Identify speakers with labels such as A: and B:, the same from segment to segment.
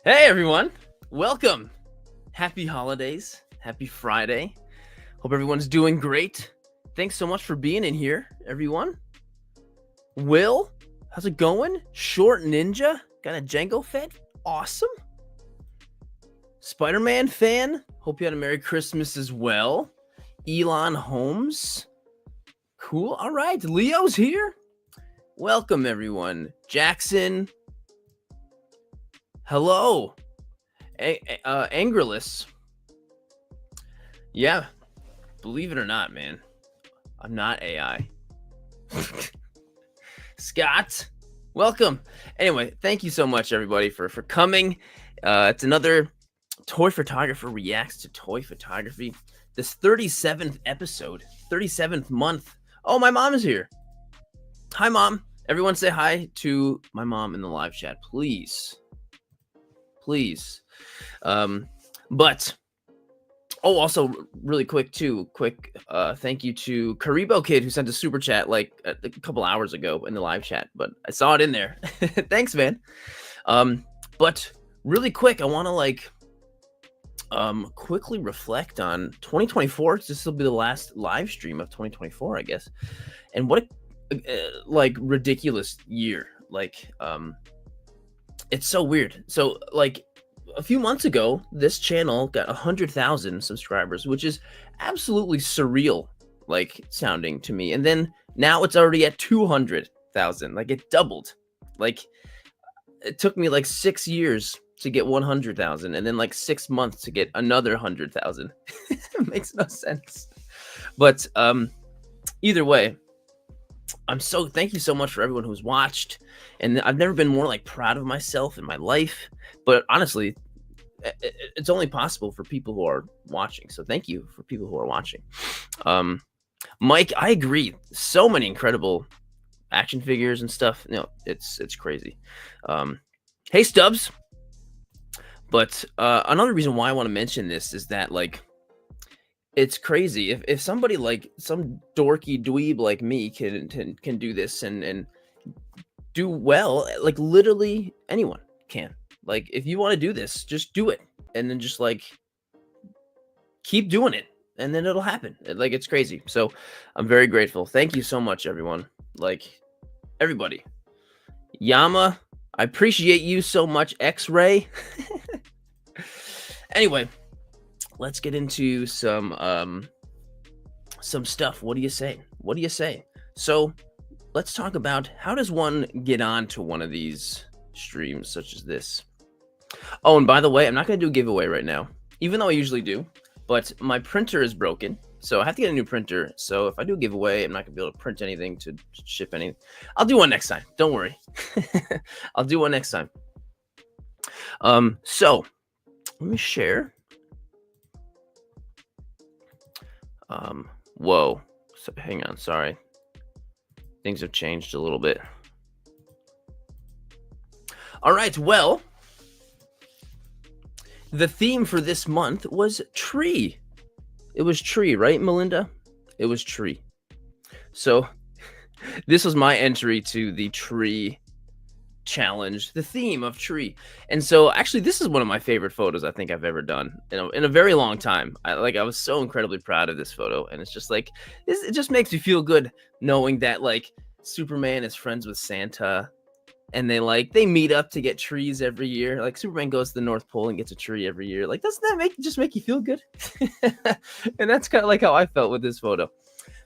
A: Hey everyone, welcome. Happy holidays, happy Friday. Hope everyone's doing great. Thanks so much for being in here, everyone. Will, how's it going? Short Ninja, got a Django Fed? Awesome. Spider-Man fan, hope you had a Merry Christmas as well. Elon Holmes, cool. All right, Leo's here. Welcome everyone. Jackson, hello. Angerless. Yeah, believe it or not, man, I'm not AI. Scott, welcome. Anyway, thank you so much, everybody, for coming. It's another Toy Photographer Reacts to Toy Photography. This 37th episode, 37th month. Oh, my mom is here. Hi, Mom. Everyone say hi to my mom in the live chat, please. Please. But also really quick thank you to Karibo Kid who sent a super chat like a couple hours ago in the live chat, but I saw it in there. Thanks, man. But really quick, I want to quickly reflect on 2024. This will be the last live stream of 2024, I guess. And what a ridiculous year. It's so weird. So a few months ago, this channel got 100,000 subscribers, which is absolutely surreal, sounding to me. And then now it's already at 200,000. It doubled. It took me 6 years to get 100,000, and then 6 months to get another 100,000. It makes no sense. But either way, thank you so much for everyone who's watched. And I've never been more proud of myself in my life. But honestly, it's only possible for people who are watching. So thank you for people who are watching. Mike, I agree. So many incredible action figures and stuff. It's crazy. Hey, Stubbs. But another reason why I want to mention this is that it's crazy if somebody some dorky dweeb like me can do this and do well. Literally anyone can. If you want to do this, just do it, and then just keep doing it, and then it'll happen. It's crazy. So I'm very grateful. Thank you so much, everyone. Everybody. Yama, I appreciate you so much. X-Ray. Anyway, let's get into some stuff. What do you say? What do you say? So let's talk about how does one get on to one of these streams such as this. Oh, and by the way, I'm not going to do a giveaway right now, even though I usually do, but my printer is broken, so I have to get a new printer. So if I do a giveaway, I'm not going to be able to print anything to ship anything. I'll do one next time. Don't worry. I'll do one next time. So let me share. Whoa. So, hang on. Sorry. Things have changed a little bit. All right. Well, the theme for this month was tree. It was tree, right, Melinda? It was tree. So this was my entry to the tree challenge, the theme of tree. And so actually this is one of my favorite photos I think I've ever done in a very long time. I was so incredibly proud of this photo, and it's just it just makes me feel good knowing that Superman is friends with Santa, and they meet up to get trees every year. Superman goes to the North Pole and gets a tree every year. Doesn't that make you feel good? And that's kind of how I felt with this photo.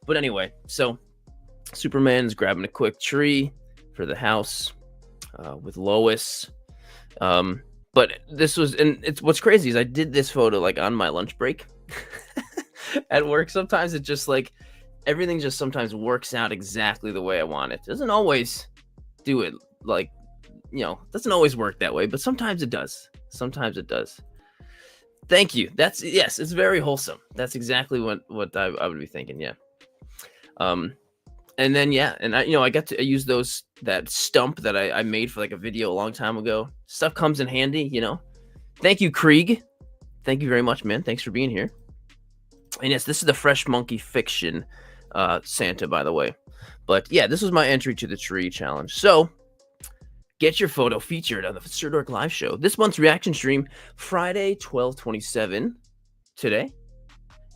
A: But anyway, so Superman's grabbing a quick tree for the house with Lois. Um, but this was, and it's what's crazy is I did this photo like on my lunch break at work. Sometimes it just like everything just sometimes works out exactly the way I want it. Doesn't always do it like, doesn't always work that way, but sometimes it does. Sometimes it does. Thank you. Yes, it's very wholesome. That's exactly what I would be thinking. Yeah. Um, and then yeah, and I got to use that stump that I made for like a video a long time ago. Stuff comes in handy. Thank you, Krieg. Thank you very much, man. Thanks for being here. And yes, this is the Fresh Monkey Fiction Santa, by the way. But yeah, this was my entry to the tree challenge. So get your photo featured on the Sirdork live show. This month's reaction stream, Friday, 12/27, today,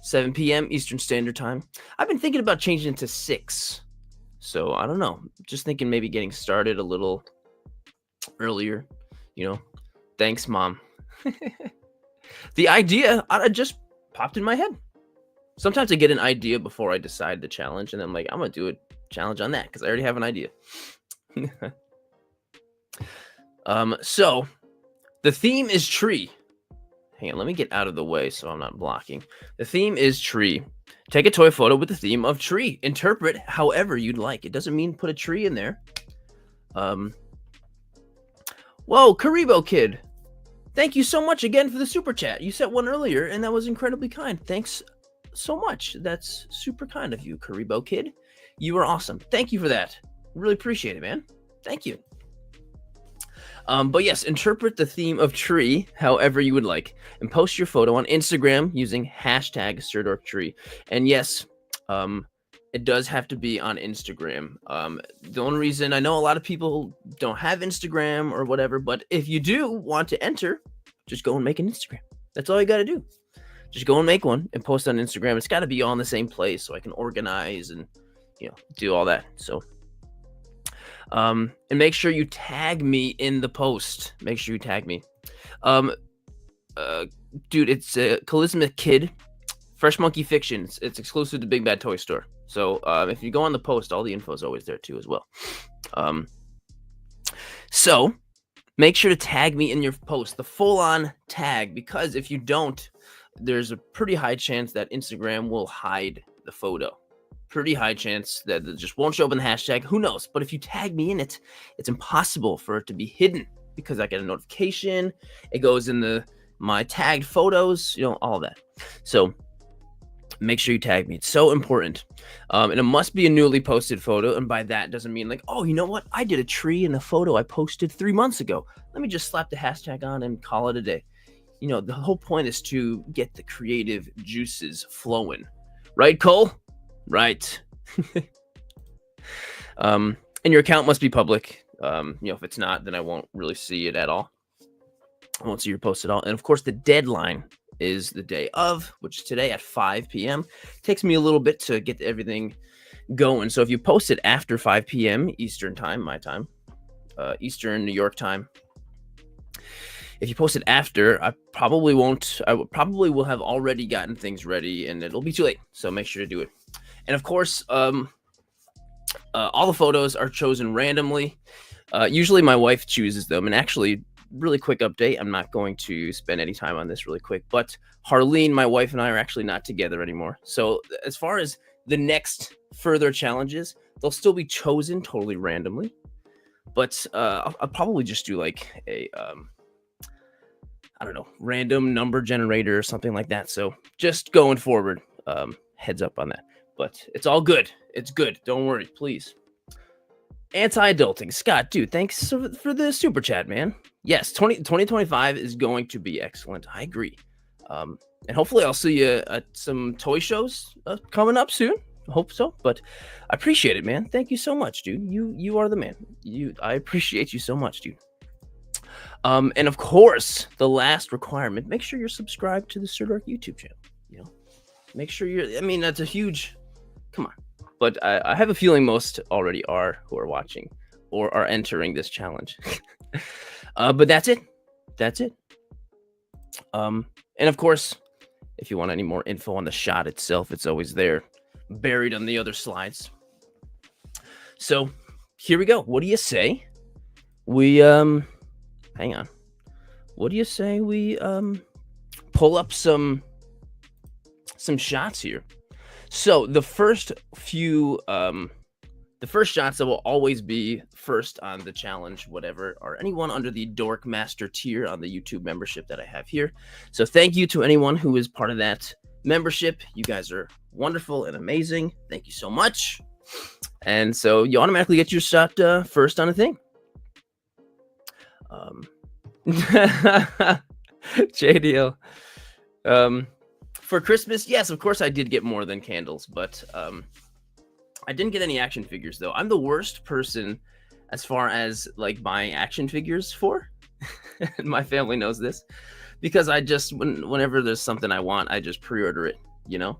A: 7 p.m. Eastern Standard Time. I've been thinking about changing it to 6. So I don't know. Just thinking maybe getting started a little earlier. Thanks, Mom. The idea just popped in my head. Sometimes I get an idea before I decide the challenge, and I'm like, I'm going to do a challenge on that because I already have an idea. So the theme is tree. Hang on, let me get out of the way so I'm not blocking. The theme is tree. Take a toy photo with the theme of tree. Interpret however you'd like. It doesn't mean put a tree in there. Whoa, Karibo Kid. Thank you so much again for the super chat. You sent one earlier, and that was incredibly kind. Thanks so much. That's super kind of you, Karibo Kid. You are awesome. Thank you for that. Really appreciate it, man. Thank you. But yes, interpret the theme of tree however you would like, and post your photo on Instagram using hashtag SirdorkTree. And yes, it does have to be on Instagram. The only reason I know a lot of people don't have Instagram or whatever, but if you do want to enter, just go and make an Instagram. That's all you got to do. Just go and make one and post on Instagram. It's got to be all in the same place so I can organize and do all that. So. And make sure you tag me in the post. Make sure you tag me. Dude, it's Charisma Kid, Fresh Monkey Fiction. It's exclusive to Big Bad Toy Store. So if you go on the post, all the info is always there too as well. So make sure to tag me in your post, the full-on tag, because if you don't, there's a pretty high chance that Instagram will hide the photo. Pretty high chance that it just won't show up in the hashtag. Who knows? But if you tag me in it, it's impossible for it to be hidden because I get a notification. It goes in my tagged photos, all that. So make sure you tag me. It's so important. And it must be a newly posted photo. And by that doesn't mean like, oh, you know what? I did a tree in a photo I posted 3 months ago. Let me just slap the hashtag on and call it a day. The whole point is to get the creative juices flowing. Right, Cole? Right. And your account must be public. If it's not, then I won't really see it at all. I won't see your post at all. And of course, the deadline is the day of, which is today at 5 p.m. Takes me a little bit to get everything going. So if you post it after 5 p.m. Eastern time, my time, Eastern New York time, if you post it after, I probably won't. I probably will have already gotten things ready, and it'll be too late. So make sure to do it. And of course, all the photos are chosen randomly. Usually my wife chooses them. And actually, really quick update. I'm not going to spend any time on this really quick. But Harleen, my wife, and I are actually not together anymore. So as far as the next further challenges, they'll still be chosen totally randomly. But I'll probably just do like a, I don't know, random number generator or something like that. So just going forward, heads up on that. But it's all good. It's good. Don't worry, please. Anti-adulting. Scott, dude, thanks for the super chat, man. Yes, 2025 is going to be excellent. I agree. And hopefully I'll see you at some toy shows coming up soon. Hope so. But I appreciate it, man. Thank you so much, dude. You are the man. I appreciate you so much, dude. And of course, the last requirement, make sure you're subscribed to the Sirdork YouTube channel. Make sure that's a huge... Come on. But I have a feeling most already are who are watching or are entering this challenge. But that's it. That's it. And of course, if you want any more info on the shot itself, it's always there, buried on the other slides. So here we go. What do you say? We, hang on. what do you say we pull up some shots here? So the first shots that will always be first on the challenge, whatever, are anyone under the Dork Master tier on the YouTube membership that I have here. So thank you to anyone who is part of that membership. You guys are wonderful and amazing. Thank you so much. And so you automatically get your shot first on a thing. JDL. For Christmas, yes, of course I did get more than candles, but I didn't get any action figures though. I'm the worst person as far as like buying action figures for. My family knows this because I just whenever there's something I want, I just pre-order it, you know.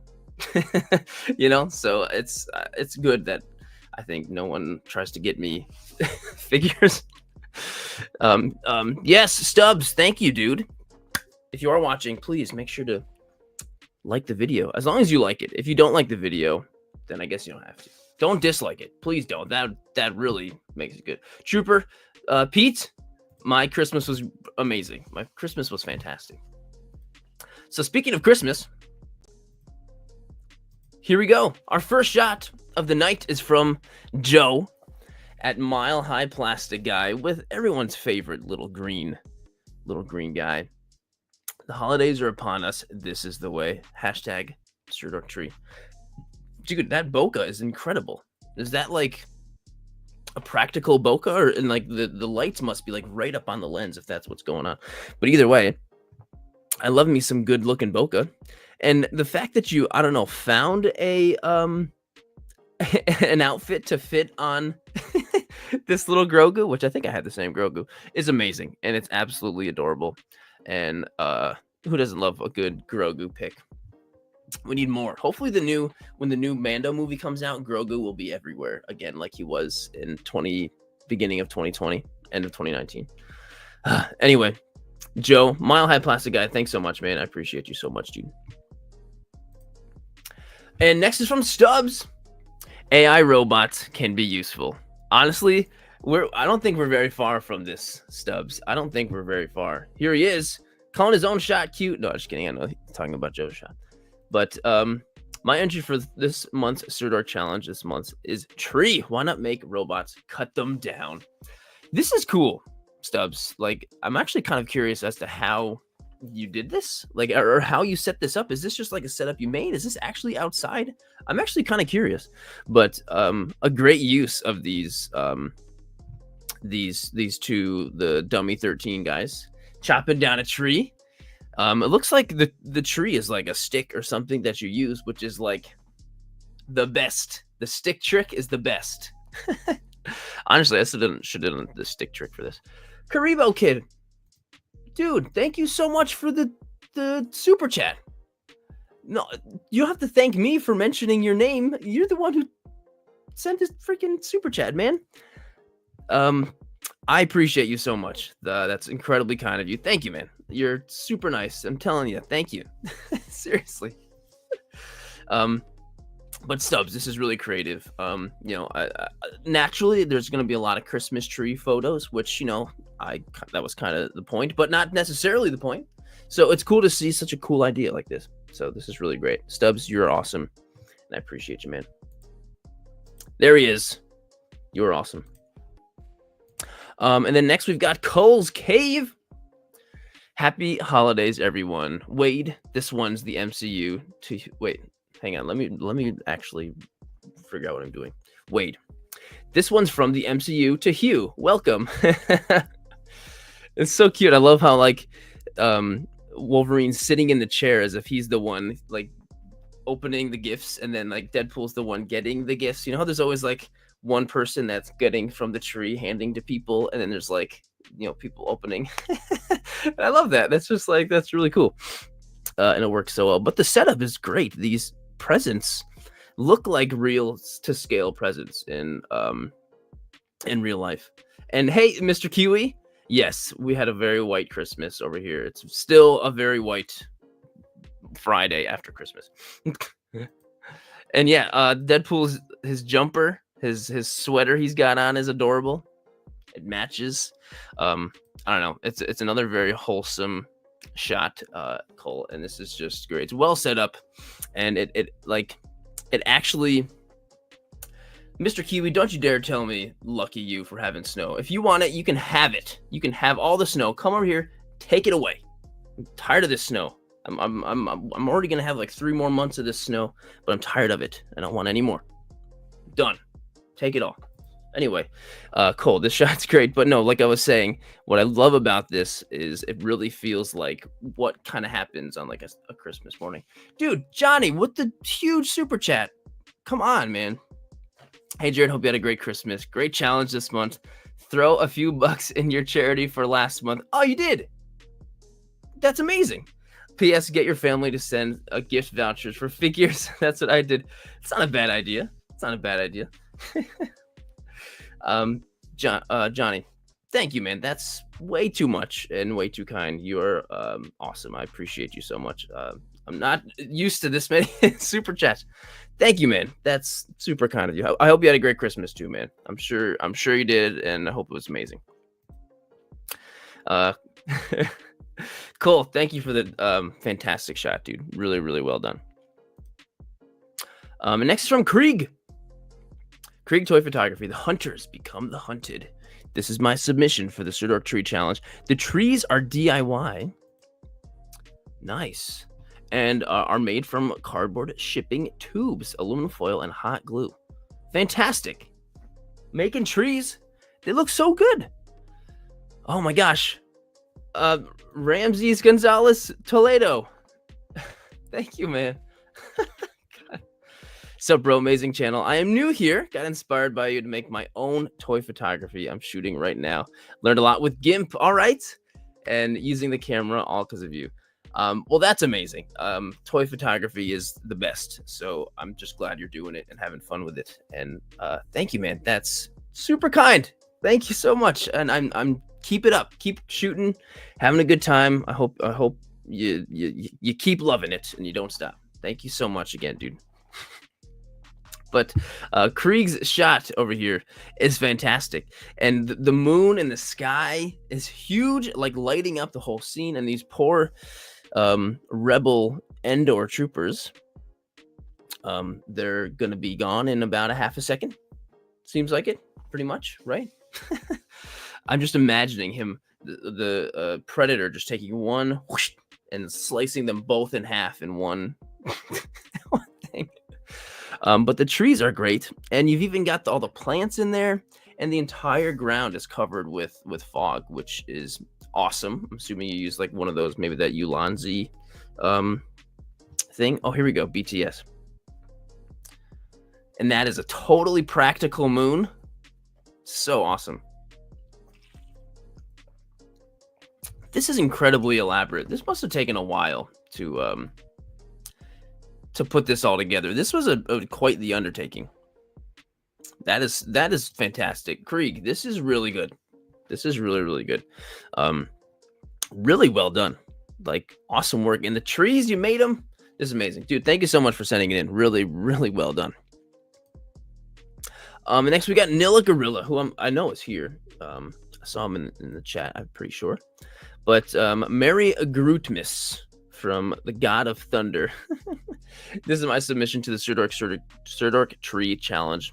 A: So it's good that I think no one tries to get me figures. Yes, Stubbs, thank you, dude. If you are watching, please make sure to like the video, as long as you like it. If you don't like the video, then I guess you don't have to. Don't dislike it, please don't. That really makes it good. Trooper, Pete, my Christmas was amazing. My Christmas was fantastic. So speaking of Christmas, here we go. Our first shot of the night is from Joe at Mile High Plastic Guy with everyone's favorite little green guy. The holidays are upon us. This is the way. Hashtag Sirdork tree. Dude, that bokeh is incredible. Is that like a practical bokeh, or and like the lights must be like right up on the lens if that's what's going on. But either way, I love me some good looking bokeh. And the fact that you, I don't know, found a an outfit to fit on this little Grogu, which I think I had the same Grogu, is amazing, and it's absolutely adorable. And who doesn't love a good Grogu pick? We need more. Hopefully when the new Mando movie comes out, Grogu will be everywhere again, like he was in beginning of 2020, end of 2019. Anyway, Joe, Mile High Plastic Guy, thanks so much, man. I appreciate you so much, dude. And next is from Stubbs. AI robots can be useful. Honestly, I don't think we're very far from this, Stubbs. I don't think we're very far. Here he is, calling his own shot cute. No, just kidding. I know he's talking about Joe's shot. But my entry for this month's Sirdork challenge this month is tree. Why not make robots cut them down? This is cool, Stubbs. Like, I'm actually kind of curious as to how you did this, like, or how you set this up. Is this just like a setup you made? Is this actually outside? I'm actually kind of curious. But a great use of these two, the dummy 13 guys chopping down a tree. It looks like the tree is like a stick or something that you use, which is like the best. The stick trick is the best. Honestly, I should have done the stick trick for this. Karibo Kid, dude, thank you so much for the super chat. No, you don't have to thank me for mentioning your name. You're the one who sent this freaking super chat, man. I appreciate you so much. That's incredibly kind of you. Thank you, man. You're super nice. I'm telling you. Thank you. Seriously. But Stubbs, this is really creative. Naturally, there's going to be a lot of Christmas tree photos, which, that was kind of the point, but not necessarily the point. So it's cool to see such a cool idea like this. So this is really great. Stubbs, you're awesome. And I appreciate you, man. There he is. You're awesome. And then next we've got Cole's Cave. Happy holidays, everyone. Wade, this one's the MCU to wait. Hang on, let me actually figure out what I'm doing. Wade, this one's from the MCU to Hugh. Welcome. It's so cute. I love how like Wolverine's sitting in the chair as if he's the one like opening the gifts, and then like Deadpool's the one getting the gifts. You know how there's always like one person that's getting from the tree, handing to people, and then there's like, people opening. I love that. That's just like, that's really cool. And it works so well. But the setup is great. These presents look like real to scale presents in real life. And hey, Mr. Kiwi, yes, we had a very white Christmas over here. It's still a very white Friday after Christmas. And yeah, Deadpool's his jumper, his sweater he's got on is adorable. It matches. I don't know. It's another very wholesome shot, Cole, and this is just great. It's well set up, and it actually. Mr. Kiwi, don't you dare tell me lucky you for having snow. If you want it, you can have it. You can have all the snow. Come over here, take it away. I'm tired of this snow. I'm already gonna have like 3 more months of this snow, but I'm tired of it. I don't want any more. Done. Take it all. Anyway, Cole, this shot's great, but no, like I was saying, what I love about this is it really feels like what kind of happens on like a Christmas morning. Dude, Johnny, with the huge super chat. Come on, man. Hey, Jared, hope you had a great Christmas. Great challenge this month. Throw a few bucks in your charity for last month. Oh, you did? That's amazing. P.S. Get your family to send gift vouchers for figures. That's what I did. It's not a bad idea. It's not a bad idea. Johnny, thank you, man. That's way too much and way too kind. You're awesome. I appreciate you so much. I'm not used to this many super chats. Thank you, man. That's super kind of you. I hope you had a great Christmas too, man. I'm sure you did, and I hope it was amazing. Cool. Thank you for the fantastic shot, dude. Really, really well done. And next is from Krieg. Krieg Toy Photography. The hunters become the hunted. This is my submission for the Sirdork Tree Challenge. The trees are DIY. Nice. And are made from cardboard shipping tubes, aluminum foil, and hot glue. Fantastic. Making trees. They look so good. Oh my gosh. Ramses Gonzalez Toledo. Thank you, man. So, bro, amazing channel. I am new here. Got inspired by you to make my own toy photography. I'm shooting right now. Learned a lot with GIMP. All right. And using the camera, all because of you. Well, that's amazing. Toy photography is the best. So I'm just glad you're doing it and having fun with it. And thank you, man. That's super kind. Thank you so much. And I'm keep it up. Keep shooting, having a good time. I hope you keep loving it and you don't stop. Thank you so much again, dude. But Krieg's shot over here is fantastic. And the moon and the sky is huge, like lighting up the whole scene. And these poor rebel Endor troopers, they're going to be gone in about a half a second. Seems like it, pretty much, right? I'm just imagining him, the Predator, just taking one whoosh, and slicing them both in half in one thing. But the trees are great, and you've even got all the plants in there, and the entire ground is covered with fog, which is awesome. I'm assuming you use like one of those, maybe that Ulanzi thing. Oh, here we go, BTS. And that is a totally practical moon. So awesome. This is incredibly elaborate. This must have taken a while to put this all together. This was quite the undertaking. That is fantastic. Krieg, this is really good. This is really, really good. Really well done. Like, awesome work. And the trees, you made them. This is amazing. Dude, thank you so much for sending it in. Really, really well done. And next we got Nilla Gorilla, who I know is here. I saw him in the chat, I'm pretty sure. But Mary Grootmas from the God of Thunder. This is my submission to the Sirdork Tree Challenge.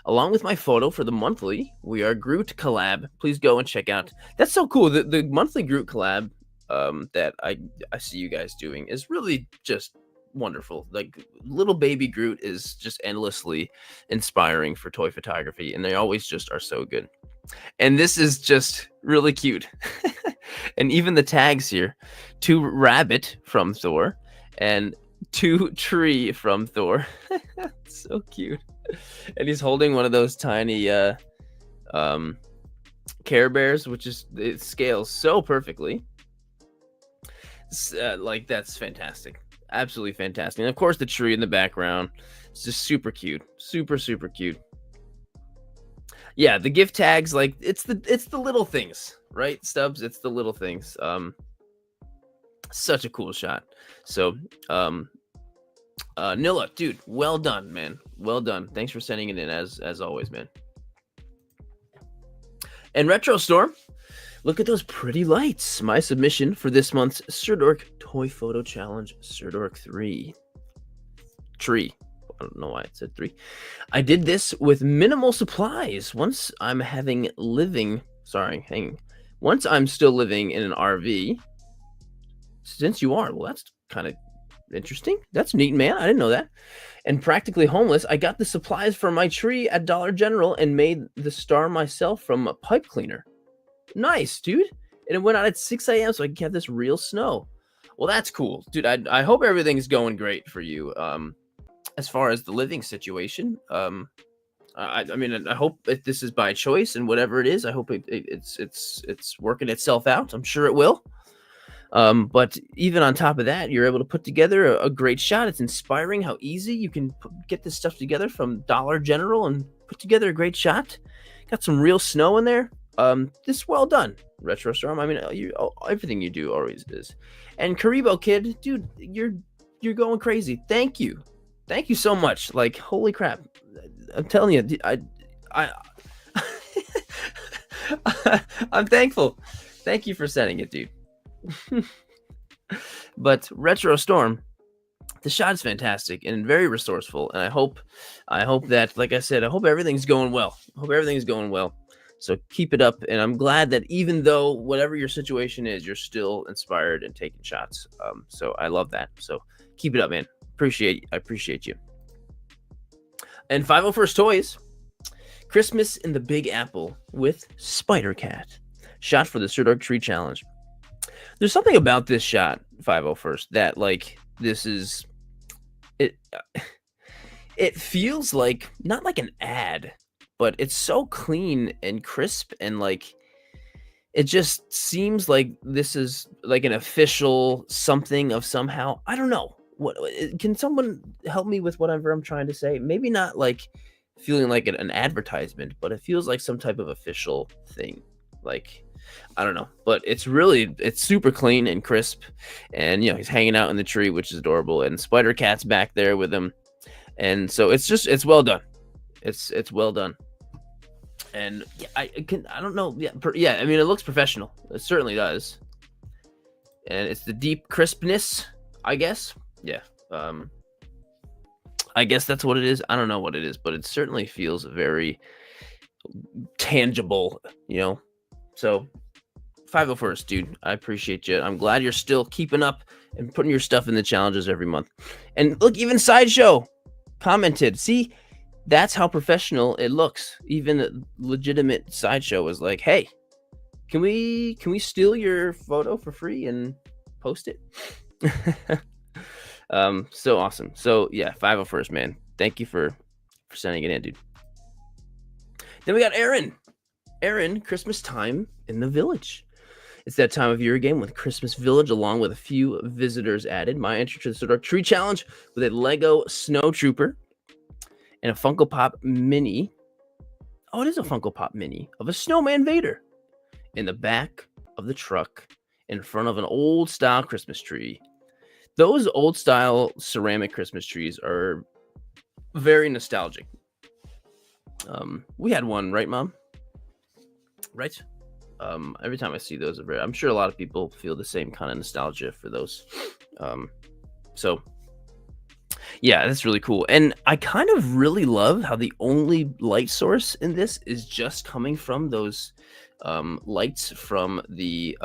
A: Along with my photo for the monthly We Are Groot collab. Please go and check out. That's so cool. The monthly Groot collab that I see you guys doing is really just wonderful. Like, little baby Groot is just endlessly inspiring for toy photography, and they always just are so good. And this is just really cute. And even the tags here, 2 rabbit from Thor and 2 tree from Thor. So cute. And he's holding one of those tiny Care Bears, which is, it scales so perfectly. Like, that's fantastic. Absolutely fantastic. And of course the tree in the background. It's just super cute. Super, super cute. Yeah, the gift tags, like, it's the little things, right, Stubbs? It's the little things. Such a cool shot. So, Nilla, dude, well done, man. Well done. Thanks for sending it in as always, man. And Retro Storm, Look at those pretty lights. My submission for this month's Sirdork Toy Photo Challenge, Sirdork 3. Tree. I don't know why it said 3. I did this with minimal supplies. Once I'm still living in an RV. Since you are, well, that's kind of interesting. That's neat, man. I didn't know that. And practically homeless, I got the supplies for my tree at Dollar General and made the star myself from a pipe cleaner. Nice, dude. And it went out at 6 a.m. so I can get this real snow. Well, that's cool, dude. I hope everything's going great for you. As far as the living situation, I mean, I hope that this is by choice, and whatever it is, I hope it's working itself out. I'm sure it will. But even on top of that, you're able to put together a great shot. It's inspiring how easy you can get this stuff together from Dollar General and put together a great shot. Got some real snow in there. This well done, Retro Storm. I mean, everything you do always is. And Karibo Kid, dude, you're going crazy. Thank you so much. Like, holy crap, I'm telling you, I'm thankful. Thank you for sending it, dude. But Retro Storm, the shot is fantastic and very resourceful, and I hope that, like I said, I hope everything's going well. So keep it up, and I'm glad that even though whatever your situation is, you're still inspired and taking shots. So I love that. So keep it up, man. I appreciate you. And 501st Toys, Christmas in the Big Apple with Spider Cat, shot for the Sirdork Tree Challenge. There's something about this shot, 501st, that like this is it. It feels like not like an ad, but it's so clean and crisp, and like it just seems like this is like an official something of somehow. I don't know. What can someone help me with whatever I'm trying to say? Maybe not like feeling like an advertisement, but it feels like some type of official thing. Like, I don't know, but it's super clean and crisp, and he's hanging out in the tree, which is adorable, and Spider Cat's back there with him, and so it's well done. It's well done, and I don't know, I mean, it looks professional. It certainly does, and it's the deep crispness, I guess. I guess that's what it is. I don't know what it is, but it certainly feels very tangible, So 501st, dude, I appreciate you. I'm glad you're still keeping up and putting your stuff in the challenges every month. And look, even Sideshow commented. See, that's how professional it looks. Even a legitimate Sideshow was like, "Hey, can we steal your photo for free and post it?" So awesome. So yeah, 501st, man. Thank you for sending it in, dude. Then we got Aaron. Aaron, Christmas time in the village. It's that time of year again with Christmas Village, along with a few visitors added. My entry to the Sirdork Tree Challenge with a Lego Snow Trooper and a Funko Pop Mini. Oh, it is a Funko Pop Mini of a Snowman Vader in the back of the truck in front of an old style Christmas tree. Those old style ceramic Christmas trees are very nostalgic. We had one, right, Mom? Right? Every time I see those, I'm sure a lot of people feel the same kind of nostalgia for those. So yeah, that's really cool. And I kind of really love how the only light source in this is just coming from those lights from the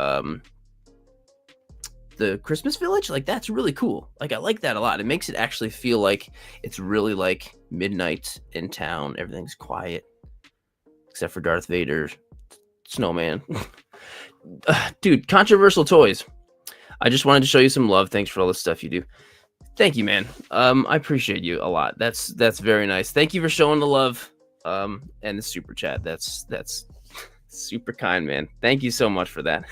A: Christmas Village. Like, that's really cool. Like, I like that a lot. It makes it actually feel like it's really like midnight in town. Everything's quiet except for Darth Vader, Snowman. Dude, Controversial Toys, I just wanted to show you some love. Thanks for all the stuff you do. Thank you, man. I appreciate you a lot. That's very nice. Thank you for showing the love and the super chat. That's super kind, man. Thank you so much for that.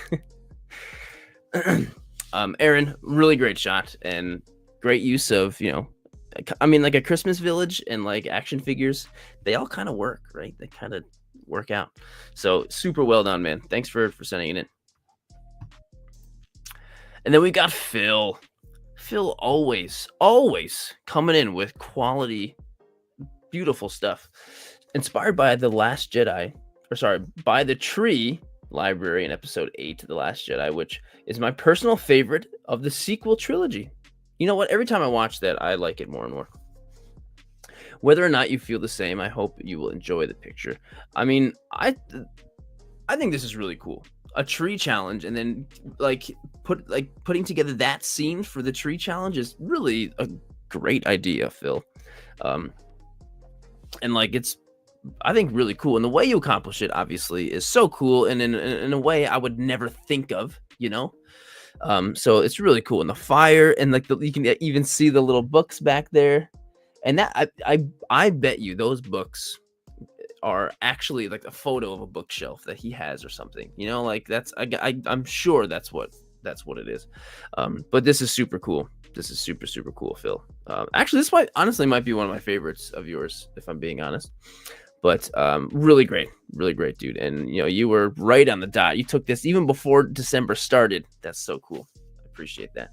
A: Aaron, really great shot and great use of, I mean, like a Christmas Village and like action figures, they all kind of work, right? They kind of work out. So super well done, man. Thanks for sending it in. And then we got Phil. Phil always coming in with quality, beautiful stuff. Inspired by The Last Jedi, by the tree library in episode 8 of The Last Jedi, which is my personal favorite of the sequel trilogy. You know what? Every time I watch that, I like it more and more. Whether or not you feel the same, I hope you will enjoy the picture. I mean, I think this is really cool. A tree challenge, and then putting together that scene for the tree challenge is really a great idea, Phil. And like it's, I think, really cool. And the way you accomplish it, obviously, is so cool, and in a way I would never think of, you know. So it's really cool. And the fire, and like you can even see the little books back there, and that I bet you those books are actually like a photo of a bookshelf that he has or something, you know, like that's I'm sure that's what it is. But this is super cool. This is super cool, Phil. Actually, this honestly might be one of my favorites of yours, if I'm being honest. But really great, dude. And you know, you were right on the dot. You took this even before December started. That's so cool. I appreciate that.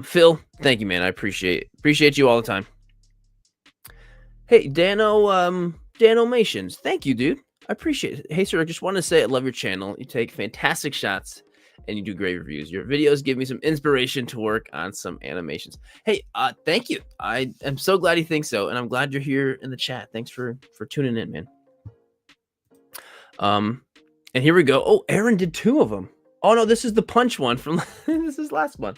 A: Phil, thank you, man. I appreciate you all the time. Hey, Danomations, thank you, dude. I appreciate it. Hey, sir, I just want to say I love your channel. You take fantastic shots, and you do great reviews. Your videos give me some inspiration to work on some animations. Hey, thank you. I am so glad you think so, and I'm glad you're here in the chat. Thanks for tuning in, man. And here we go. Oh, Aaron did 2 of them. Oh no, this is the punch one from this is last one.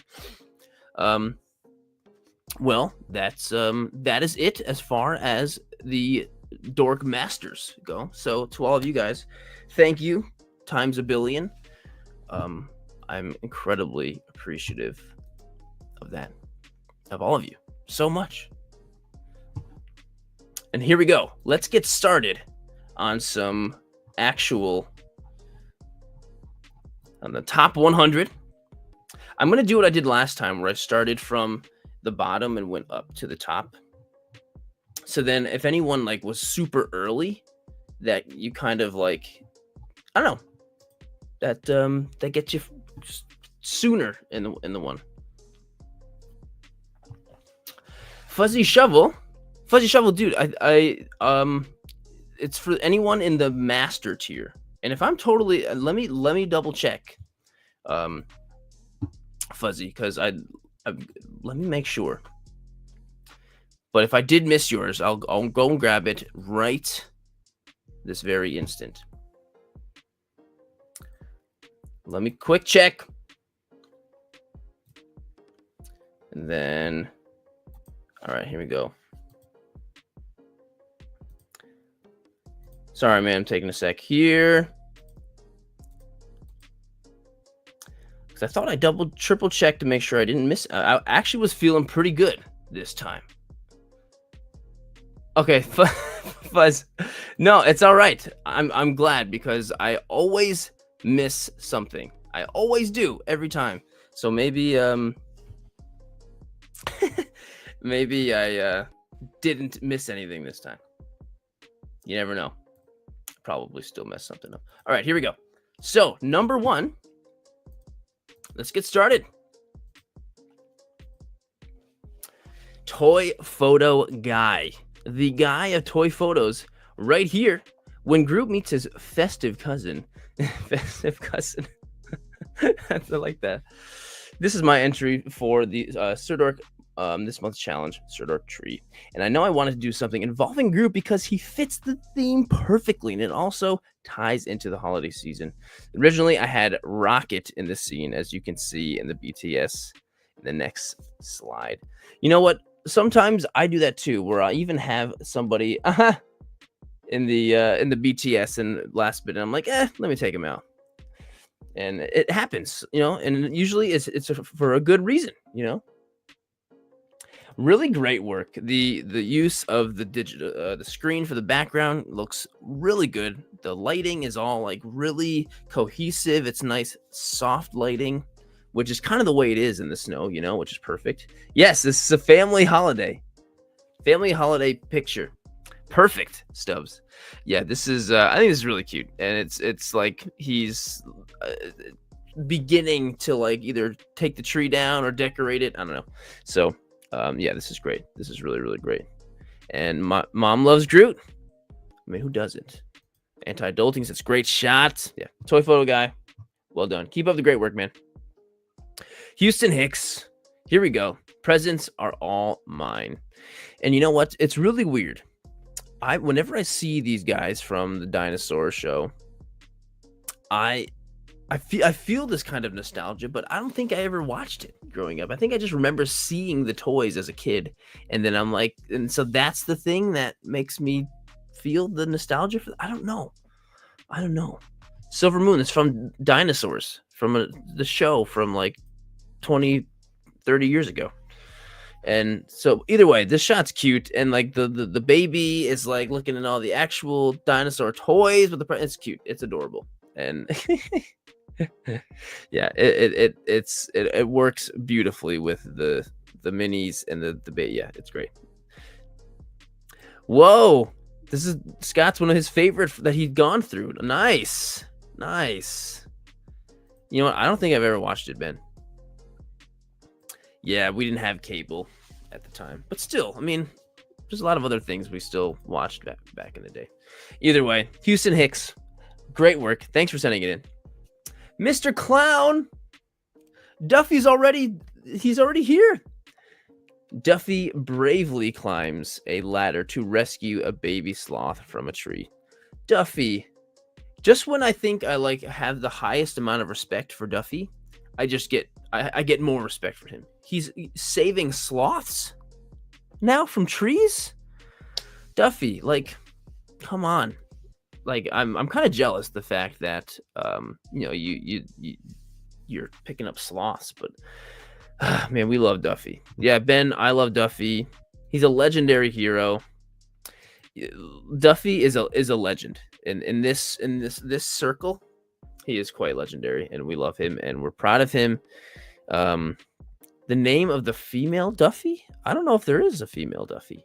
A: Well, that is it as far as the Dork Masters go. So to all of you guys, thank you times a billion. I'm incredibly appreciative of that, of all of you, so much. And here we go. Let's get started on some actual, on the top 100. I'm going to do what I did last time, where I started from the bottom and went up to the top. So then if anyone like was super early, that you kind of like, I don't know, that gets you sooner in the one. Fuzzy Shovel, dude, I it's for anyone in the master tier. And if I'm totally, let me double check, Fuzzy, because let me make sure. But if I did miss yours, I'll go and grab it right this very instant. Let me quick check. And then, all right, here we go. Sorry, man, I'm taking a sec here. I thought I triple checked to make sure I didn't miss. I actually was feeling pretty good this time. Okay, Fuzz. No, it's all right. I'm glad, because I always miss something. I always do every time. So maybe maybe I didn't miss anything this time. You never know. Probably still messed something up. All right, here we go. So number 1. Let's get started. Toy photo guy. The guy of toy photos right here. When Groot meets his festive cousin. Festive cousin. I like that. This is my entry for the Sirdork this month's challenge, Sirdork Tree. And I know I wanted to do something involving Groot because he fits the theme perfectly, and it also ties into the holiday season. Originally, I had Rocket in the scene, as you can see in the BTS in the next slide. You know what? Sometimes I do that too, where I even have somebody in the BTS and last bit, and I'm like, let me take him out. And it happens, you know, and usually it's for a good reason, you know. Really great work. The use of the digital the screen for the background looks really good. The lighting is all like really cohesive. It's nice soft lighting, which is kind of the way it is in the snow, you know, which is perfect. Yes, this is a family holiday picture. Perfect, Stubbs. Yeah, this is I think this is really cute, and it's like he's beginning to like either take the tree down or decorate it. I don't know. So yeah, this is great. This is really, really great. And my mom loves Groot. I mean, who doesn't? Anti-adulting says great shot. Yeah, toy photo guy. Well done. Keep up the great work, man. Houston Hicks. Here we go. Presents are all mine. And you know what? It's really weird. Whenever I see these guys from the dinosaur show, I feel this kind of nostalgia, but I don't think I ever watched it growing up. I think I just remember seeing the toys as a kid, and then I'm like, and so that's the thing that makes me feel the nostalgia for. I don't know. Silver Moon is from dinosaurs, from the show from like 20, 30 years ago. And so either way, this shot's cute, and like the baby is like looking at all the actual dinosaur toys with it's cute, it's adorable, and yeah, it works beautifully with the minis and the baby. Yeah, it's great. Whoa, this is Scott's one of his favorite that he'd gone through. Nice. You know what? I don't think I've ever watched it, Ben. Yeah, we didn't have cable at the time, but still, I mean, there's a lot of other things we still watched back in the day. Either way, Houston Hicks, great work. Thanks for sending it in. Mr. Clown, Duffy's already here. Duffy bravely climbs a ladder to rescue a baby sloth from a tree. Duffy, just when I think I like have the highest amount of respect for Duffy, I get more respect for him. He's saving sloths now from trees. Duffy, like, come on. Like, I'm kind of jealous the fact that you're picking up sloths, but man, we love Duffy. Yeah, Ben, I love Duffy. He's a legendary hero. Duffy is a legend in this circle. He is quite legendary, and we love him, and we're proud of him. The name of the female Duffy? I don't know if there is a female Duffy.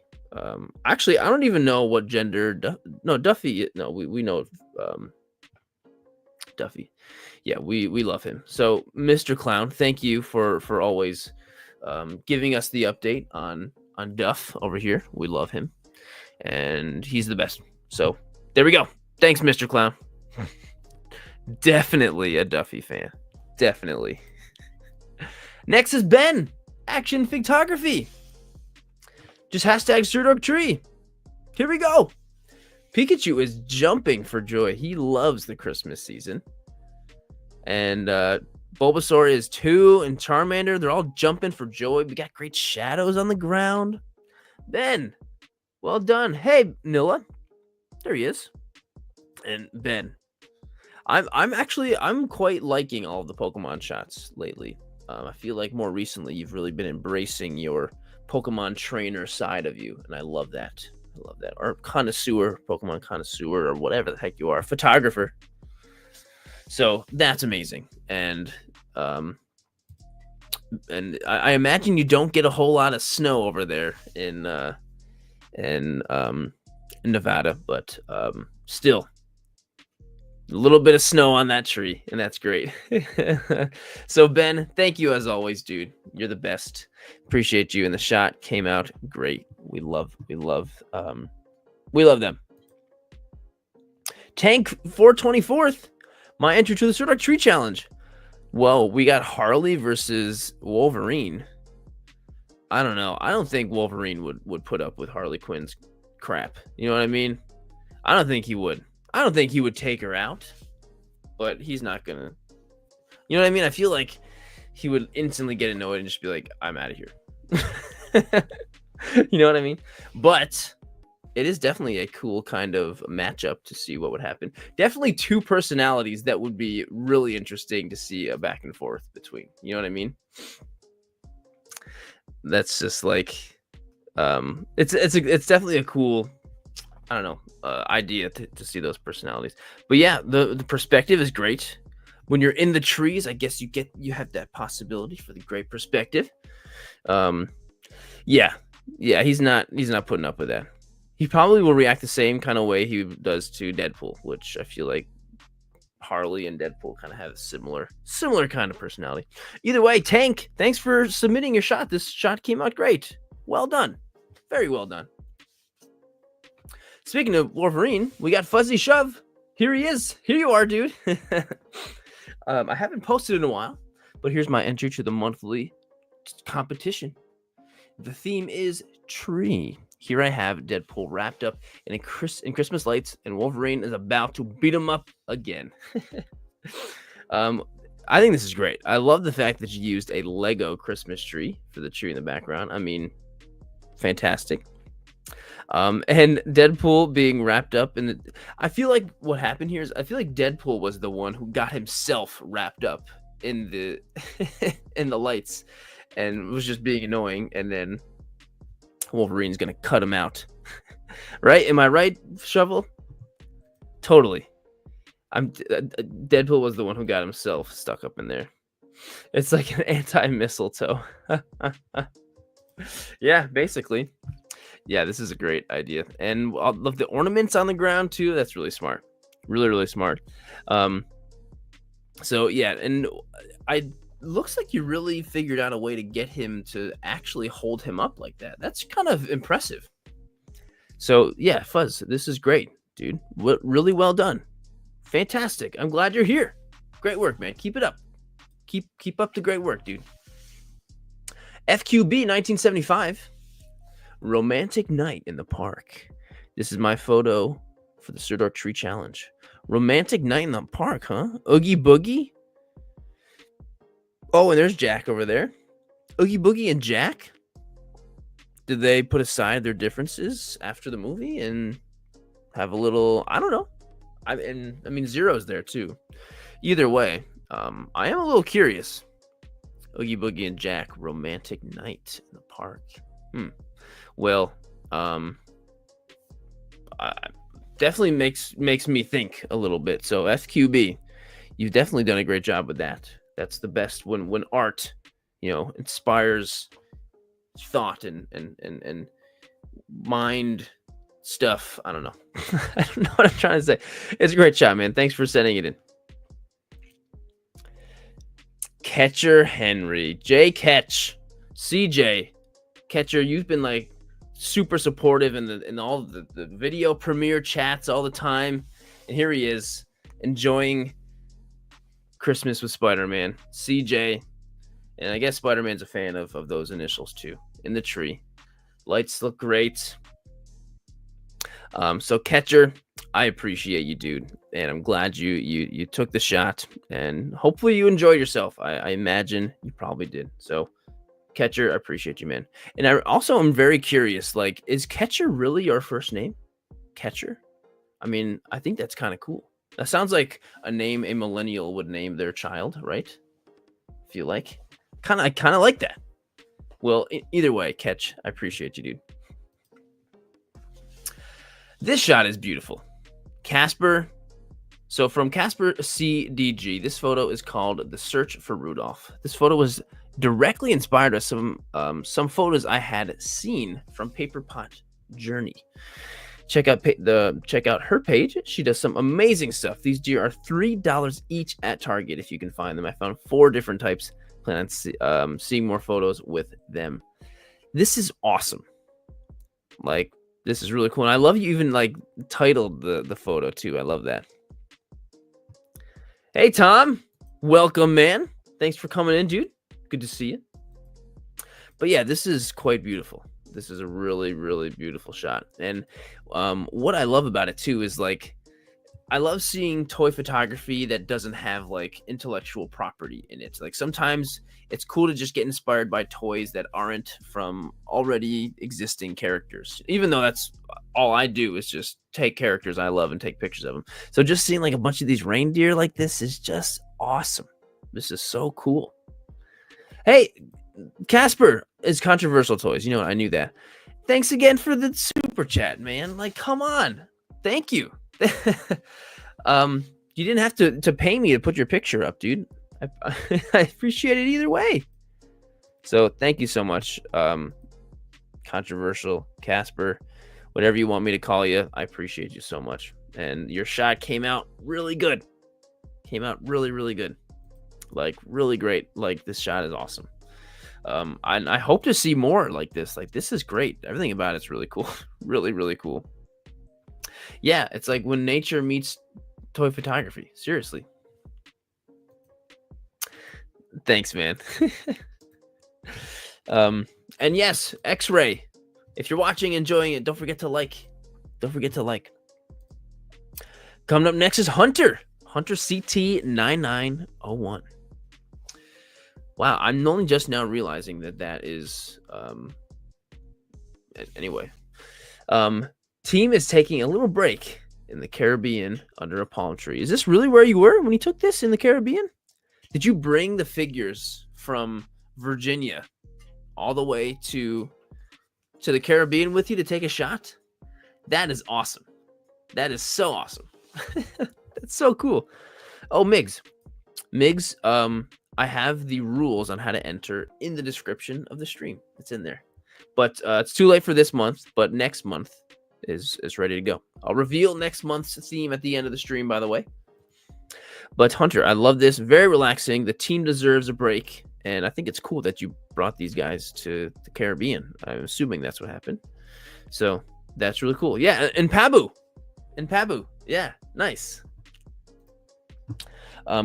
A: Actually, I don't even know what gender. Duffy. No, we know Duffy. Yeah, we love him. So, Mr. Clown, thank you for always giving us the update on Duff over here. We love him, and he's the best. So, there we go. Thanks, Mr. Clown. Definitely a Duffy fan. Definitely. Next is Ben. Action photography. Just hashtag Sirdork tree. Here we go. Pikachu is jumping for joy. He loves the Christmas season. And Bulbasaur is too, and Charmander, they're all jumping for joy. We got great shadows on the ground. Ben, well done. Hey, Nilla. There he is. And Ben, I'm quite liking all of the Pokemon shots lately. I feel like more recently you've really been embracing your Pokemon trainer side of you, and I love that. Or connoisseur, Pokemon connoisseur, or whatever the heck you are, photographer. So that's amazing, and I imagine you don't get a whole lot of snow over there in Nevada, but still. A little bit of snow on that tree, and that's great. So, Ben, thank you as always, dude. You're the best. Appreciate you. And the shot came out great. We love them. Tank 424th. My entry to the Sirdork Tree Challenge. Whoa, we got Harley versus Wolverine. I don't know. I don't think Wolverine would put up with Harley Quinn's crap. You know what I mean? I don't think he would. I don't think he would take her out, but he's not gonna. You know what I mean? I feel like he would instantly get annoyed and just be like, "I'm out of here." You know what I mean? But it is definitely a cool kind of matchup to see what would happen. Definitely two personalities that would be really interesting to see a back and forth between. You know what I mean? That's just like, it's definitely a cool, I don't know, idea to see those personalities. But yeah, the perspective is great. When you're in the trees, I guess you have that possibility for the great perspective. Yeah, he's not putting up with that. He probably will react the same kind of way he does to Deadpool, which I feel like Harley and Deadpool kind of have a similar kind of personality. Either way, Tank, thanks for submitting your shot. This shot came out great. Well done. Very well done. Speaking of Wolverine, we got Fuzzy Shove. Here he is. Here you are, dude. I haven't posted in a while, but here's my entry to the monthly competition. The theme is tree. Here I have Deadpool wrapped up in Christmas lights, and Wolverine is about to beat him up again. I think this is great. I love the fact that you used a Lego Christmas tree for the tree in the background. I mean, fantastic. And Deadpool being wrapped up in the. I feel like what happened here is I feel like Deadpool was the one who got himself wrapped up in the in the lights, and was just being annoying. And then Wolverine's gonna cut him out, right? Am I right, Shovel? Totally. Deadpool was the one who got himself stuck up in there. It's like an anti-mistletoe. Yeah, basically. Yeah, this is a great idea, and I love the ornaments on the ground too. That's really smart, really smart. So yeah, and looks like you really figured out a way to get him to actually hold him up like that. That's kind of impressive. So yeah, Fuzz, this is great, dude. Really well done. Fantastic. I'm glad you're here. Great work, man. Keep it up. Keep up the great work, dude. FQB 1975. Romantic night in the park. This is my photo for the Sirdork Tree Challenge. Romantic night in the park, huh? Oogie Boogie. Oh, and there's Jack over there. Oogie Boogie and Jack. Did they put aside their differences after the movie and have a little? I don't know. I mean, Zero's there too. Either way, I am a little curious. Oogie Boogie and Jack, romantic night in the park. Well, definitely makes me think a little bit. So FQB, you've definitely done a great job with that. That's the best when art, inspires thought and mind stuff. I don't know. I don't know what I'm trying to say. It's a great shot, man. Thanks for sending it in. Catcher Henry, J Catch, CJ Catcher, you've been like super supportive in all the video premiere chats all the time, and here he is enjoying Christmas with Spider-Man. CJ, and I guess Spider-Man's a fan of those initials too. In the tree, lights look great. So Catcher, I appreciate you, dude, and I'm glad you took the shot, and hopefully you enjoyed yourself. I imagine you probably did. So Catcher, I appreciate you, man. And I also am very curious, like, is Catcher really your first name? Catcher? I mean, I think that's kind of cool. That sounds like a name a millennial would name their child, right? Feel like I kind of like that. Well, either way, Catch, I appreciate you, dude. This shot is beautiful. Casper. So from Casper CDG, this photo is called The Search for Rudolph. This photo was directly inspired by some photos I had seen from Paper Pot Journey. Check out her page. She does some amazing stuff. These deer are $3 each at Target if you can find them. I found 4 different types. Plan on seeing more photos with them. This is awesome. Like, this is really cool. And I love you even like titled the photo too. I love that. Hey, Tom. Welcome, man. Thanks for coming in, dude. Good to see you. But yeah, this is quite beautiful. This is a really, really beautiful shot. And what I love about it too is like, I love seeing toy photography that doesn't have like intellectual property in it. Like sometimes it's cool to just get inspired by toys that aren't from already existing characters. Even though that's all I do is just take characters I love and take pictures of them. So just seeing like a bunch of these reindeer like this is just awesome. This is so cool. Hey, Casper is Controversial Toys. You know what? I knew that. Thanks again for the super chat, man. Like, come on. Thank you. You didn't have to pay me to put your picture up, dude. I appreciate it either way. So thank you so much, Controversial Casper, whatever you want me to call you. I appreciate you so much. And your shot came out really good. Came out really, really good. Like really great. Like this shot is awesome. I hope to see more like this. Like this is great. Everything about it's really cool. Really, really cool. Yeah, it's like when nature meets toy photography. Seriously. Thanks, man. And yes, X-Ray. If you're watching, enjoying it, don't forget to like. Don't forget to like. Coming up next is Hunter. Hunter CT9901. Wow, I'm only just now realizing that is anyway. Team is taking a little break in the Caribbean under a palm tree. Is this really where you were when you took this in the Caribbean? Did you bring the figures from Virginia all the way to the Caribbean with you to take a shot? That is awesome. That is so awesome. That's so cool. Oh, Migs, I have the rules on how to enter in the description of the stream. It's in there. But it's too late for this month, but next month is ready to go. I'll reveal next month's theme at the end of the stream, by the way. But Hunter, I love this. Very relaxing. The team deserves a break. And I think it's cool that you brought these guys to the Caribbean. I'm assuming that's what happened. So that's really cool. Yeah, and Pabu. Yeah, nice.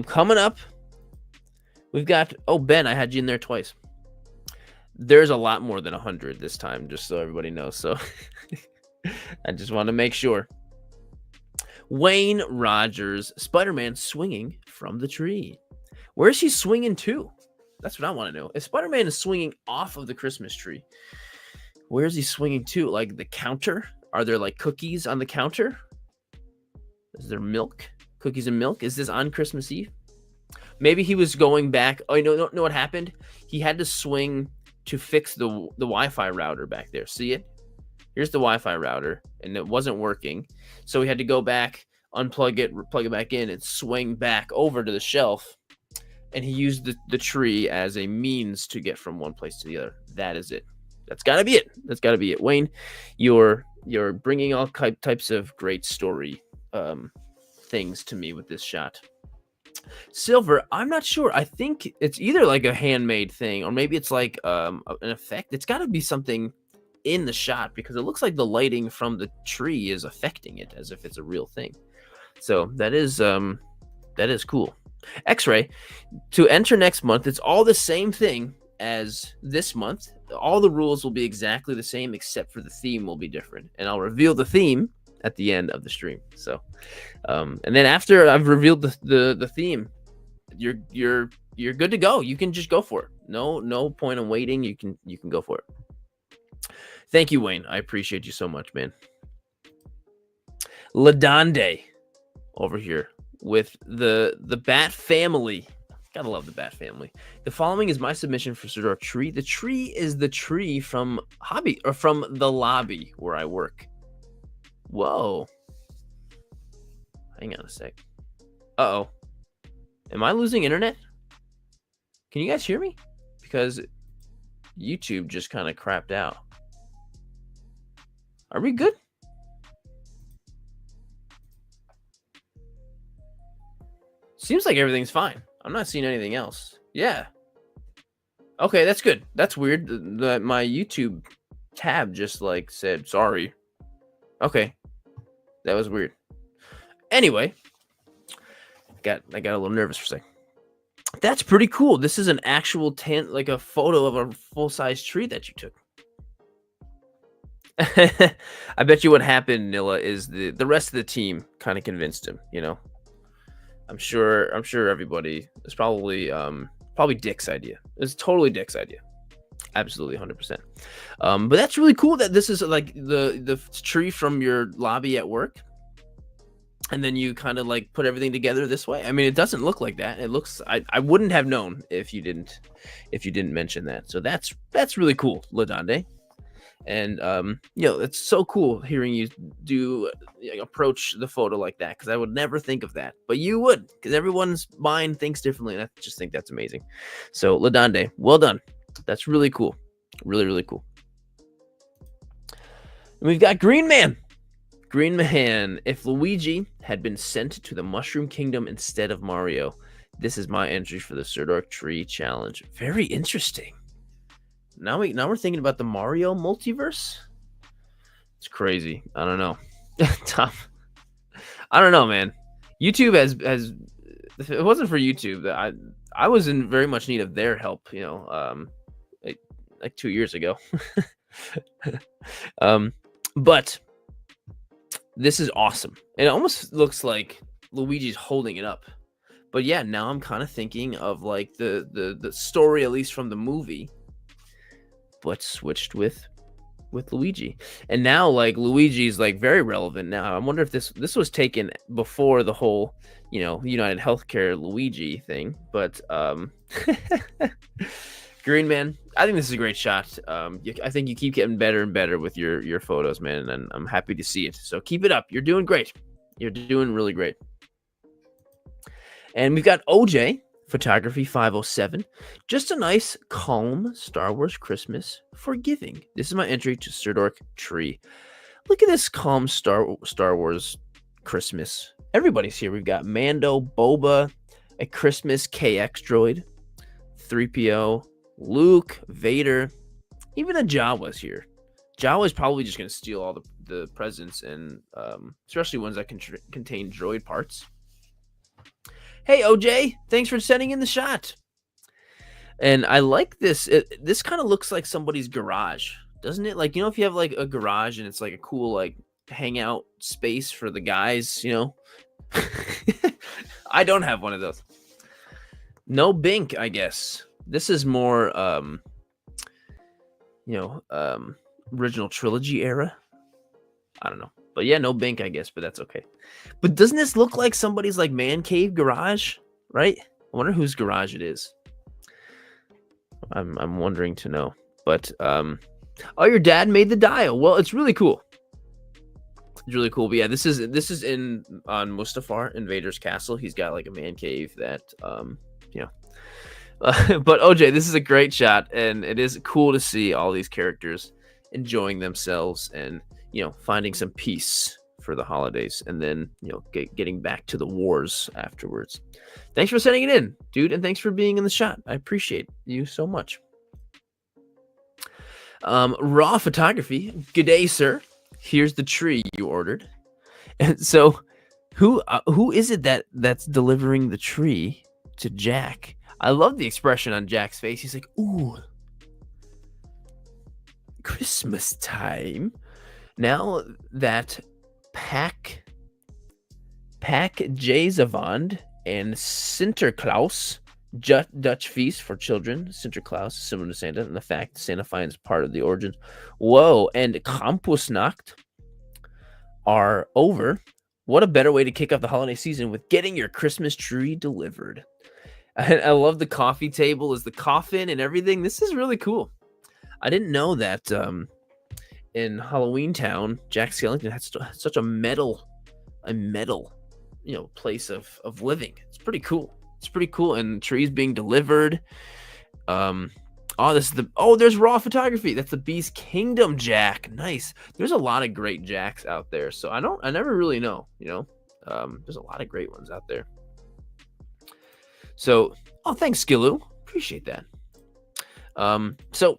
A: Coming up, we've got... Oh, Ben, I had you in there twice. There's a lot more than 100 this time, just so everybody knows. So I just want to make sure. Wayne Rogers, Spider-Man swinging from the tree. Where is he swinging to? That's what I want to know. If Spider-Man is swinging off of the Christmas tree, where is he swinging to? Like the counter? Are there like cookies on the counter? Is there milk? Cookies and milk? Is this on Christmas Eve? Maybe he was going back. Oh, you know what happened? He had to swing to fix the Wi-Fi router back there. See it? Here's the Wi-Fi router, and it wasn't working. So he had to go back, unplug it, plug it back in, and swing back over to the shelf. And he used the tree as a means to get from one place to the other. That is it. That's got to be it. That's got to be it. Wayne, you're bringing all types of great story things to me with this shot. Silver, I'm not sure. I think it's either like a handmade thing or maybe it's like an effect. It's got to be something in the shot because it looks like the lighting from the tree is affecting it as if it's a real thing. So that is cool. X-Ray, to enter next month, it's all the same thing as this month. All the rules will be exactly the same except for the theme will be different, and I'll reveal the theme at the end of the stream. So and then after I've revealed the theme, you're good to go. You can just go for it. No point in waiting. You can go for it. Thank you, Wayne. I appreciate you so much, man. Ladonde over here with the Bat family. Gotta love the Bat family. The following is my submission for Sirdork tree. The tree is the tree from from the lobby where I work. Whoa. Hang on a sec. Uh-oh. Am I losing internet? Can you guys hear me? Because YouTube just kind of crapped out. Are we good? Seems like everything's fine. I'm not seeing anything else. Yeah. Okay, that's good. That's weird. My YouTube tab just like said sorry. Okay. That was weird. Anyway, I got a little nervous for a second. That's pretty cool. This is an actual like a photo of a full-size tree that you took. I bet you what happened, Nilla, is the rest of the team kind of convinced him, you know. I'm sure everybody, it's probably Dick's idea. It's totally Dick's idea. Absolutely 100%. But that's really cool that this is like the tree from your lobby at work. And then you kind of like put everything together this way. I mean, it doesn't look like that. It looks, I wouldn't have known if you didn't mention that. So that's really cool, Ladonde. And it's so cool hearing you do approach the photo like that, because I would never think of that, but you would, because everyone's mind thinks differently, and I just think that's amazing. So Ladonde, well done. That's really cool. Really, really cool. And we've got Green Man. Green Man, if Luigi had been sent to the Mushroom Kingdom instead of Mario, this is my entry for the Sirdork Tree Challenge. Very interesting. Now we're thinking about the Mario multiverse. It's crazy. I don't know. Tough. I don't know, man. YouTube has if it wasn't for YouTube, I was in very much need of their help, like 2 years ago. um, but this is awesome. It almost looks like Luigi's holding it up. But yeah, now I'm kind of thinking of like the story, at least from the movie, but switched with Luigi. And now like Luigi's like very relevant now. I wonder if this was taken before the whole, United Healthcare Luigi thing. But Green Man, I think this is a great shot. I think you keep getting better and better with your photos, man, and I'm happy to see it. So keep it up. You're doing great. You're doing really great. And we've got OJ Photography 507. Just a nice, calm Star Wars Christmas for giving. This is my entry to Sirdork Tree. Look at this calm Star Wars Christmas. Everybody's here. We've got Mando, Boba, a Christmas KX droid, 3PO, Luke, Vader, even a Jawa's here. Jawa's probably just going to steal all the presents, and especially ones that contain droid parts. Hey, OJ, thanks for sending in the shot. And I like this. This kind of looks like somebody's garage, doesn't it? Like, if you have like a garage and it's like a cool like hangout space for the guys, I don't have one of those. No Bink, I guess. This is more, original trilogy era. I don't know. But yeah, no Bink, I guess, but that's okay. But doesn't this look like somebody's like man cave garage, right? I wonder whose garage it is. I'm wondering to know. But your dad made the dial. Well, it's really cool. It's really cool. But yeah, this is on Mustafar in Vader's castle. He's got like a man cave that but OJ, this is a great shot, and it is cool to see all these characters enjoying themselves and finding some peace for the holidays, and then getting back to the wars afterwards. Thanks for sending it in, dude, and thanks for being in the shot. I appreciate you so much. Raw Photography, good day, sir. Here's the tree you ordered. And so, who is it that's delivering the tree to Jack? I love the expression on Jack's face. He's like, "Ooh, Christmas time." Now that Pack Jazavond and Sinterklaas, Dutch feast for children, Sinterklaas, similar to Santa, and the fact Santa finds part of the origins. Whoa, and Krampusnacht are over. What a better way to kick off the holiday season with getting your Christmas tree delivered. I love the coffee table as the coffin and everything. This is really cool. I didn't know that in Halloween Town, Jack Skellington had such a metal, place of living. It's pretty cool. It's pretty cool. And trees being delivered. There's Raw Photography. That's the Beast Kingdom Jack. Nice. There's a lot of great Jacks out there. So I never really know, there's a lot of great ones out there. So, thanks, Skillu. Appreciate that. So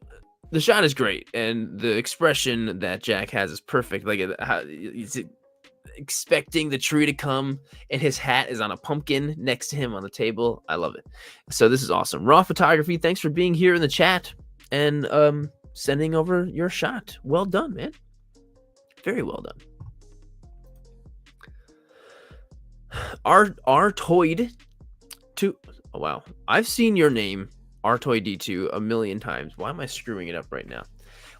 A: the shot is great, and the expression that Jack has is perfect. Like, he's expecting the tree to come, and his hat is on a pumpkin next to him on the table. I love it. So this is awesome. Raw Photography, thanks for being here in the chat and sending over your shot. Well done, man. Very well done. Artoid. Oh, wow. I've seen your name, Artoid-D2, a million times. Why am I screwing it up right now?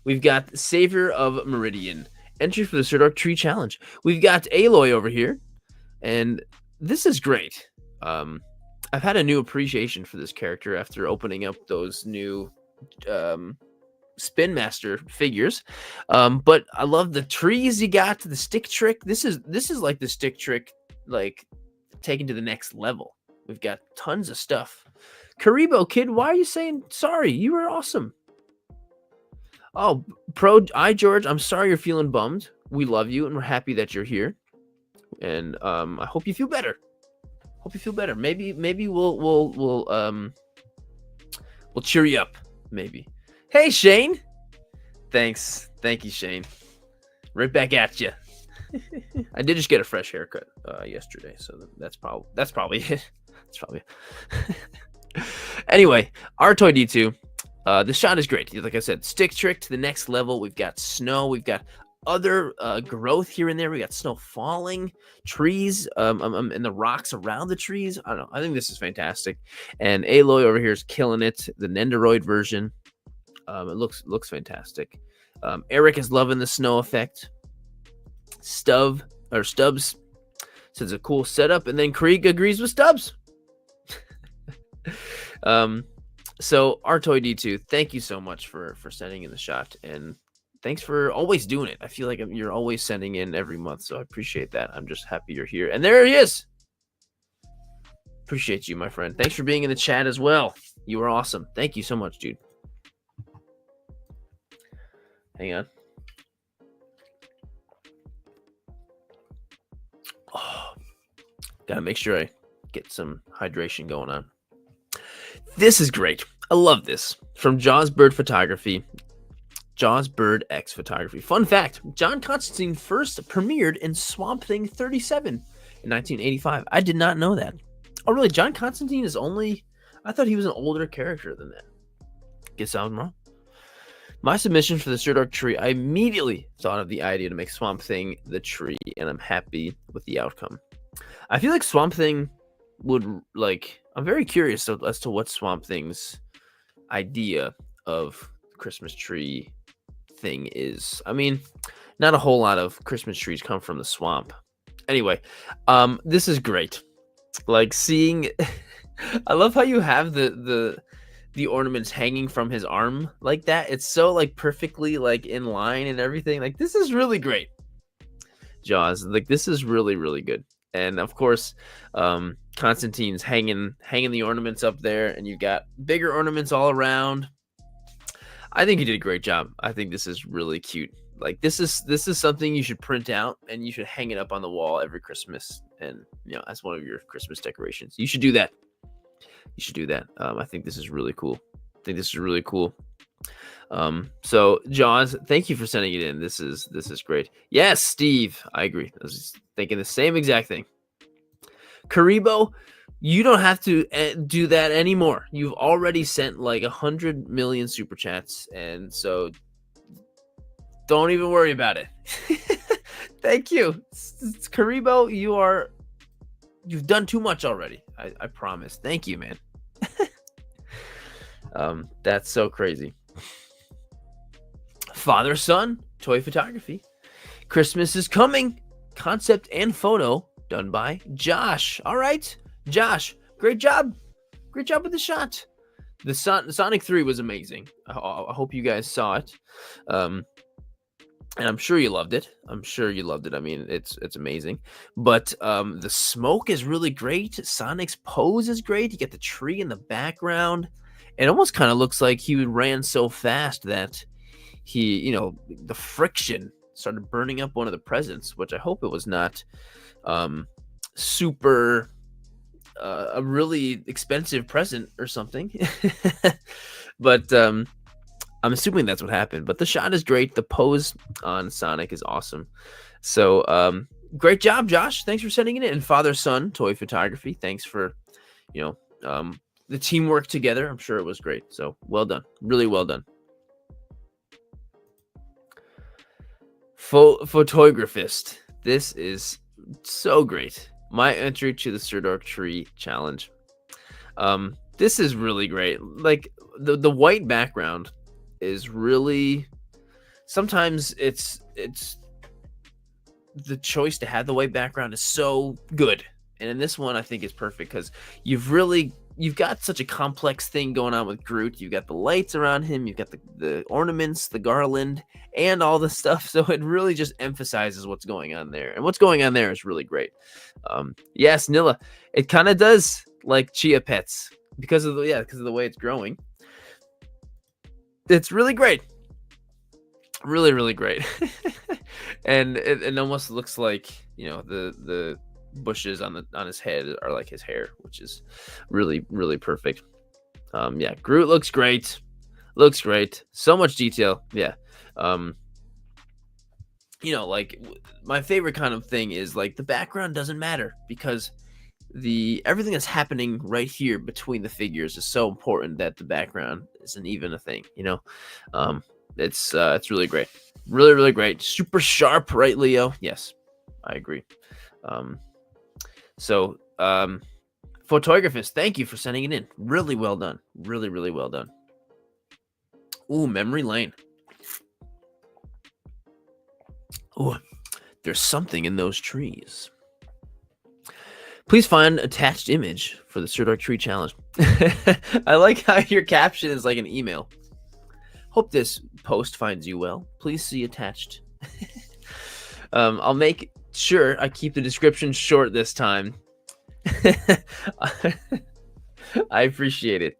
A: We've got Savior of Meridian. Entry for the Sirdork Tree Challenge. We've got Aloy over here. And this is great. I've had a new appreciation for this character after opening up those new Spin Master figures. But I love the trees you got, the stick trick. This is like the stick trick, like, taken to the next level. We've got tons of stuff. Karibo, kid, why are you saying sorry? You were awesome. Oh, George, I'm sorry you're feeling bummed. We love you, and we're happy that you're here. And I hope you feel better. Maybe we'll cheer you up. Maybe. Hey, Shane. Thanks. Thank you, Shane. Right back at you. I did just get a fresh haircut yesterday, so that's probably it. That's probably it. Anyway, our toy D2. The shot is great. Like I said, stick trick to the next level. We've got snow. We've got other growth here and there. We got snow falling, trees, and the rocks around the trees. I don't know. I think this is fantastic. And Aloy over here is killing it. The Nendoroid version. It looks fantastic. Eric is loving the snow effect. Stubbs says a cool setup, and then Krieg agrees with Stubbs. So Artoy D2, thank you so much for sending in the shot, and thanks for always doing it. I feel like you're always sending in every month, so I appreciate that. I'm just happy you're here. And there he is. Appreciate you, my friend. Thanks for being in the chat as well. You are awesome. Thank you so much, dude. Hang on. Oh, gotta make sure I get some hydration going on. This is great. I love this. From Jaws Bird Photography. Jaws Bird X Photography. Fun fact, John Constantine first premiered in Swamp Thing 37 in 1985. I did not know that. Oh, really? John Constantine is only... I thought he was an older character than that. Guess I was wrong. My submission for the Sirdork tree, I immediately thought of the idea to make Swamp Thing the tree, and I'm happy with the outcome. I feel like Swamp Thing would, like... I'm very curious as to what Swamp Thing's idea of Christmas tree thing is. I mean, not a whole lot of Christmas trees come from the swamp. Anyway, this is great. Like seeing, I love how you have the ornaments hanging from his arm like that. It's so like perfectly like in line and everything. Like this is really great. Jaws, like this is really, really good. And of course, Constantine's hanging the ornaments up there, and you got bigger ornaments all around. I think you did a great job. I think this is really cute. Like this is something you should print out and you should hang it up on the wall every Christmas, and as one of your Christmas decorations. You should do that. You should do that. I think this is really cool. So Jaws, thank you for sending it in. This is great. Yes, Steve, I agree. I was just thinking the same exact thing. Karibo, you don't have to do that anymore. You've already sent like 100 million super chats, and so don't even worry about it. Thank you, Karibo. You've done too much already. I promise. Thank you, man. That's so crazy. Father Son Toy Photography. Christmas is coming. Concept and photo done by Josh. All right, Josh, great job. Great job with the shot. The Sonic 3 was amazing. I hope you guys saw it. And I'm sure you loved it. I mean, it's amazing. But the smoke is really great. Sonic's pose is great. You get the tree in the background. It almost kind of looks like he ran so fast that he, the friction started burning up one of the presents, which I hope it was not super a really expensive present or something. But I'm assuming that's what happened. But the shot is great. The pose on Sonic is awesome. So great job, Josh. Thanks for sending it in. And Father Son Toy Photography. Thanks for the teamwork together. I'm sure it was great. So well done. Really well done. Photographist. This is so great. My entry to the Sirdork Tree Challenge. This is really great. Like the white background is really, sometimes it's the choice to have the white background is so good. And in this one, I think it's perfect because you've got such a complex thing going on with Groot. You've got the lights around him, you've got the ornaments, the garland, and all the stuff. So it really just emphasizes what's going on there. And what's going on there is really great. Yes, Nilla, it kind of does like Chia Pets because of the way it's growing. It's really great. Really, really great. And it almost looks like, the bushes on his head are like his hair, which is really, really perfect. Groot looks great. So much detail. like my favorite kind of thing is like the background doesn't matter because everything that's happening right here between the figures is so important that the background isn't even a thing. Um, it's really great, really really great, super sharp, right, Leo? Yes, I agree. Um, so Photographist, thank you for sending it in. Really well done. Really, really well done. Ooh, memory lane. Ooh, there's something in those trees. Please find attached image for the Sirdork tree challenge. I like how your caption is like an email. Hope this post finds you well. Please see attached. I'll make sure I keep the description short this time. I appreciate it.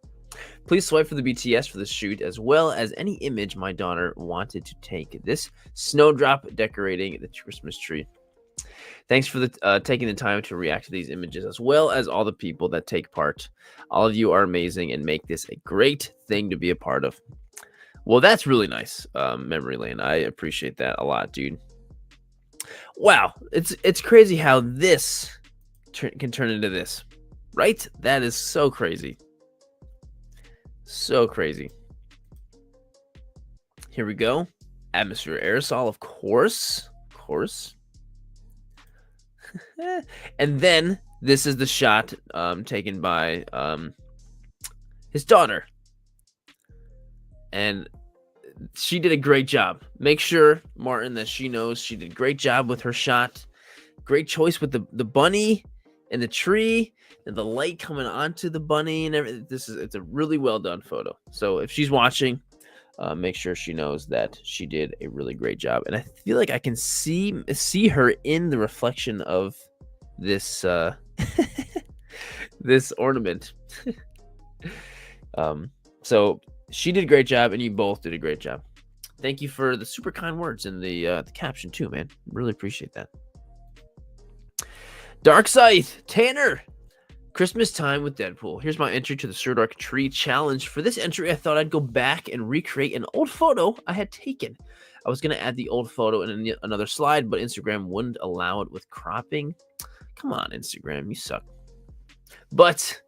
A: Please swipe for the BTS for the shoot, as well as any image my daughter wanted to take. This snowdrop decorating the Christmas tree. Thanks for taking the time to react to these images, as well as all the people that take part. All of you are amazing and make this a great thing to be a part of. Well, that's really nice, Memory Lane. I appreciate that a lot, dude. Wow, it's crazy how this can turn into this, right? That is so crazy. So crazy. Here we go. Atmosphere aerosol, of course. Of course. And then this is the shot taken by his daughter. And she did a great job. Make sure, Martin, that she knows she did a great job with her shot. Great choice with the bunny and the tree and the light coming onto the bunny and everything. It's a really well done photo. So if she's watching, make sure she knows that she did a really great job. And I feel like I can see her in the reflection of this this ornament. So she did a great job, and you both did a great job. Thank you for the super kind words in the caption too, man. Really appreciate that. Dark Scythe, Tanner, Christmas time with Deadpool. Here's my entry to the Sirdork tree challenge. For this entry, I thought I'd go back and recreate an old photo I had taken. I was going to add the old photo in another slide, but Instagram wouldn't allow it with cropping. Come on, Instagram, you suck. But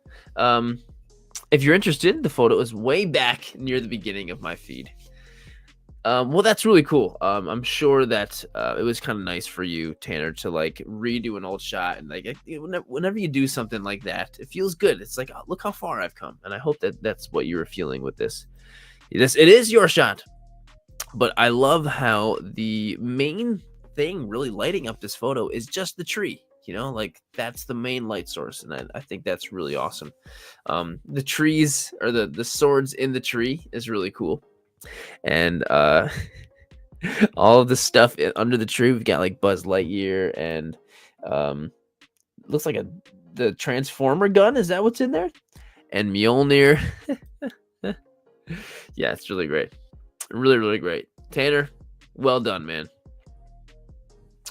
A: if you're interested, the photo is way back near the beginning of my feed. Well, that's really cool. I'm sure that it was kind of nice for you, Tanner, to like redo an old shot. And like whenever you do something like that, it feels good. It's like, oh, look how far I've come. And I hope that that's what you were feeling with this. It is your shot. But I love how the main thing really lighting up this photo is just the tree. Like that's the main light source. And I think that's really awesome. The trees or the swords in the tree is really cool. And all of the stuff under the tree, we've got like Buzz Lightyear and looks like the Transformer gun. Is that what's in there? And Mjolnir. Yeah, it's really great. Really, really great. Tanner, well done, man.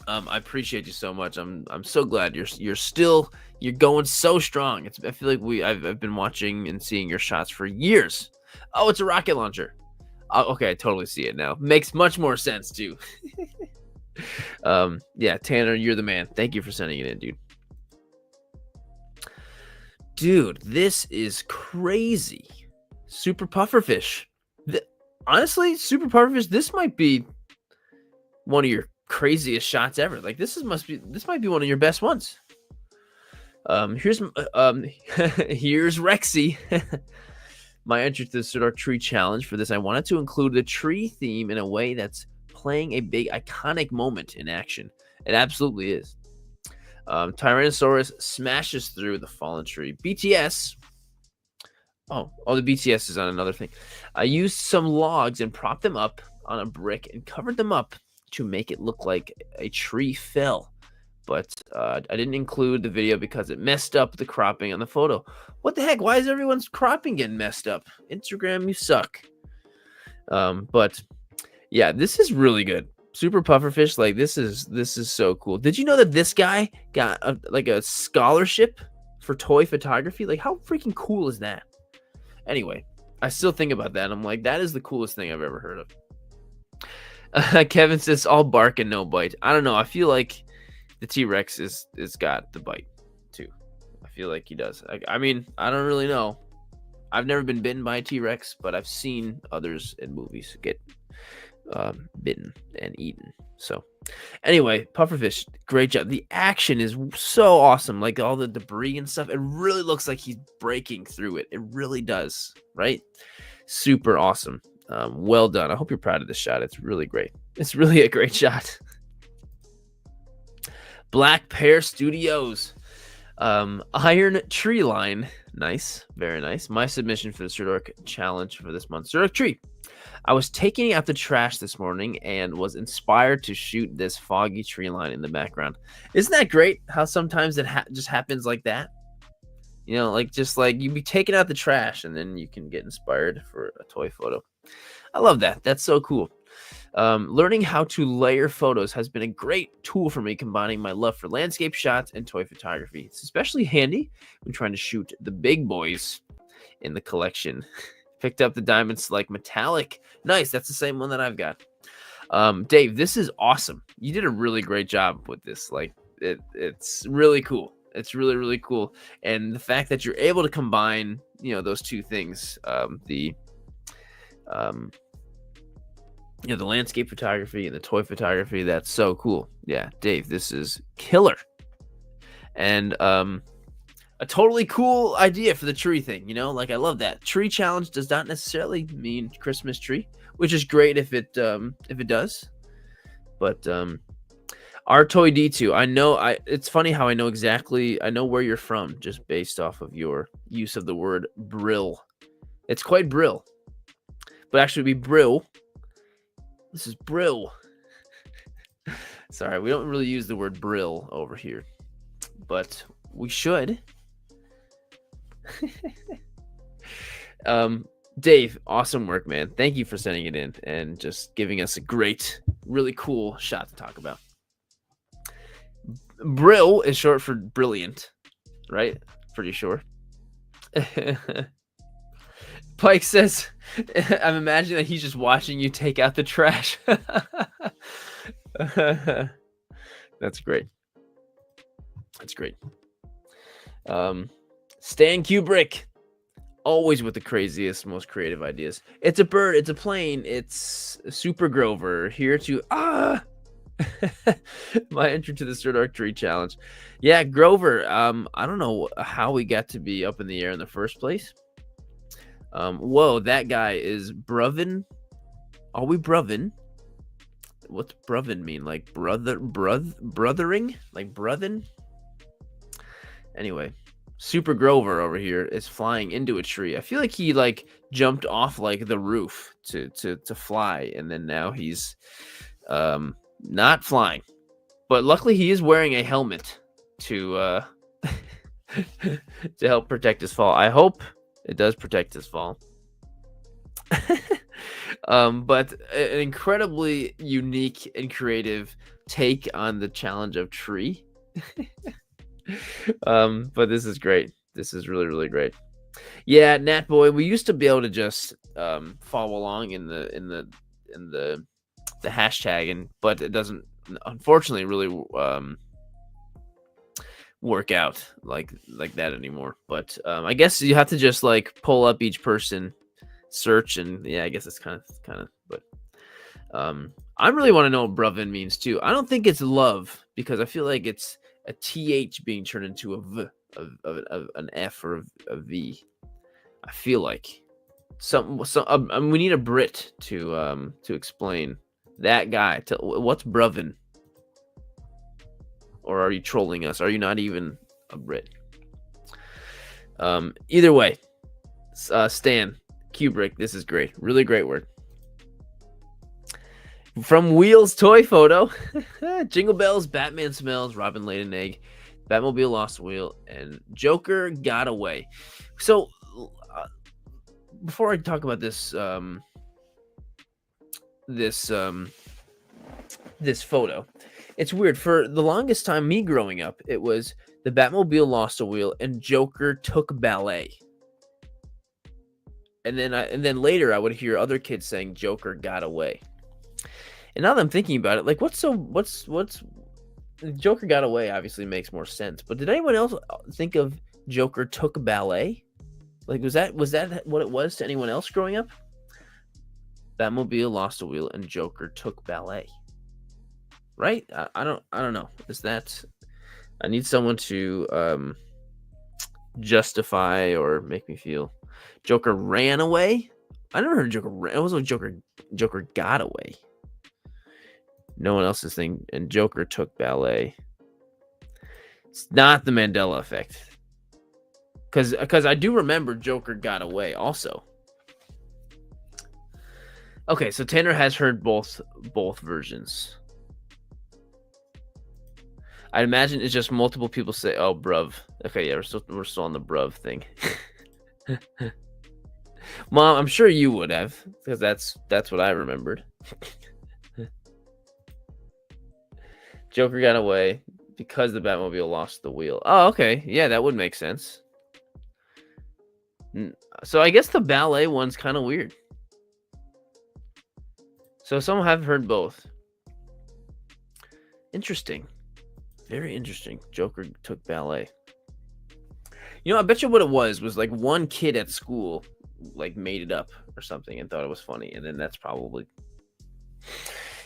A: I appreciate you so much. I'm so glad you're going so strong. I feel like I've been watching and seeing your shots for years. Oh, it's a rocket launcher. Okay, I totally see it now. Makes much more sense too. Yeah, Tanner, you're the man. Thank you for sending it in, dude. Dude, this is crazy. Super pufferfish. Honestly, super pufferfish. This might be one of your craziest shots ever. Like this might be one of your best ones. Here's Rexy. My entry to the Sirdork tree challenge. For this, I wanted to include the tree theme in a way that's playing a big iconic moment in action. It absolutely is. Tyrannosaurus smashes through the fallen tree. BTS. Oh, the BTS is on another thing. I used some logs and propped them up on a brick and covered them up to make it look like a tree fell. But I didn't include the video because it messed up the cropping on the photo. What the heck? Why is everyone's cropping getting messed up? Instagram, you suck. But yeah, this is really good. Super pufferfish, like this is so cool. Did you know that this guy got a scholarship for toy photography? Like how freaking cool is that? Anyway, I still think about that. I'm like, that is the coolest thing I've ever heard of. Kevin says all bark and no bite. I don't know. I feel like the T-Rex is got the bite too. I feel like he does. I mean, I don't really know. I've never been bitten by a T-Rex, but I've seen others in movies get bitten and eaten. So anyway, pufferfish, great job. The action is so awesome. Like all the debris and stuff. It really looks like he's breaking through it. It really does, right? Super awesome. Well done. I hope you're proud of this shot. It's really great. It's really a great shot. Black Pear Studios. Iron Tree Line. Nice. Very nice. My submission for the Sirdork challenge for this month. Sirdork Tree. I was taking out the trash this morning and was inspired to shoot this foggy tree line in the background. Isn't that great how sometimes it just happens like that? You know, like just like you be taking out the trash and then you can get inspired for a toy photo. I love that. That's so cool. Learning how to layer photos has been a great tool for me, combining my love for landscape shots and toy photography. It's especially handy when trying to shoot the big boys in the collection. Picked up the Diamond Select Metallic. Nice. That's the same one that I've got. Dave, this is awesome. You did a really great job with this. Like it's really cool. It's really, really cool. And the fact that you're able to combine, you know, those two things, the landscape photography and the toy photography, that's so cool. Yeah, Dave, this is killer. And a totally cool idea for the tree thing, you know? Like, I love that. Tree challenge does not necessarily mean Christmas tree, which is great if it does. But Toy D2, it's funny how I know where you're from just based off of your use of the word brill. It's quite brill. But actually be brill. This is brill. Sorry, we don't really use the word brill over here. But we should. Dave, awesome work, man. Thank you for sending it in and just giving us a great, really cool shot to talk about. Brill is short for brilliant, right? Pretty sure. Pike says, I'm imagining that he's just watching you take out the trash. That's great. That's great. Stan Kubrick, always with the craziest, most creative ideas. It's a bird, it's a plane, it's Super Grover here to my entry to the Sirdork Tree Challenge. Yeah, Grover. I don't know how we got to be up in the air in the first place. Whoa, that guy is Bruvin. Are we Bruvin? What's Bruvin mean? Like brothering? Like brothin? Anyway, Super Grover over here is flying into a tree. I feel like he like jumped off like the roof to fly, and then now he's not flying. But luckily he is wearing a helmet to to help protect his fall. I hope it does protect his fall. But an incredibly unique and creative take on the challenge of tree. But this is great. This is really, really great. Yeah, Nat Boy, we used to be able to just follow along in the hashtag, but it doesn't, unfortunately, really work out like that anymore. But I guess you have to just like pull up each person, search, and yeah, I guess it's kind of. But I really want to know what Bruvin means too. I don't think it's love, because I feel like it's a TH being turned into a V, an F or a V. I feel like we need a Brit to explain that guy. What's Bruvin? Or are you trolling us? Are you not even a Brit? Either way, Stan Kubrick, this is great. Really great work. From Wheels Toy Photo, Jingle Bells, Batman Smells, Robin Laid an Egg, Batmobile Lost a Wheel, and Joker Got Away. So, before I talk about this this photo, it's weird. For the longest time, me growing up, it was the Batmobile Lost a Wheel and Joker Took Ballet. And then later I would hear other kids saying Joker Got Away. And now that I'm thinking about it, like, what's Joker Got Away obviously makes more sense. But did anyone else think of Joker Took Ballet? Like, was that what it was to anyone else growing up? Batmobile lost a wheel and Joker took ballet. Right? I don't know. Is that? I need someone to justify or make me feel. Joker ran away. I never heard Joker ran. It was like Joker got away. No one else's thing, and Joker took ballet. It's not the Mandela effect, because I do remember Joker got away also. Okay, so Tanner has heard both versions. I imagine it's just multiple people say, "Oh, bruv." Okay, yeah, we're still on the bruv thing. Mom, I'm sure you would have, because that's what I remembered. Joker got away because the Batmobile lost the wheel. Oh, okay. Yeah, that would make sense. So I guess the ballet one's kind of weird. So some have heard both. Interesting. Very interesting. Joker took ballet. You know, I bet you what it was like one kid at school like made it up or something and thought it was funny, and then that's probably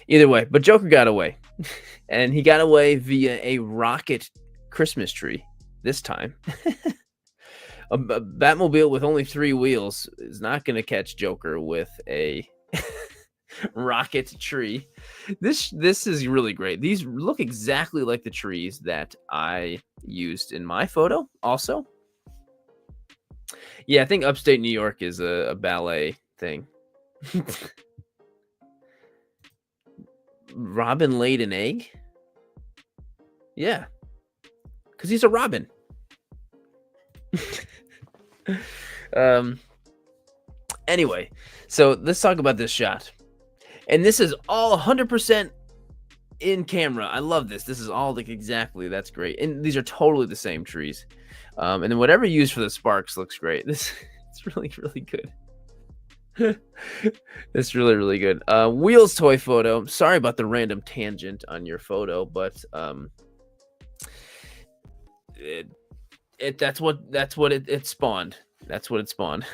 A: either way. But Joker got away, and he got away via a rocket Christmas tree this time. a Batmobile with only 3 wheels is not going to catch Joker with a rocket tree. This is really great. These look exactly like the trees that I used in my photo also. Yeah, I think upstate New York is a ballet thing. Robin laid an egg? Yeah. Because he's a robin. Anyway, so let's talk about this shot. And this is all 100% in camera. I love this. This is all like exactly. That's great. And these are totally the same trees. And then whatever you use for the sparks looks great. It's really, really good. It's really, really good. Wheels toy photo. Sorry about the random tangent on your photo, but that's what it spawned. That's what it spawned.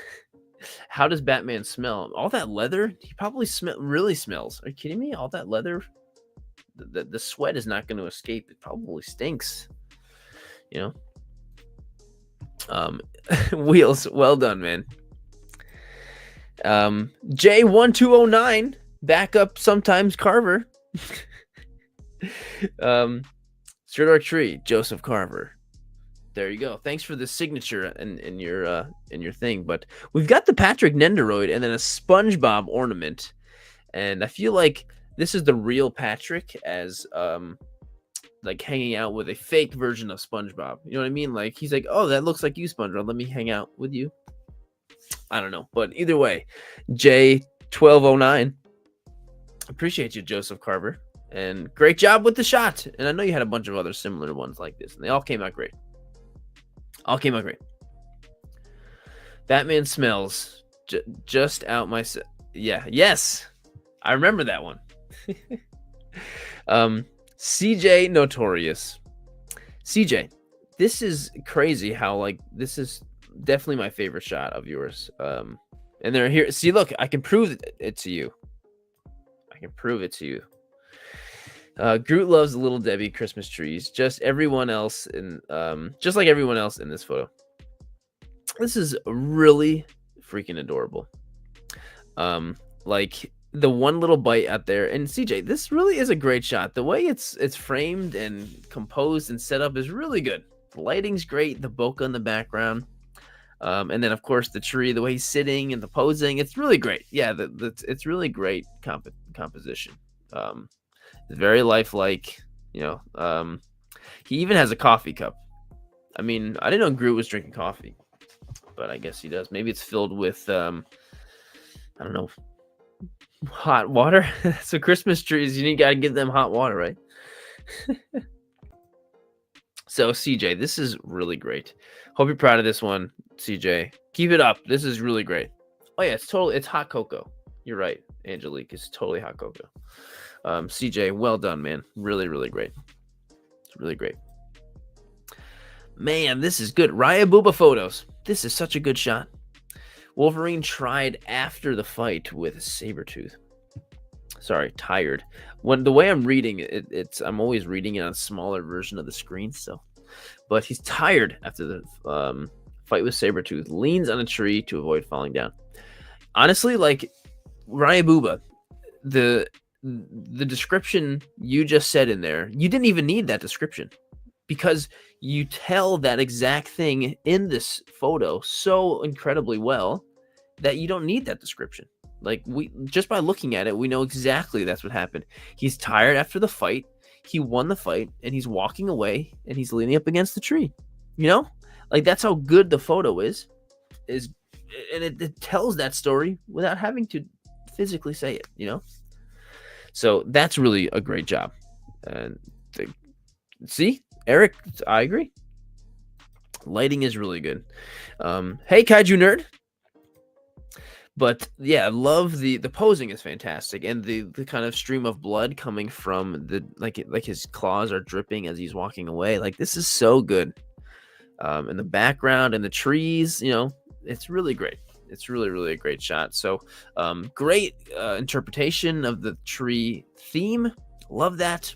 A: How does Batman smell? All that leather? He probably really smells. Are you kidding me? All that leather? The sweat is not going to escape. It probably stinks. You know? Wheels, well done, man. J1209, backup sometimes Carver. Sirdork Tree, Joseph Carver. There you go. Thanks for the signature in your thing. But we've got the Patrick Nendoroid and then a SpongeBob ornament. And I feel like this is the real Patrick as like hanging out with a fake version of SpongeBob. You know what I mean? Like he's like, "Oh, that looks like you, SpongeBob. Let me hang out with you." I don't know. But either way, J1209. Appreciate you, Joseph Carver. And great job with the shot. And I know you had a bunch of other similar ones like this, and they all came out great. All came out great. Batman smells just out my... Yeah, yes. I remember that one. CJ Notorious. CJ, this is crazy how, like, this is definitely my favorite shot of yours. And they're here. See, look, I can prove it to you. I can prove it to you. Groot loves the Little Debbie Christmas trees. Just everyone else in, just like everyone else in this photo. This is really freaking adorable. Like the one little bite out there, and CJ, this really is a great shot. The way it's framed and composed and set up is really good. The lighting's great. The bokeh in the background, and then of course the tree, the way he's sitting and the posing, it's really great. Yeah, it's really great composition. It's very lifelike, you know. He even has a coffee cup. I mean, I didn't know Groot was drinking coffee, but I guess he does. Maybe it's filled with, I don't know, hot water. So Christmas trees, you got to give them hot water, right? So CJ, this is really great. Hope you're proud of this one, CJ. Keep it up. This is really great. Oh yeah, it's hot cocoa. You're right, Angelique. It's totally hot cocoa. CJ, well done, man. Really, really great. It's really great. Man, this is good. Raya Booba photos. This is such a good shot. Wolverine tried after the fight with Sabretooth. Sorry, tired. When the way I'm reading it, I'm always reading it on a smaller version of the screen. So, but he's tired after the fight with Sabretooth. Leans on a tree to avoid falling down. Honestly, like Raya Booba, the description you just said in there, you didn't even need that description because you tell that exact thing in this photo so incredibly well that you don't need that description. Like we just by looking at it, we know exactly that's what happened. He's tired after the fight. He won the fight and he's walking away and he's leaning up against the tree. You know? Like that's how good the photo is and it tells that story without having to physically say it, you know? So that's really a great job. And see, Eric, I agree. Lighting is really good. Hey, Kaiju Nerd. But yeah, I love the posing is fantastic, and the kind of stream of blood coming from the like his claws are dripping as he's walking away. Like this is so good. In the background and the trees, you know, it's really great. It's really, really a great shot. So great interpretation of the tree theme. Love that.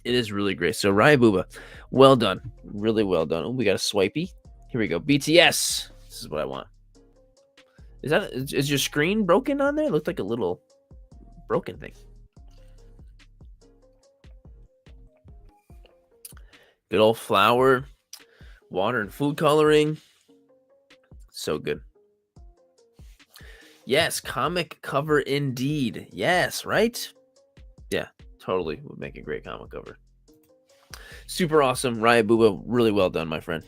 A: It is really great. So Raya Booba, well done. Really well done. Oh, we got a swipey. Here we go. BTS. This is what I want. Is your screen broken on there? It looked like a little broken thing. Good old flour, water, and food coloring. So good. Yes, comic cover indeed. Yes, right? Yeah, totally would make a great comic cover. Super awesome. Raya Booba, really well done, my friend.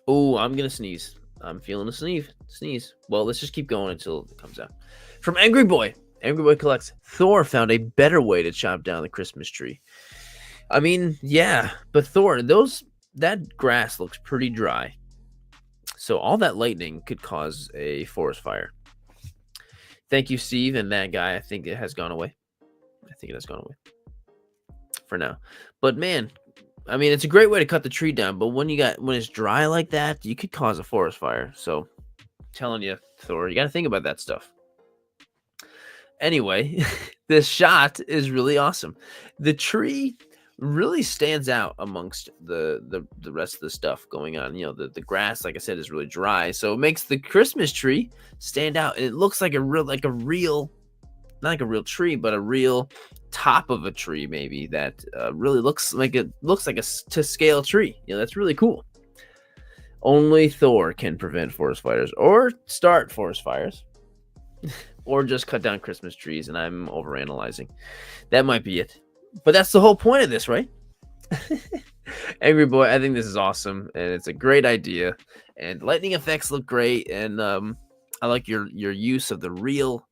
A: Oh, I'm going to sneeze. I'm feeling a sneeze. Well, let's just keep going until it comes out. From Angry Boy. Angry Boy collects. Thor found a better way to chop down the Christmas tree. I mean, yeah, but Thor, that grass looks pretty dry. So all that lightning could cause a forest fire. Thank you, Steve, and that guy. I think it has gone away. For now. But man, I mean, it's a great way to cut the tree down, but when it's dry like that, you could cause a forest fire. So, I'm telling you, Thor, you got to think about that stuff. Anyway, this shot is really awesome. The tree really stands out amongst the rest of the stuff going on. You know, the grass, like I said, is really dry, so it makes the Christmas tree stand out. And it looks like a real, not like a real tree, but a real top of a tree, maybe that really looks like a to scale tree. You know, that's really cool. Only Thor can prevent forest fires or start forest fires or just cut down Christmas trees, and I'm overanalyzing. That might be it, but that's the whole point of this, right? Angry Boy, I think this is awesome, and it's a great idea, and lightning effects look great, and I like your use of the real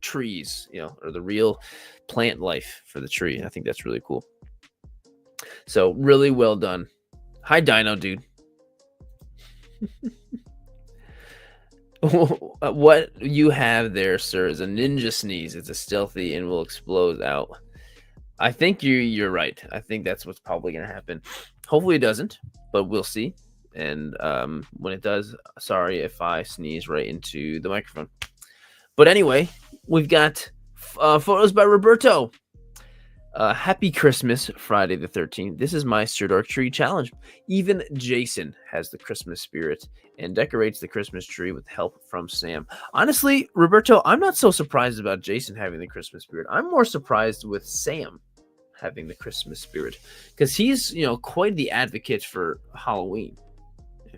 A: trees, you know, or the real plant life for the tree. I think that's really cool. So really well done. Hi, Dino Dude. What you have there, sir, is a ninja sneeze. It's a stealthy and will explode out. I think you're right. I think that's what's probably going to happen. Hopefully it doesn't, but we'll see. And when it does, sorry if I sneeze right into the microphone. But anyway, we've got photos by Roberto. Happy Christmas, Friday the 13th. This is my Sirdork tree challenge. Even Jason has the Christmas spirit and decorates the Christmas tree with help from Sam. Honestly, Roberto, I'm not so surprised about Jason having the Christmas spirit. I'm more surprised with Sam having the Christmas spirit because he's, you know, quite the advocate for Halloween.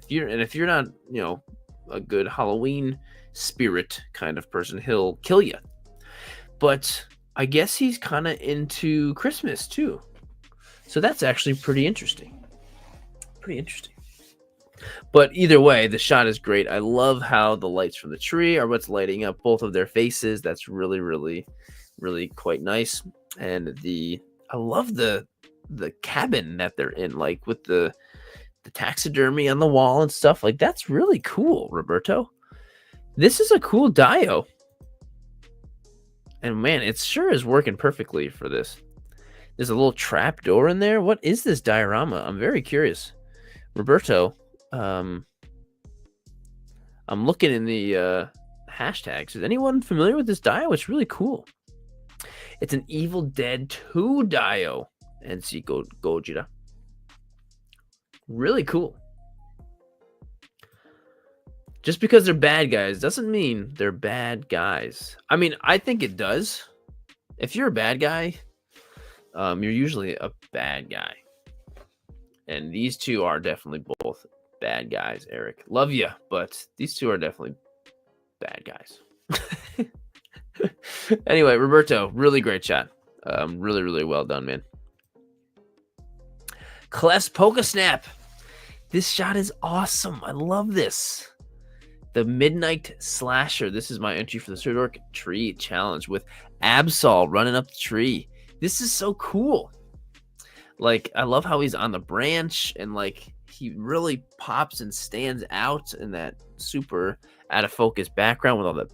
A: If you're not, you know, a good Halloween spirit kind of person, he'll kill you. But I guess he's kind of into Christmas too. So that's actually pretty interesting. But either way, the shot is great. I love how the lights from the tree are what's lighting up both of their faces. That's really, really, really quite nice. And I love the cabin that they're in, like with the taxidermy on the wall and stuff. Like that's really cool, Roberto. This is a cool dio. And man, it sure is working perfectly for this. There's a little trap door in there. What is this diorama? I'm very curious. Roberto, I'm looking in the hashtags. Is anyone familiar with this dio? It's really cool. It's an Evil Dead 2 dio. And see Gojira. Really cool. Just because they're bad guys doesn't mean they're bad guys. I mean, I think it does. If you're a bad guy, you're usually a bad guy. And these two are definitely both bad guys, Eric. Love you, but these two are definitely bad guys. Anyway, Roberto, really great shot. Really, really well done, man. Clef's Polka Snap. This shot is awesome. I love this. The Midnight Slasher. This is my entry for the Sirdork Tree Challenge with Absol running up the tree. This is so cool. Like, I love how he's on the branch and like he really pops and stands out in that super out of focus background with all that,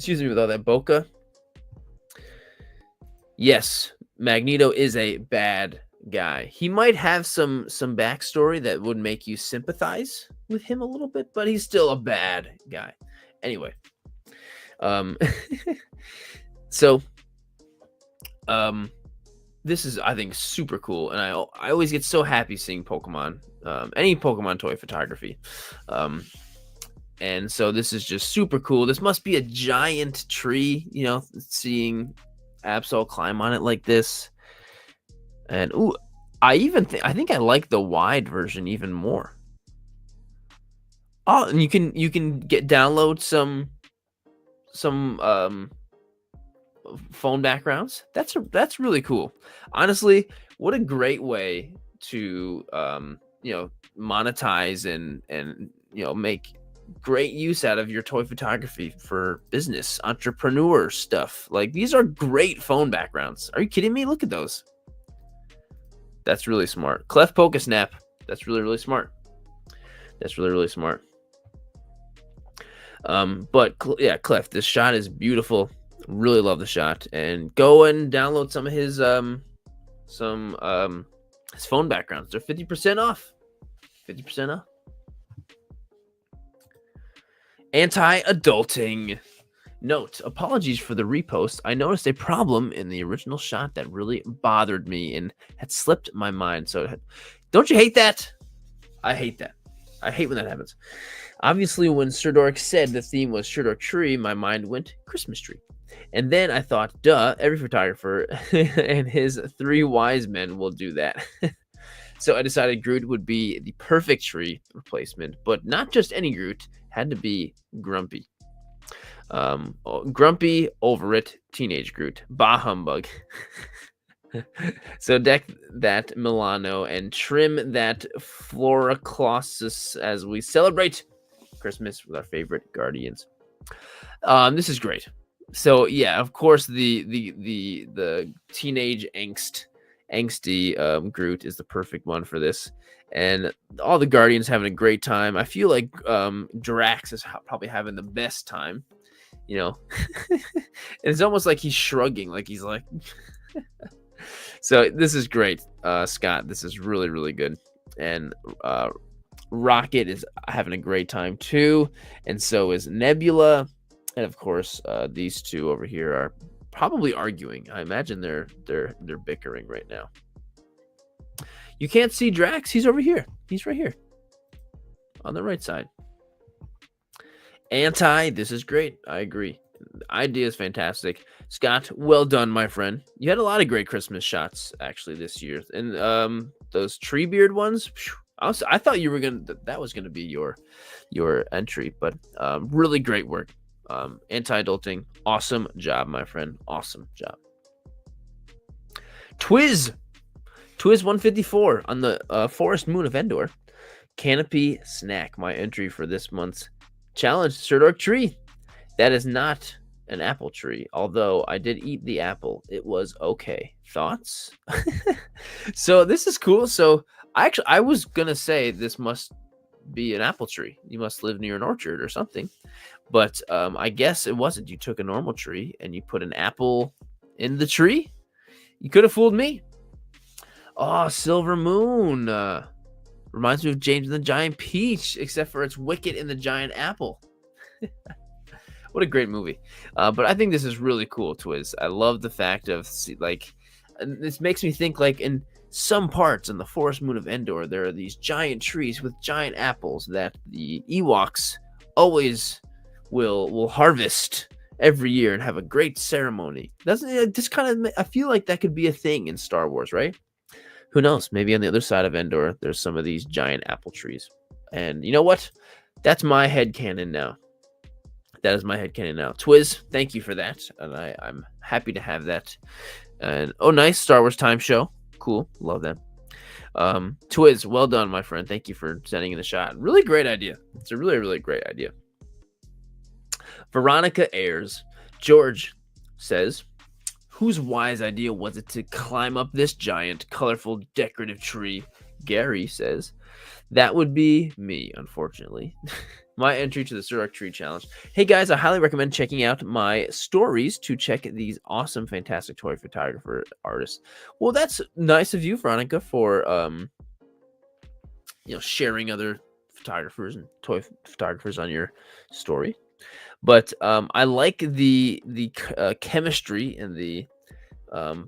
A: with all that bokeh. Yes, Magneto is a bad guy. He might have some backstory that would make you sympathize with him a little bit, but he's still a bad guy. Anyway, so this is, I think, super cool, and I always get so happy seeing Pokemon, any Pokemon toy photography, and so this is just super cool. This must be a giant tree, you know, seeing Absol climb on it like this. And ooh, I think I like the wide version even more. Oh, and you can download some phone backgrounds. That's really cool. Honestly, what a great way to monetize and make great use out of your toy photography for business, entrepreneur stuff. Like, these are great phone backgrounds. Are you kidding me? Look at those. That's really smart. Clef Polka Snap. That's really, really smart. That's really, really smart. But yeah, Clef, this shot is beautiful. Really love the shot. And go and download some of his his phone backgrounds. They're 50% off. 50% off. Anti-adulting. Note, apologies for the repost. I noticed a problem in the original shot that really bothered me and had slipped my mind. So don't you hate that? I hate that. I hate when that happens. Obviously, when Sirdork said the theme was Sirdork Tree, my mind went Christmas tree. And then I thought, duh, every photographer and his 3 wise men will do that. So I decided Groot would be the perfect tree replacement, but not just any Groot, had to be Grumpy. Grumpy, over it, teenage Groot. Bah humbug. So deck that Milano and trim that Floraclossus as we celebrate Christmas with our favorite Guardians. This is great. So yeah, of course the teenage angsty Groot is the perfect one for this, and all the Guardians having a great time. I feel like Drax is probably having the best time, you know. It's almost like he's shrugging, like he's like. So this is great, Scott. This is really, really good, and Rocket is having a great time too, and so is Nebula, and of course these two over here are probably arguing. I imagine they're bickering right now. You can't see Drax. He's over here. He's right here on the right side. This is great. I agree. The idea is fantastic. Scott, well done, my friend. You had a lot of great Christmas shots actually this year, and those Treebeard ones. I thought you were that was gonna be your entry, but really great work. Anti-adulting, awesome job, my friend. Awesome job. Twiz 154 on the Forest Moon of Endor. Canopy Snack, my entry for this month's challenge. Sirdork Tree. That is not an apple tree, although I did eat the apple. It was okay. Thoughts? So this is cool. So I was gonna say this must be an apple tree. You must live near an orchard or something. But I guess it wasn't. You took a normal tree and you put an apple in the tree. You could have fooled me. Oh, Silver Moon. Reminds me of James and the Giant Peach, except for it's Wicket and the Giant Apple. What a great movie. But I think this is really cool, Twiz. I love the fact of, like, this makes me think, like, in some parts in the Forest Moon of Endor, there are these giant trees with giant apples that the Ewoks always will harvest every year and have a great ceremony. Doesn't it just kind of, I feel like that could be a thing in Star Wars, right? Who knows? Maybe on the other side of Endor, there's some of these giant apple trees. And you know what? That's my headcanon now. That is my headcanon now. Twiz, thank you for that. And I'm happy to have that. And oh, nice Star Wars time show. Cool. Love that. Twiz, well done, my friend. Thank you for sending in the shot. Really great idea. It's a really, really great idea. Veronica Ayers. George says, whose wise idea was it to climb up this giant, colorful, decorative tree? Gary says, that would be me, unfortunately. My entry to the Sirdork Tree Challenge. Hey guys, I highly recommend checking out my stories to check these awesome, fantastic toy photographer artists. Well, that's nice of you, Veronica, for sharing other photographers and toy photographers on your story. But I like the chemistry and the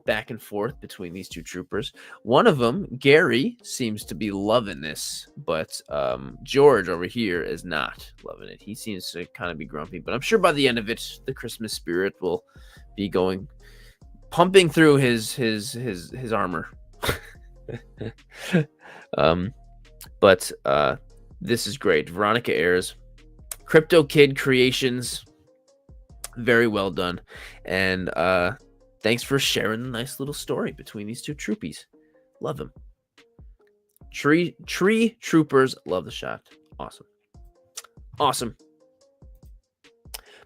A: back and forth between these two troopers. One of them, Gary, seems to be loving this, but George over here is not loving it. He seems to kind of be grumpy, but I'm sure by the end of it, the Christmas spirit will be pumping through his armor. But this is great. Veronica Ayers, Crypto Kid Creations, very well done, and thanks for sharing the nice little story between these two troopies. Love them. Tree troopers, love the shot. Awesome.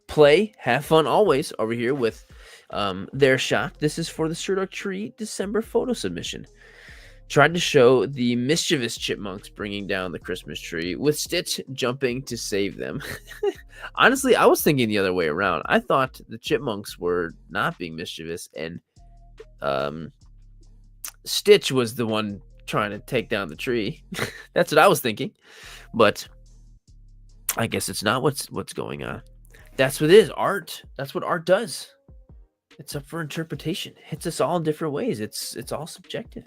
A: Play, have fun always over here with their shot. This is for the Sirdork Tree December photo submission. Tried to show the mischievous chipmunks bringing down the Christmas tree with Stitch jumping to save them. Honestly, I was thinking the other way around. I thought the chipmunks were not being mischievous and Stitch was the one trying to take down the tree. That's what I was thinking. But I guess it's not what's going on. That's what it is. Art. That's what art does. It's up for interpretation. It hits us all in different ways. It's all subjective.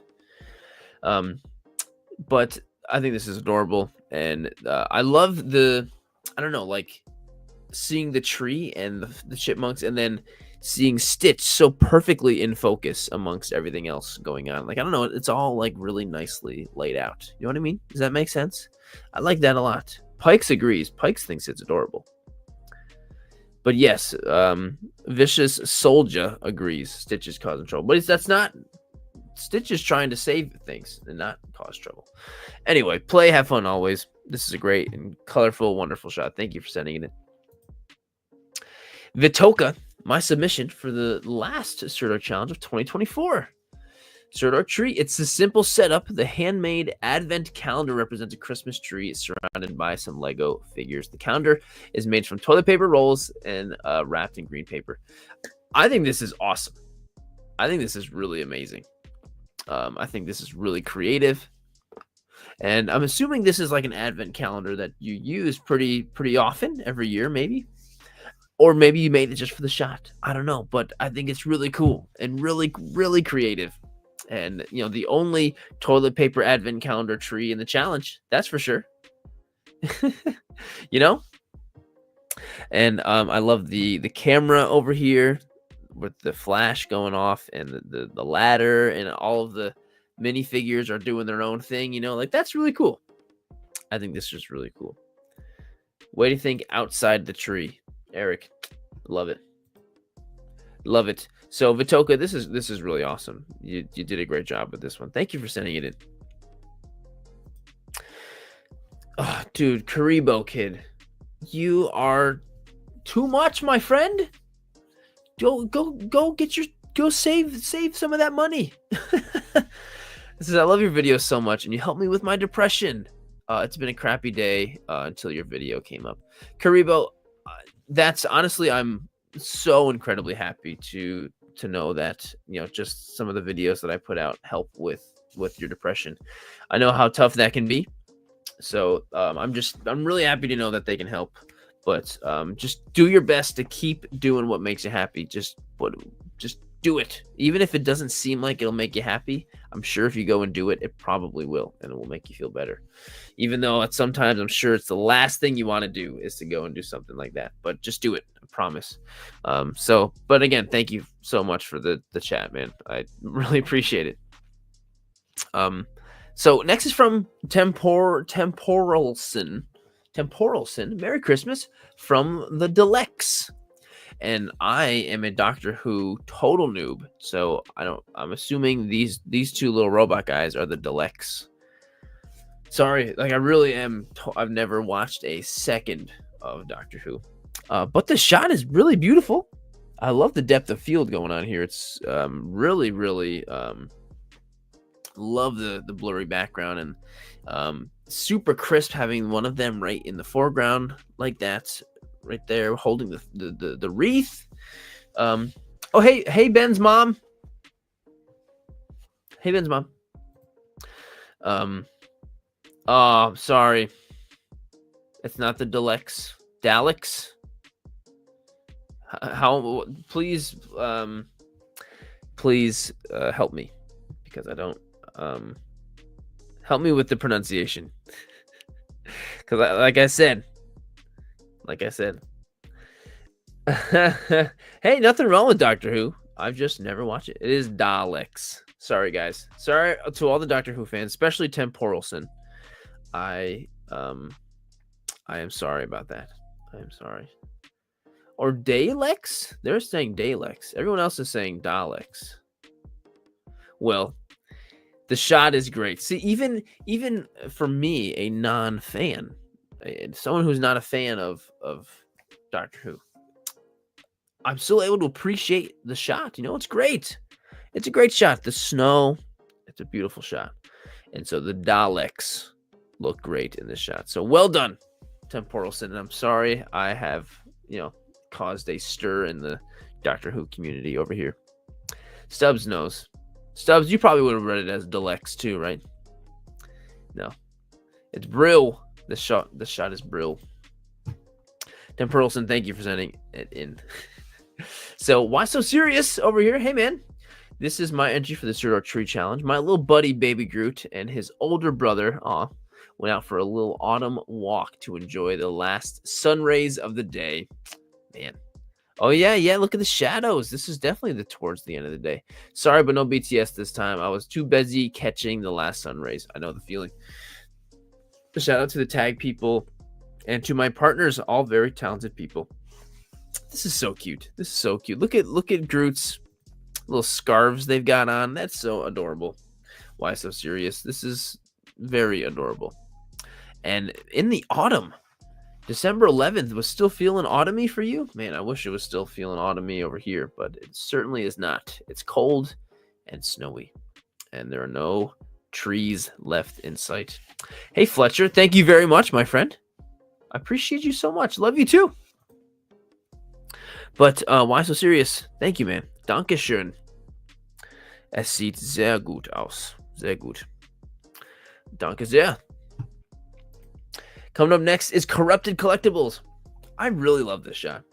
A: But I think this is adorable, and I love seeing the tree and the chipmunks, and then seeing Stitch so perfectly in focus amongst everything else going on. Like, I don't know, it's all like really nicely laid out. You know what I mean? Does that make sense? I like that a lot. Pikes agrees. Pikes thinks it's adorable. But yes, Vicious Soldier agrees. Stitch is causing trouble, but that's not. Stitch is trying to save things and not cause trouble. Anyway, play, have fun always. This is a great and colorful, wonderful shot. Thank you for sending it. Vitoka, my submission for the last Sirdork Challenge of 2024. Sirdork Tree. It's a simple setup. The handmade advent calendar represents a Christmas tree surrounded by some Lego figures. The calendar is made from toilet paper rolls and wrapped in green paper. I think this is awesome. I think this is really amazing. I think this is really creative, and I'm assuming this is like an advent calendar that you use pretty often every year, maybe, or maybe you made it just for the shot. I don't know, but I think it's really cool and really, really creative. And the only toilet paper advent calendar tree in the challenge, that's for sure. And I love the camera over here with the flash going off, and the ladder, and all of the minifigures are doing their own thing, like that's really cool. I think this is really cool. What do you think outside the tree, Eric? Love it. So Vitoka, this is really awesome. You did a great job with this one. Thank you for sending it in. Oh, dude, Karibo Kid, you are too much, my friend. Go save some of that money. This is, I love your videos so much, and you help me with my depression. It's been a crappy day until your video came up. Karibo, that's honestly, I'm so incredibly happy to know that, just some of the videos that I put out help with your depression. I know how tough that can be. So I'm really happy to know that they can help. But just do your best to keep doing what makes you happy. Just do it. Even if it doesn't seem like it'll make you happy, I'm sure if you go and do it, it probably will, and it will make you feel better. Even though sometimes I'm sure it's the last thing you want to do is to go and do something like that. But just do it. I promise. But again, thank you so much for the chat, man. I really appreciate it. So next is from Temporalson. Merry Christmas from the Delects. And I am a Doctor Who total noob, so I'm assuming these two little robot guys are the Delects. Sorry, like I really am. I've never watched a second of Doctor Who, but the shot is really beautiful. I love the depth of field going on here. It's really love the blurry background and super crisp, having one of them right in the foreground like that. Right there, holding the wreath. Oh, hey, Ben's mom. Hey, Ben's mom. Oh, sorry. It's not the Daleks. Daleks. How? Please, help me, because I don't. Help me with the pronunciation. Because, like I said. Hey, nothing wrong with Doctor Who. I've just never watched it. It is Daleks. Sorry, guys. Sorry to all the Doctor Who fans, especially Temporalson. I am sorry about that. I am sorry. Or Daleks? They're saying Daleks. Everyone else is saying Daleks. Well, the shot is great. See, even for me, a non-fan, someone who's not a fan of Doctor Who, I'm still able to appreciate the shot. It's great. It's a great shot. The snow, it's a beautiful shot. And so the Daleks look great in this shot. So well done, Temporalson. And I'm sorry I have, caused a stir in the Doctor Who community over here. Stubbs knows. Stubbs, you probably would have read it as Daleks too, right? No. It's Brill. The shot is Brill. Temporalson, thank you for sending it in. So, why so serious over here? Hey, man. This is my entry for the Sirdork Tree Challenge. My little buddy, Baby Groot, and his older brother, went out for a little autumn walk to enjoy the last sun rays of the day. Man. Oh, yeah, look at the shadows. This is definitely towards the end of the day. Sorry, but no BTS this time. I was too busy catching the last sun rays. I know the feeling. Shout out to the tag people and to my partners, all very talented people. This is so cute. Look at Groot's little scarves they've got on. That's so adorable. Why so serious? This is very adorable. And in the autumn, December 11th was still feeling autumny for you? Man, I wish it was still feeling autumny over here, but it certainly is not. It's cold and snowy, and there are no trees left in sight. Hey, Fletcher, thank you very much, my friend. I appreciate you so much. Love you too. But why so serious? Thank you, man. Dankeschön. Es sieht sehr gut aus. Sehr gut. Danke sehr. Coming up next is Corrupted Collectibles. I really love this shot.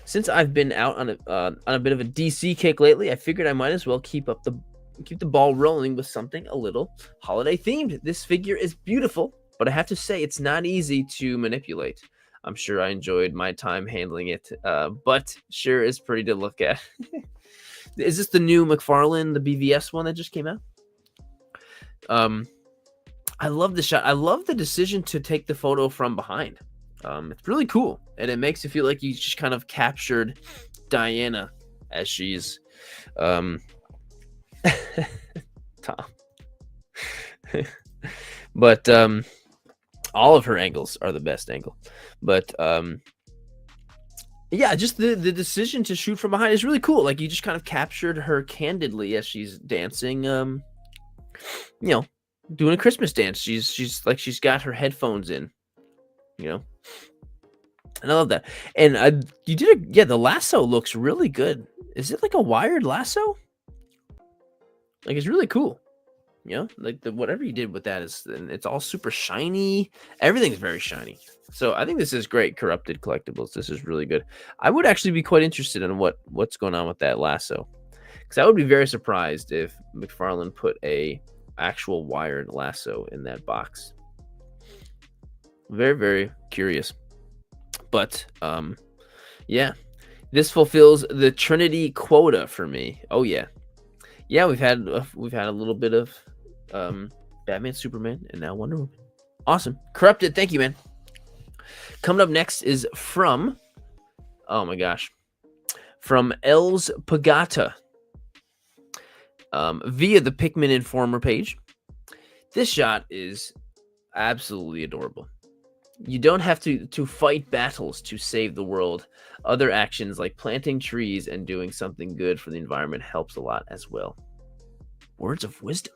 A: Since I've been out on a bit of a DC kick lately, I figured I might as well keep the ball rolling with something a little holiday themed. This figure is beautiful, but I have to say it's not easy to manipulate. I'm sure I enjoyed my time handling it, but sure is pretty to look at. Is this the new McFarlane, the BVS one that just came out? I love the shot. I love the decision to take the photo from behind. It's really cool, and it makes it feel like you just kind of captured Diana as she's Tom. But all of her angles are the best angle. But yeah, just the decision to shoot from behind is really cool. Like, you just kind of captured her candidly as she's dancing, doing a Christmas dance. She's got her headphones in, you know, and I love that. And you did yeah. The lasso looks really good. Is it like a wired lasso? Like it's really cool. Like the whatever you did with that is, and it's all super shiny. Everything's very shiny. So I think this is great. Corrupted collectibles. This is really good. I would actually be quite interested in what's going on with that lasso, because I would be very surprised if McFarlane put a actual wired lasso in that box. Very, very curious. But yeah, this fulfills the Trinity quota for me. Oh yeah, yeah. We've had a little bit of Batman, Superman, and now Wonder Woman. Awesome. Corrupted. Thank you, man. Coming up next is from, oh my gosh, from Els Pagata, via the Pikmin Informer page. This shot is absolutely adorable. You don't have to fight battles to save the world. Other actions like planting trees and doing something good for the environment helps a lot as well. Words of wisdom.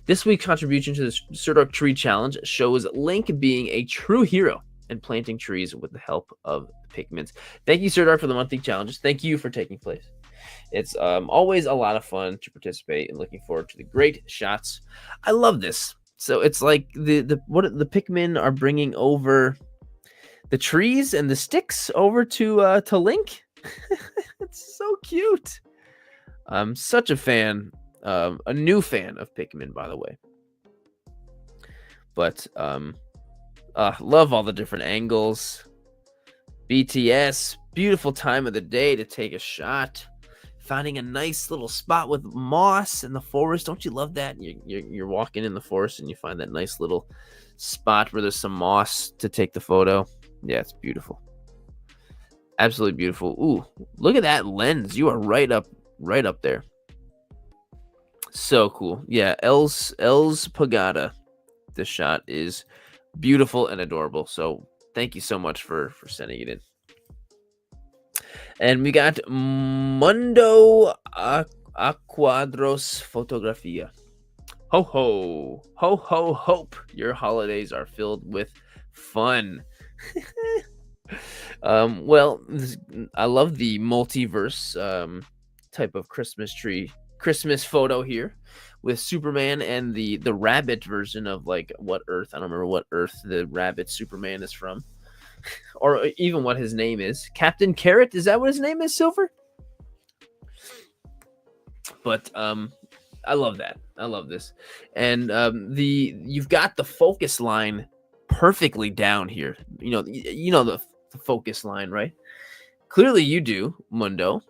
A: This week's contribution to the Sirdork Tree Challenge shows Link being a true hero and planting trees with the help of the Pikmins. Thank you, Sirdork, for the monthly challenges. Thank you for taking place. It's always a lot of fun to participate, and looking forward to the great shots. I love this. So it's like the Pikmin are bringing over the trees and the sticks over to Link. It's so cute. I'm such a fan. A new fan of Pikmin, by the way. But love all the different angles. BTS, beautiful time of the day to take a shot. Finding a nice little spot with moss in the forest. Don't you love that? You're walking in the forest and you find that nice little spot where there's some moss to take the photo. Yeah, it's beautiful. Absolutely beautiful. Ooh, look at that lens. You are right up there. So cool. Yeah, Els Pagata. This shot is beautiful and adorable. So thank you so much for sending it in. And we got Mundo Aquadros Fotografia. Ho ho. Ho ho hope your holidays are filled with fun. Well, I love the multiverse type of Christmas photo here with Superman and the rabbit version of like what Earth. I don't remember what Earth the rabbit Superman is from, or even what his name is. Captain Carrot, is that what his name is, Silver? But I love that. I love this. And you've got the focus line perfectly down here. You know the focus line, right? Clearly you do, Mundo.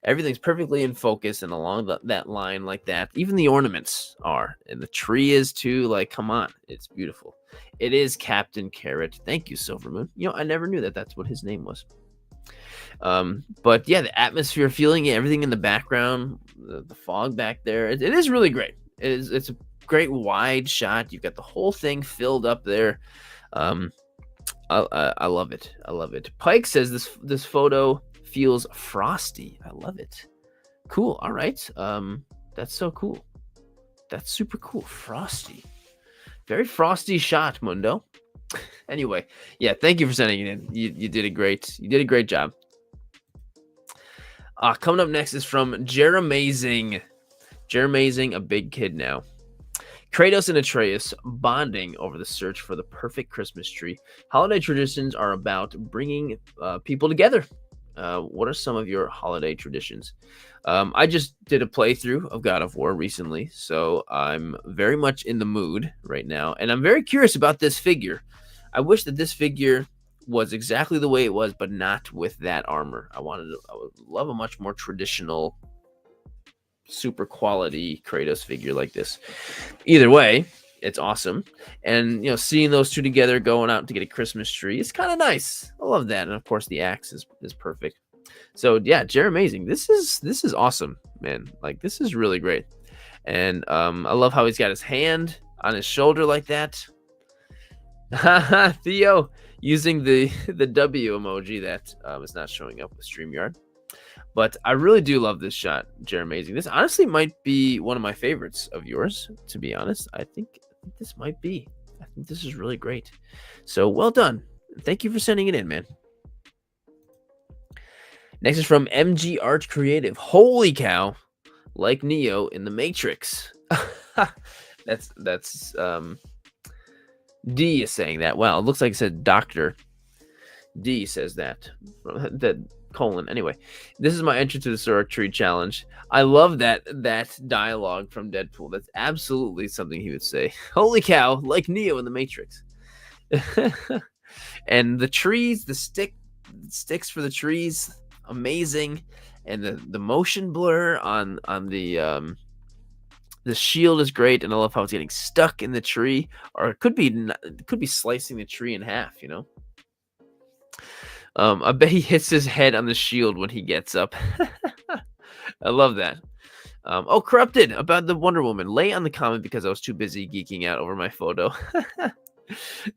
A: Everything's perfectly in focus and along that line like that. Even the ornaments are. And the tree is too. Like, come on. It's beautiful. It is Captain Carrot. Thank you, Silvermoon. I never knew that that's what his name was. But yeah, the atmosphere feeling, everything in the background, the fog back there. It is really great. It's a great wide shot. You've got the whole thing filled up there. I love it. I love it. Pike says this photo feels frosty. I love it. Cool. All right. That's so cool. That's super cool. Frosty. Very frosty shot, Mundo. Anyway, yeah, thank you for sending it in. You did a great job. Coming up next is from Jeremazing. Jeremazing, a big kid now. Kratos and Atreus bonding over the search for the perfect Christmas tree. Holiday traditions are about bringing people together. What are some of your holiday traditions? I just did a playthrough of God of War recently, so I'm very much in the mood right now, and I'm very curious about this figure. I wish that this figure was exactly the way it was, but not with that armor. I would love a much more traditional, super quality Kratos figure like this. Either way, it's awesome. And seeing those two together going out to get a Christmas tree, it's kind of nice. I love that. And of course the axe is perfect. So yeah, Jeremazing. This is awesome, man. Like, this is really great. And I love how he's got his hand on his shoulder like that. Theo using the W emoji that is not showing up with StreamYard. But I really do love this shot, Jeremazing. This honestly might be one of my favorites of yours, to be honest. I think think this might be. I think this is really great. So well done. Thank you for sending it in, man. Next is from MG Art Creative. Holy cow. Like Neo in the Matrix. that's D is saying that. Wow, it looks like it said Dr. D says that. That colon. Anyway, this is my entry to the Sirdork Tree Challenge. I love that dialogue from Deadpool. That's absolutely something he would say. Holy cow, like Neo in the Matrix. And the trees, the sticks for the trees, amazing. And the motion blur on the shield is great, and I love how it's getting stuck in the tree, or it could be slicing the tree in half, you know. I bet he hits his head on the shield when he gets up. I love that. Oh, Corrupted, about the Wonder Woman. Lay on the comment because I was too busy geeking out over my photo.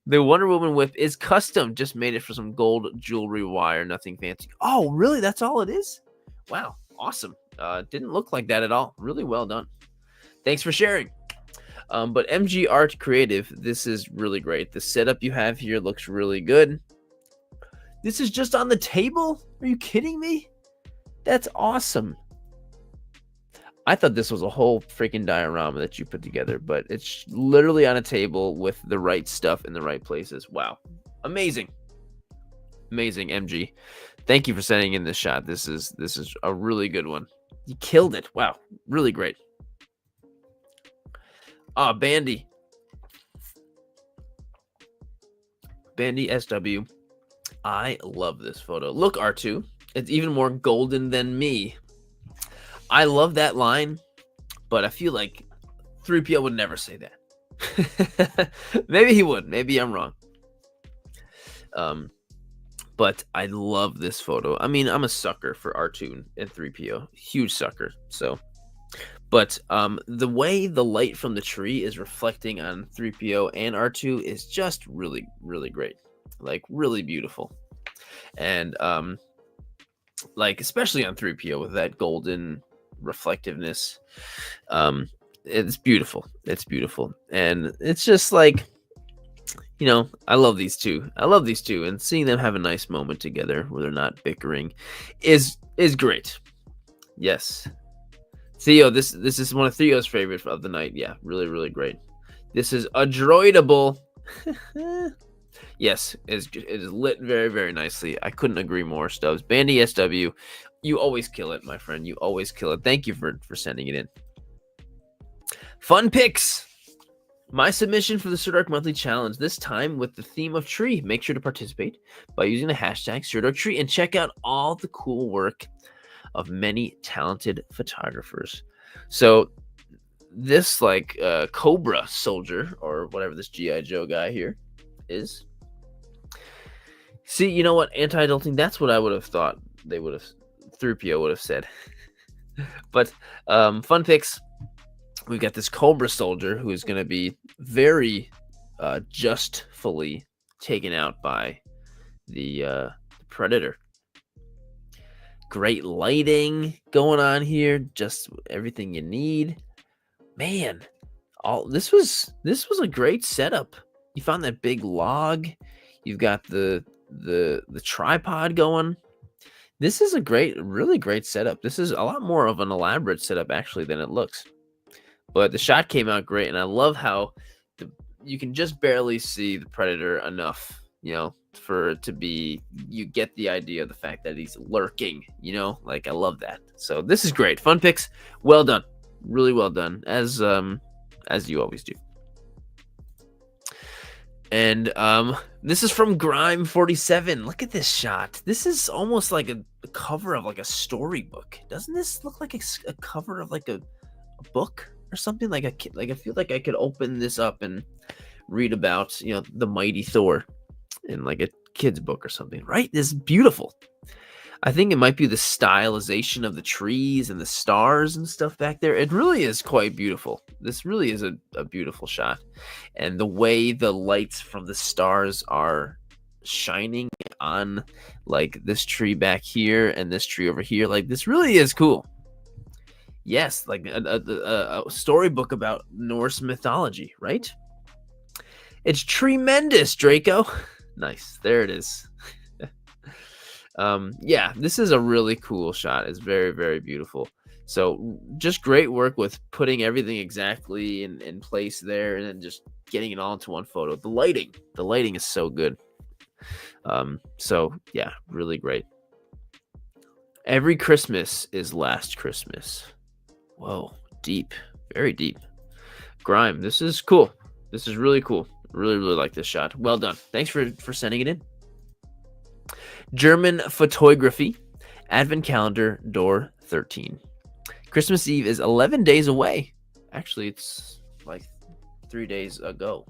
A: The Wonder Woman whip is custom. Just made it for some gold jewelry wire. Nothing fancy. Oh, really? That's all it is? Wow. Awesome. Didn't look like that at all. Really well done. Thanks for sharing. But MG Art Creative, this is really great. The setup you have here looks really good. This is just on the table? Are you kidding me? That's awesome. I thought this was a whole freaking diorama that you put together, but it's literally on a table with the right stuff in the right places. Wow. Amazing. Amazing, MG. Thank you for sending in this shot. This is a really good one. You killed it. Wow. Really great. Ah, Bandy. Bandy SW. I love this photo. Look, R2. It's even more golden than me. I love that line, but I feel like 3PO would never say that. Maybe he would. Maybe I'm wrong. But I love this photo. I mean, I'm a sucker for R2 and 3PO. Huge sucker. So, but the way the light from the tree is reflecting on 3PO and R2 is just really, really great. Like, really beautiful. And like, especially on 3PO with that golden reflectiveness, it's beautiful. It's beautiful. And it's just like, you know, I love these two. And seeing them have a nice moment together where they're not bickering is great. Yes. Theo, this is one of Theo's favorites of the night. Yeah, really, really great. This is a droidable. Yes, it is lit very, very nicely. I couldn't agree more, Stubbs. Bandy SW, you always kill it, my friend. You always kill it. Thank you for sending it in. Fun picks. My submission for the Sirdork Monthly Challenge, this time with the theme of tree. Make sure to participate by using the hashtag SirdorkTree and check out all the cool work of many talented photographers. So this like Cobra soldier, or whatever this G.I. Joe guy here is. See, you know what? Anti-adulting, that's what I would have thought they would have, 3PO would have said. But fun picks. We've got this Cobra soldier who is going to be very justfully taken out by the Predator. Great lighting going on here. Just everything you need. Man, this was a great setup. You found that big log. You've got the tripod going. This is a really great setup. This is a lot more of an elaborate setup actually than it looks. But the shot came out great, and I love how you can just barely see the Predator enough, you know, for it to be, you get the idea of the fact that he's lurking, you know, like I love that. So this is great. Fun picks. Well done. Really well done, as you always do. And this is from Grime47. Look at this shot. This is almost like a cover of like a storybook. Doesn't this look like a cover of like a book or something? Like I feel like I could open this up and read about, you know, the mighty Thor in like a kid's book or something, right? This is beautiful. I think it might be the stylization of the trees and the stars and stuff back there. It really is quite beautiful. This really is a beautiful shot. And the way the lights from the stars are shining on like this tree back here and this tree over here, like this really is cool. Yes, like a storybook about Norse mythology, right? It's tremendous, Draco. Nice. There it is. Yeah, this is a really cool shot. It's very, very beautiful. So just great work with putting everything exactly in place there and then just getting it all into one photo. The lighting is so good. So yeah, really great. Every Christmas is last Christmas. Whoa, deep, very deep. Grime, this is cool. This is really cool. Really, really like this shot. Well done. Thanks for sending it in. German photography, Advent calendar, door 13. Christmas Eve is 11 days away. Actually, it's like 3 days ago.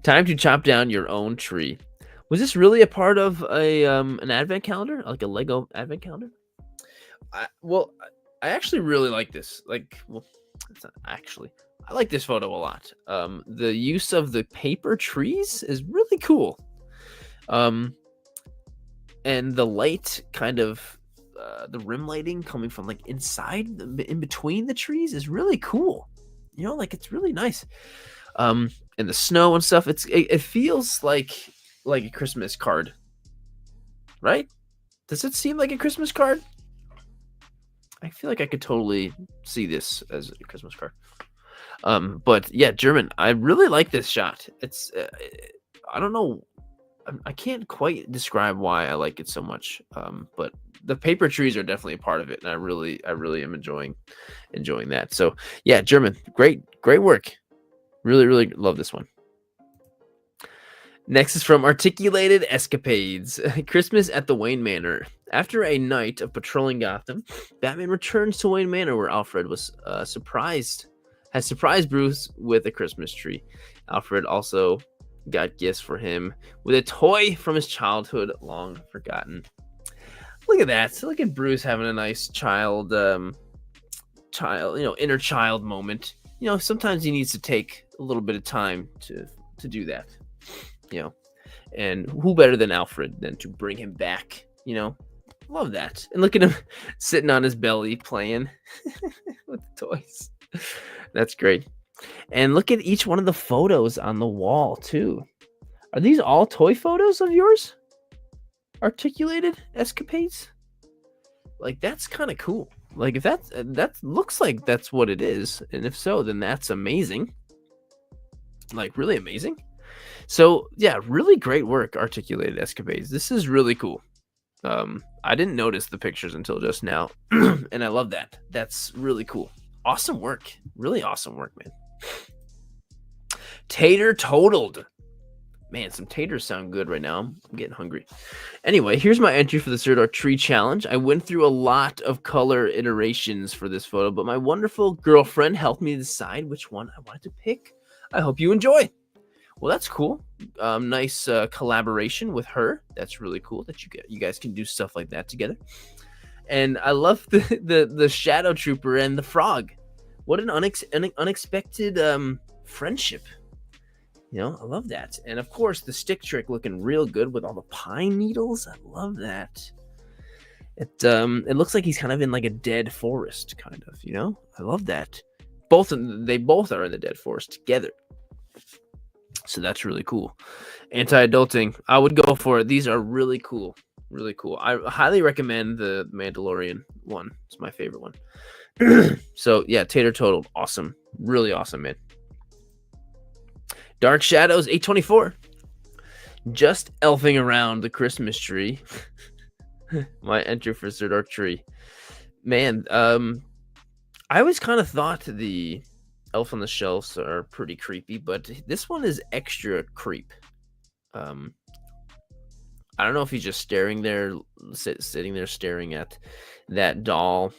A: Time to chop down your own tree. Was this really a part of an Advent calendar, like a Lego Advent calendar? I actually really like this. It's not actually. I like this photo a lot. The use of the paper trees is really cool. And the light kind of the rim lighting coming from like inside in between the trees is really cool. It's really nice. And the snow and stuff, it feels like a Christmas card, right? Does it seem like a Christmas card? I feel like I could totally see this as a Christmas card. But yeah, German, I really like this shot. It's I don't know, I can't quite describe why I like it so much. But the paper trees are definitely a part of it, and I really am enjoying that. So yeah, German, great work. Really, really love this one. Next is from Articulated Escapades. Christmas at the Wayne Manor. After a night of patrolling Gotham, Batman returns to Wayne Manor where Alfred has surprised Bruce with a Christmas tree. Alfred also got gifts for him with a toy from his childhood long forgotten. Look at that. Look at Bruce having a nice inner child moment. Sometimes he needs to take a little bit of time to do that. And who better than Alfred than to bring him back? Love that. And look at him sitting on his belly playing with the toys. That's great. And look at each one of the photos on the wall too. Are these all toy photos of yours? Articulated Escapades? That's kind of cool. If that looks like that's what it is, and if so, then that's amazing. Really amazing. So yeah, really great work, Articulated Escapades. This is really cool. I didn't notice the pictures until just now, and I love that. That's really cool. Awesome work. Really awesome work, man. Tater totaled. Man, some taters sound good right now. I'm getting hungry. Anyway, here's my entry for the Sirdork Tree Challenge. I went through a lot of color iterations for this photo, but my wonderful girlfriend helped me decide which one I wanted to pick. I hope you enjoy. Well, that's cool. Nice collaboration with her. That's really cool that you guys can do stuff like that together. And I love the Shadow Trooper and the frog. What an unexpected friendship. I love that. And of course, the stick trick looking real good with all the pine needles. I love that. It looks like he's kind of in like a dead forest, kind of. I love that. They both are in the dead forest together. So that's really cool. Anti-adulting, I would go for it. These are really cool. Really cool. I highly recommend the Mandalorian one. It's my favorite one. So yeah, Tater Total. Awesome. Really awesome, man. Dark Shadows 824. Just elfing around the Christmas tree. My entry for Sirdork Tree. Man, I always kind of thought the Elf on the Shelves are pretty creepy, but this one is extra creep. I don't know if he's just sitting there staring at that doll,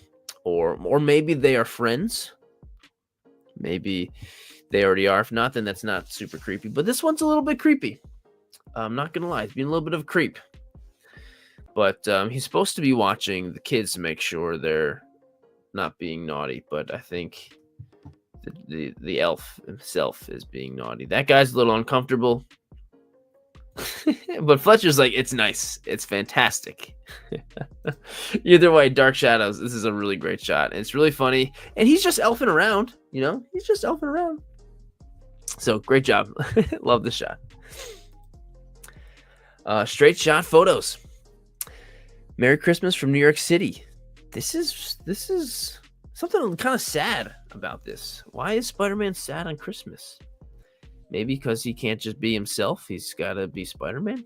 A: or maybe they are friends. Maybe they already are. If not, then that's not super creepy. But this one's a little bit creepy. I'm not gonna lie, it's being a little bit of a creep. But he's supposed to be watching the kids to make sure they're not being naughty. But I think the elf himself is being naughty. That guy's a little uncomfortable. But Fletcher's like, it's nice. It's fantastic. Either way, Dark Shadows, this is a really great shot. It's really funny. And he's just elfing around, He's just elfing around. So great job. Love the shot. Straight shot photos. Merry Christmas from New York City. This is something kind of sad about this. Why is Spider-Man sad on Christmas? Maybe because he can't just be himself. He's got to be Spider-Man.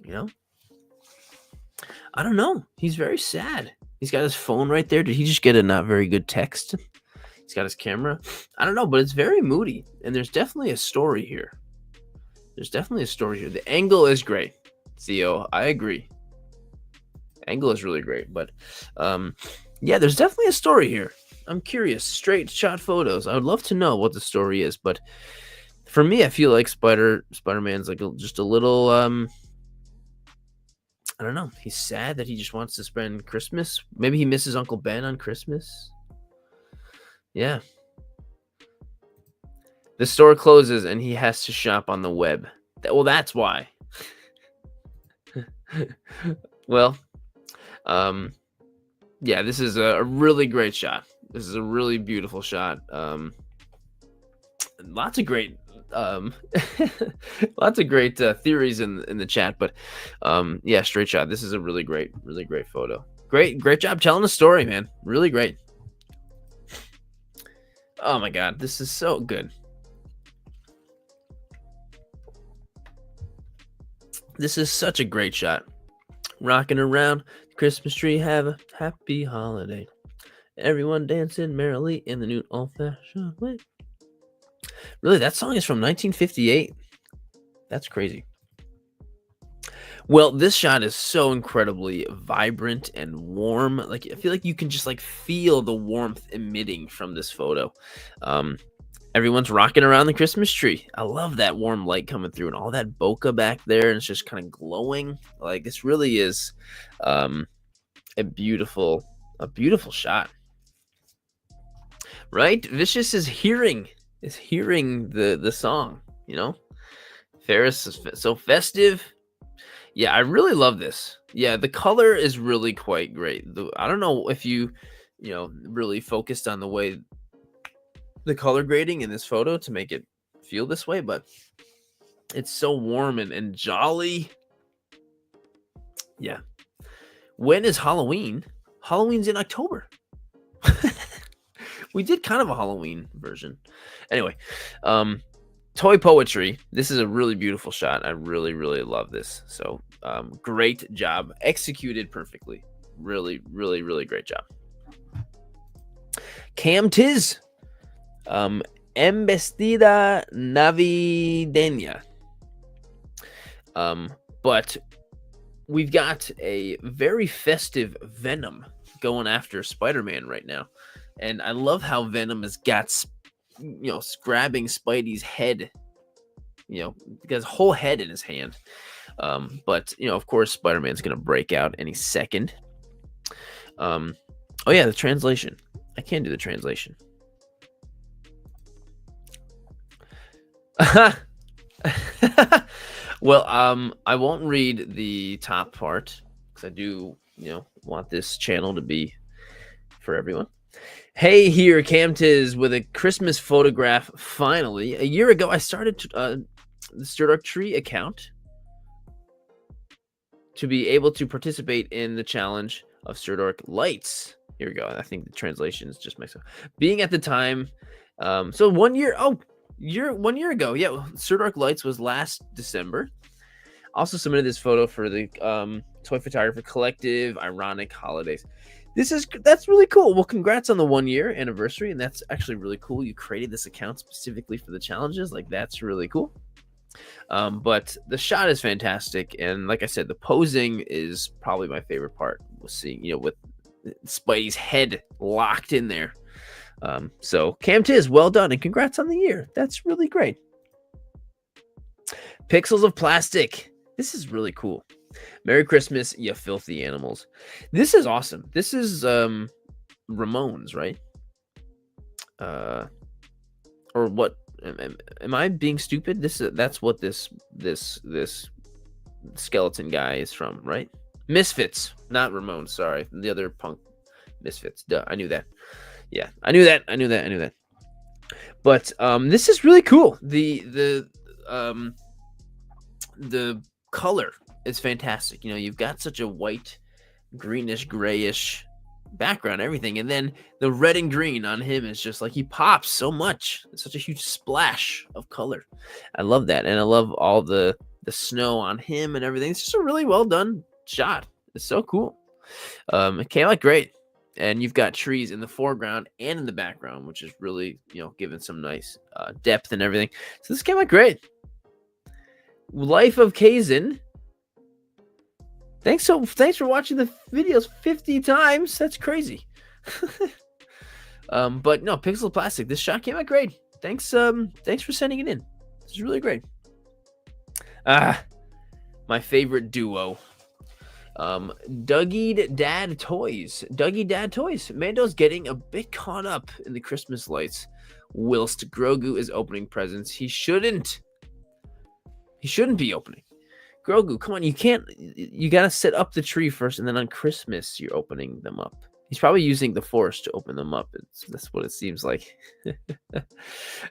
A: You know? I don't know. He's very sad. He's got his phone right there. Did he just get a not very good text? He's got his camera. I don't know, but it's very moody. And there's definitely a story here. The angle is great. Theo, I agree. Angle is really great. But yeah, there's definitely a story here. I'm curious. Straight shot photos. I would love to know what the story is. But for me, I feel like Spider-Man's like just a little... I don't know. He's sad that he just wants to spend Christmas. Maybe he misses Uncle Ben on Christmas. Yeah. The store closes and he has to shop on the web. Well, that's why. Well, yeah, this is a really great shot. This is a really beautiful shot. Lots of great theories in the chat, but yeah, straight shot. This is a really great photo. Great job telling the story, man. Really great. Oh my god, this is so good. This is such a great shot. Rocking around the Christmas tree, have a happy holiday. Everyone dancing merrily in the new old-fashioned way. Really, that song is from 1958. That's crazy. Well, this shot is so incredibly vibrant and warm. Like, I feel like you can just like feel the warmth emitting from this photo. Everyone's rocking around the Christmas tree. I love that warm light coming through and all that bokeh back there, and it's just kind of glowing. Like, this really is a beautiful shot. Right? Vicious is hearing the song, you know? Ferris is so festive. Yeah, I really love this. Yeah, the color is really quite great. I don't know if you really focused on the way the color grading in this photo to make it feel this way, but it's so warm and jolly. Yeah. When is Halloween? Halloween's in October. We did kind of a Halloween version. Anyway, toy poetry. This is a really beautiful shot. I really love this. So great job. Executed perfectly. Really great job. Cam Tiz. Embestida navideña. But we've got a very festive Venom going after Spider-Man right now. And I love how Venom has got, grabbing Spidey's head, got his whole head in his hand. But, of course, Spider-Man's going to break out any second. Oh, yeah, the translation. I can't do the translation. Well, I won't read the top part because I do, want this channel to be for everyone. Hey, here, Camtiz with a Christmas photograph. Finally, a year ago, I started the Sirdork Tree account to be able to participate in the challenge of Sirdork Lights. Here we go. I think the translation is just mixed up. Being at the time, so 1 year. Oh, 1 year ago. Yeah, Sirdork Lights was last December. Also submitted this photo for the Toy Photographer Collective Ironic Holidays. That's really cool. Well, congrats on the 1 year anniversary, and that's actually really cool. You created this account specifically for the challenges. Like, that's really cool. But the shot is fantastic, and like I said, the posing is probably my favorite part. Was seeing, with Spidey's head locked in there. So Cam Tiz, well done, and congrats on the year. That's really great. Pixels of Plastic. This is really cool. Merry Christmas, you filthy animals. This is awesome. This is Ramones, right? Or what? Am I being stupid? That's what this skeleton guy is from, right? Misfits, not Ramones. Sorry, the other punk Misfits. Duh, I knew that. Yeah, I knew that. But this is really cool. The color is fantastic. You know, you've got such a white, greenish, grayish background, everything, and then the red and green on him is just like he pops so much. It's such a huge splash of color. I love that, and I love all the snow on him and everything. It's just a really well done shot. It's so cool. It came out great, and you've got trees in the foreground and in the background, which is really, you know, giving some nice depth and everything. So this came out great. Life of Kazin. Thanks for watching the videos 50 times. That's crazy. But no, Pixel Plastic. This shot came out great. Thanks for sending it in. This is really great. My favorite duo. Dougie Dad Toys. Dougie Dad Toys. Mando's getting a bit caught up in the Christmas lights whilst Grogu is opening presents. He shouldn't be opening. Grogu, come on, you gotta set up the tree first, and then on Christmas you're opening them up. He's probably using the Force to open them up. That's what it seems like.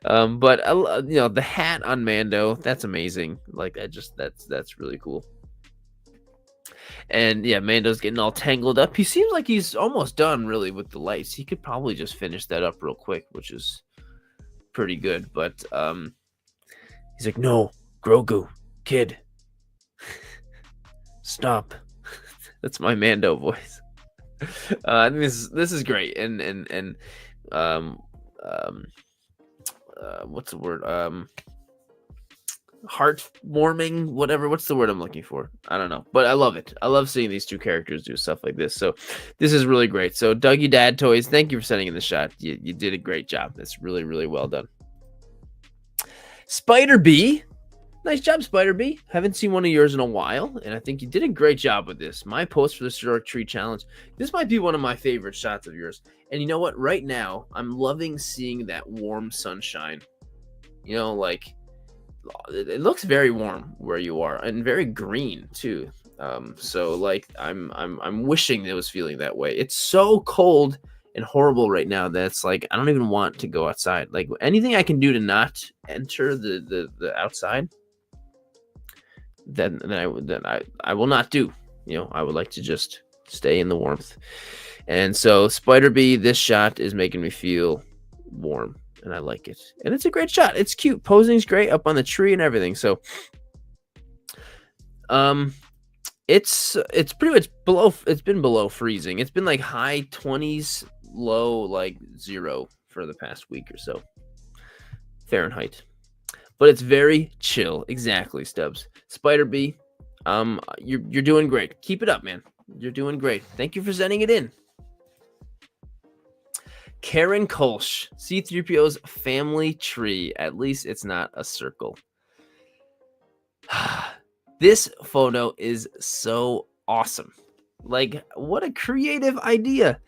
A: But you know, the hat on Mando, that's amazing. Like that's really cool. And yeah, Mando's getting all tangled up. He seems like he's almost done really with the lights. He could probably just finish that up real quick, which is pretty good. But he's like, no, Grogu, kid, stop. That's my Mando voice. I think this is great, and what's the word? Heartwarming, whatever. What's the word I'm looking for? I don't know, but I love it. I love seeing these two characters do stuff like this. So this is really great. So Dougie Dad Toys, thank you for sending in the shot. You did a great job. It's really, really well done. Spider B. Nice job, Spider B. Haven't seen one of yours in a while, and I think you did a great job with this. My post for the Sirdork Tree Challenge. This might be one of my favorite shots of yours. And you know what? Right now, I'm loving seeing that warm sunshine. You know, like, it looks very warm where you are, and very green too. So like, I'm wishing it was feeling that way. It's so cold and horrible right now that it's like I don't even want to go outside. Like anything I can do to not enter the outside, then I will not do. You know, I would like to just stay in the warmth. And so Spider B, this shot is making me feel warm, and I like it. And it's a great shot. It's cute. Posing's great up on the tree and everything. So it's pretty much below, it's been below freezing. It's been like high 20s, low like 0 for the past week or so Fahrenheit. But it's very chill. Exactly, Stubbs. Spider B, you're doing great. Keep it up, man. You're doing great. Thank you for sending it in. Karen Kolsch, C-3PO's family tree. At least it's not a circle. This photo is so awesome. Like, what a creative idea.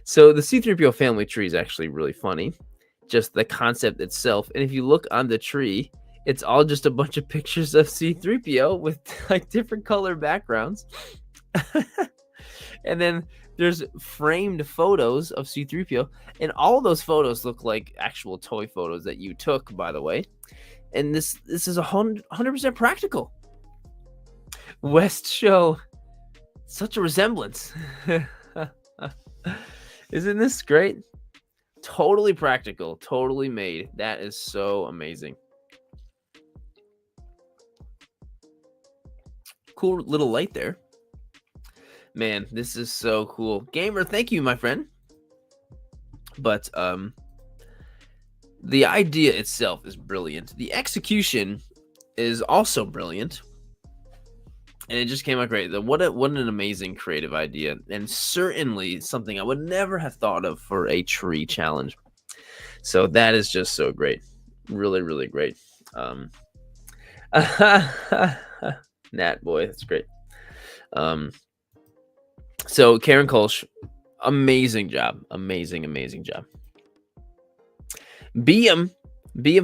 A: So the C-3PO family tree is actually really funny. Just the concept itself. And if you look on the tree, it's all just a bunch of pictures of C-3PO with like different color backgrounds. And then there's framed photos of C-3PO, and all of those photos look like actual toy photos that you took, by the way. And this is 100% practical. West Show, such a resemblance. Isn't this great? Totally practical, totally made. That is so amazing. Cool little light there. Man, this is so cool. Gamer, thank you, my friend. But the idea itself is brilliant. The execution is also brilliant. And it just came out great. What an amazing creative idea. And certainly something I would never have thought of for a tree challenge. So that is just so great. Really, really great. Nat boy, that's great. So Karen Kolsch, amazing job. Amazing job. BM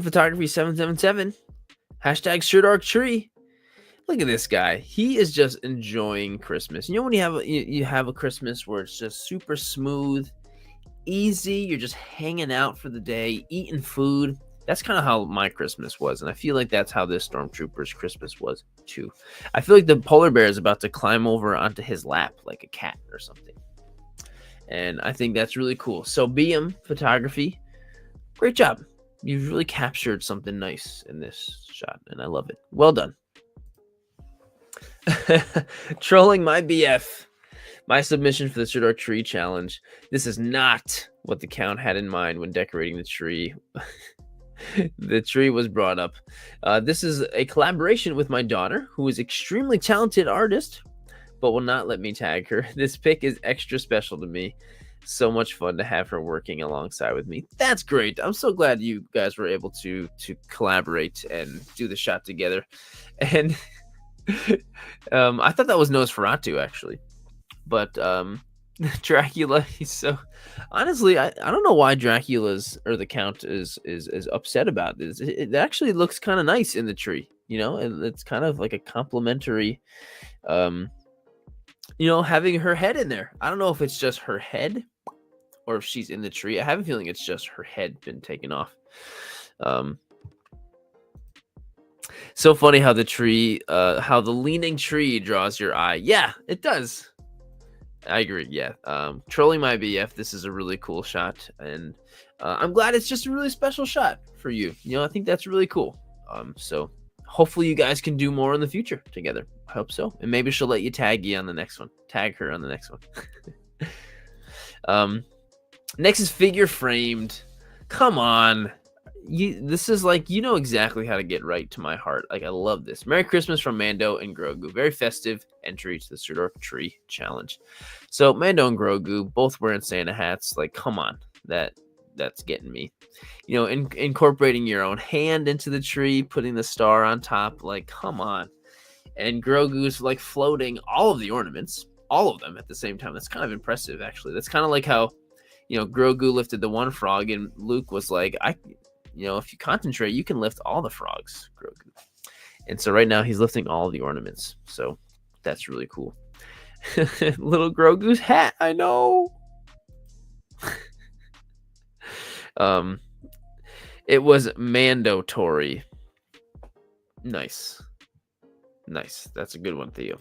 A: Photography 777. Hashtag Sirdork Tree. Look at this guy. He is just enjoying Christmas. You know when you have a Christmas where it's just super smooth, easy. You're just hanging out for the day, eating food. That's kind of how my Christmas was, and I feel like that's how this Stormtrooper's Christmas was too. I feel like the polar bear is about to climb over onto his lap like a cat or something, and I think that's really cool. So BM Photography, great job. You've really captured something nice in this shot, and I love it. Well done. Trolling my BF. My submission for the Sirdork tree challenge. This is not what the count had in mind when decorating the tree. The tree was brought up. This is a collaboration with my daughter, who is an extremely talented artist, but will not let me tag her. This pic is extra special to me. So much fun to have her working alongside with me. That's great. I'm so glad you guys were able to collaborate and do the shot together. And I thought that was Nosferatu, actually. But Dracula, he's so honestly, I don't know why Dracula's or the Count is upset about this. It actually looks kind of nice in the tree, you know, and it's kind of like a complimentary, you know, having her head in there. I don't know if it's just her head or if she's in the tree. I have a feeling it's just her head been taken off. So funny how the tree, how the leaning tree draws your eye. Yeah, it does. I agree. Yeah. Trolling my BF. This is a really cool shot, and I'm glad it's just a really special shot for you. You know, I think that's really cool. So hopefully you guys can do more in the future together. I hope so, and maybe she'll let you tag you on the next one. Tag her on the next one. Next is figure framed. Come on. This is like, you know exactly how to get right to my heart. Like, I love this. Merry Christmas from Mando and Grogu. Very festive entry to the Sirdork Tree Challenge. So Mando and Grogu both wearing Santa hats. Like, come on, that's getting me. You know, incorporating your own hand into the tree, putting the star on top. Like, come on. And Grogu's like floating all of the ornaments, all of them at the same time. That's kind of impressive, actually. That's kind of like how, you know, Grogu lifted the one frog, and Luke was like, you know, if you concentrate, you can lift all the frogs, Grogu. And so right now he's lifting all the ornaments. So that's really cool. Little Grogu's hat, I know. It was mandatory. Nice. That's a good one, Theo.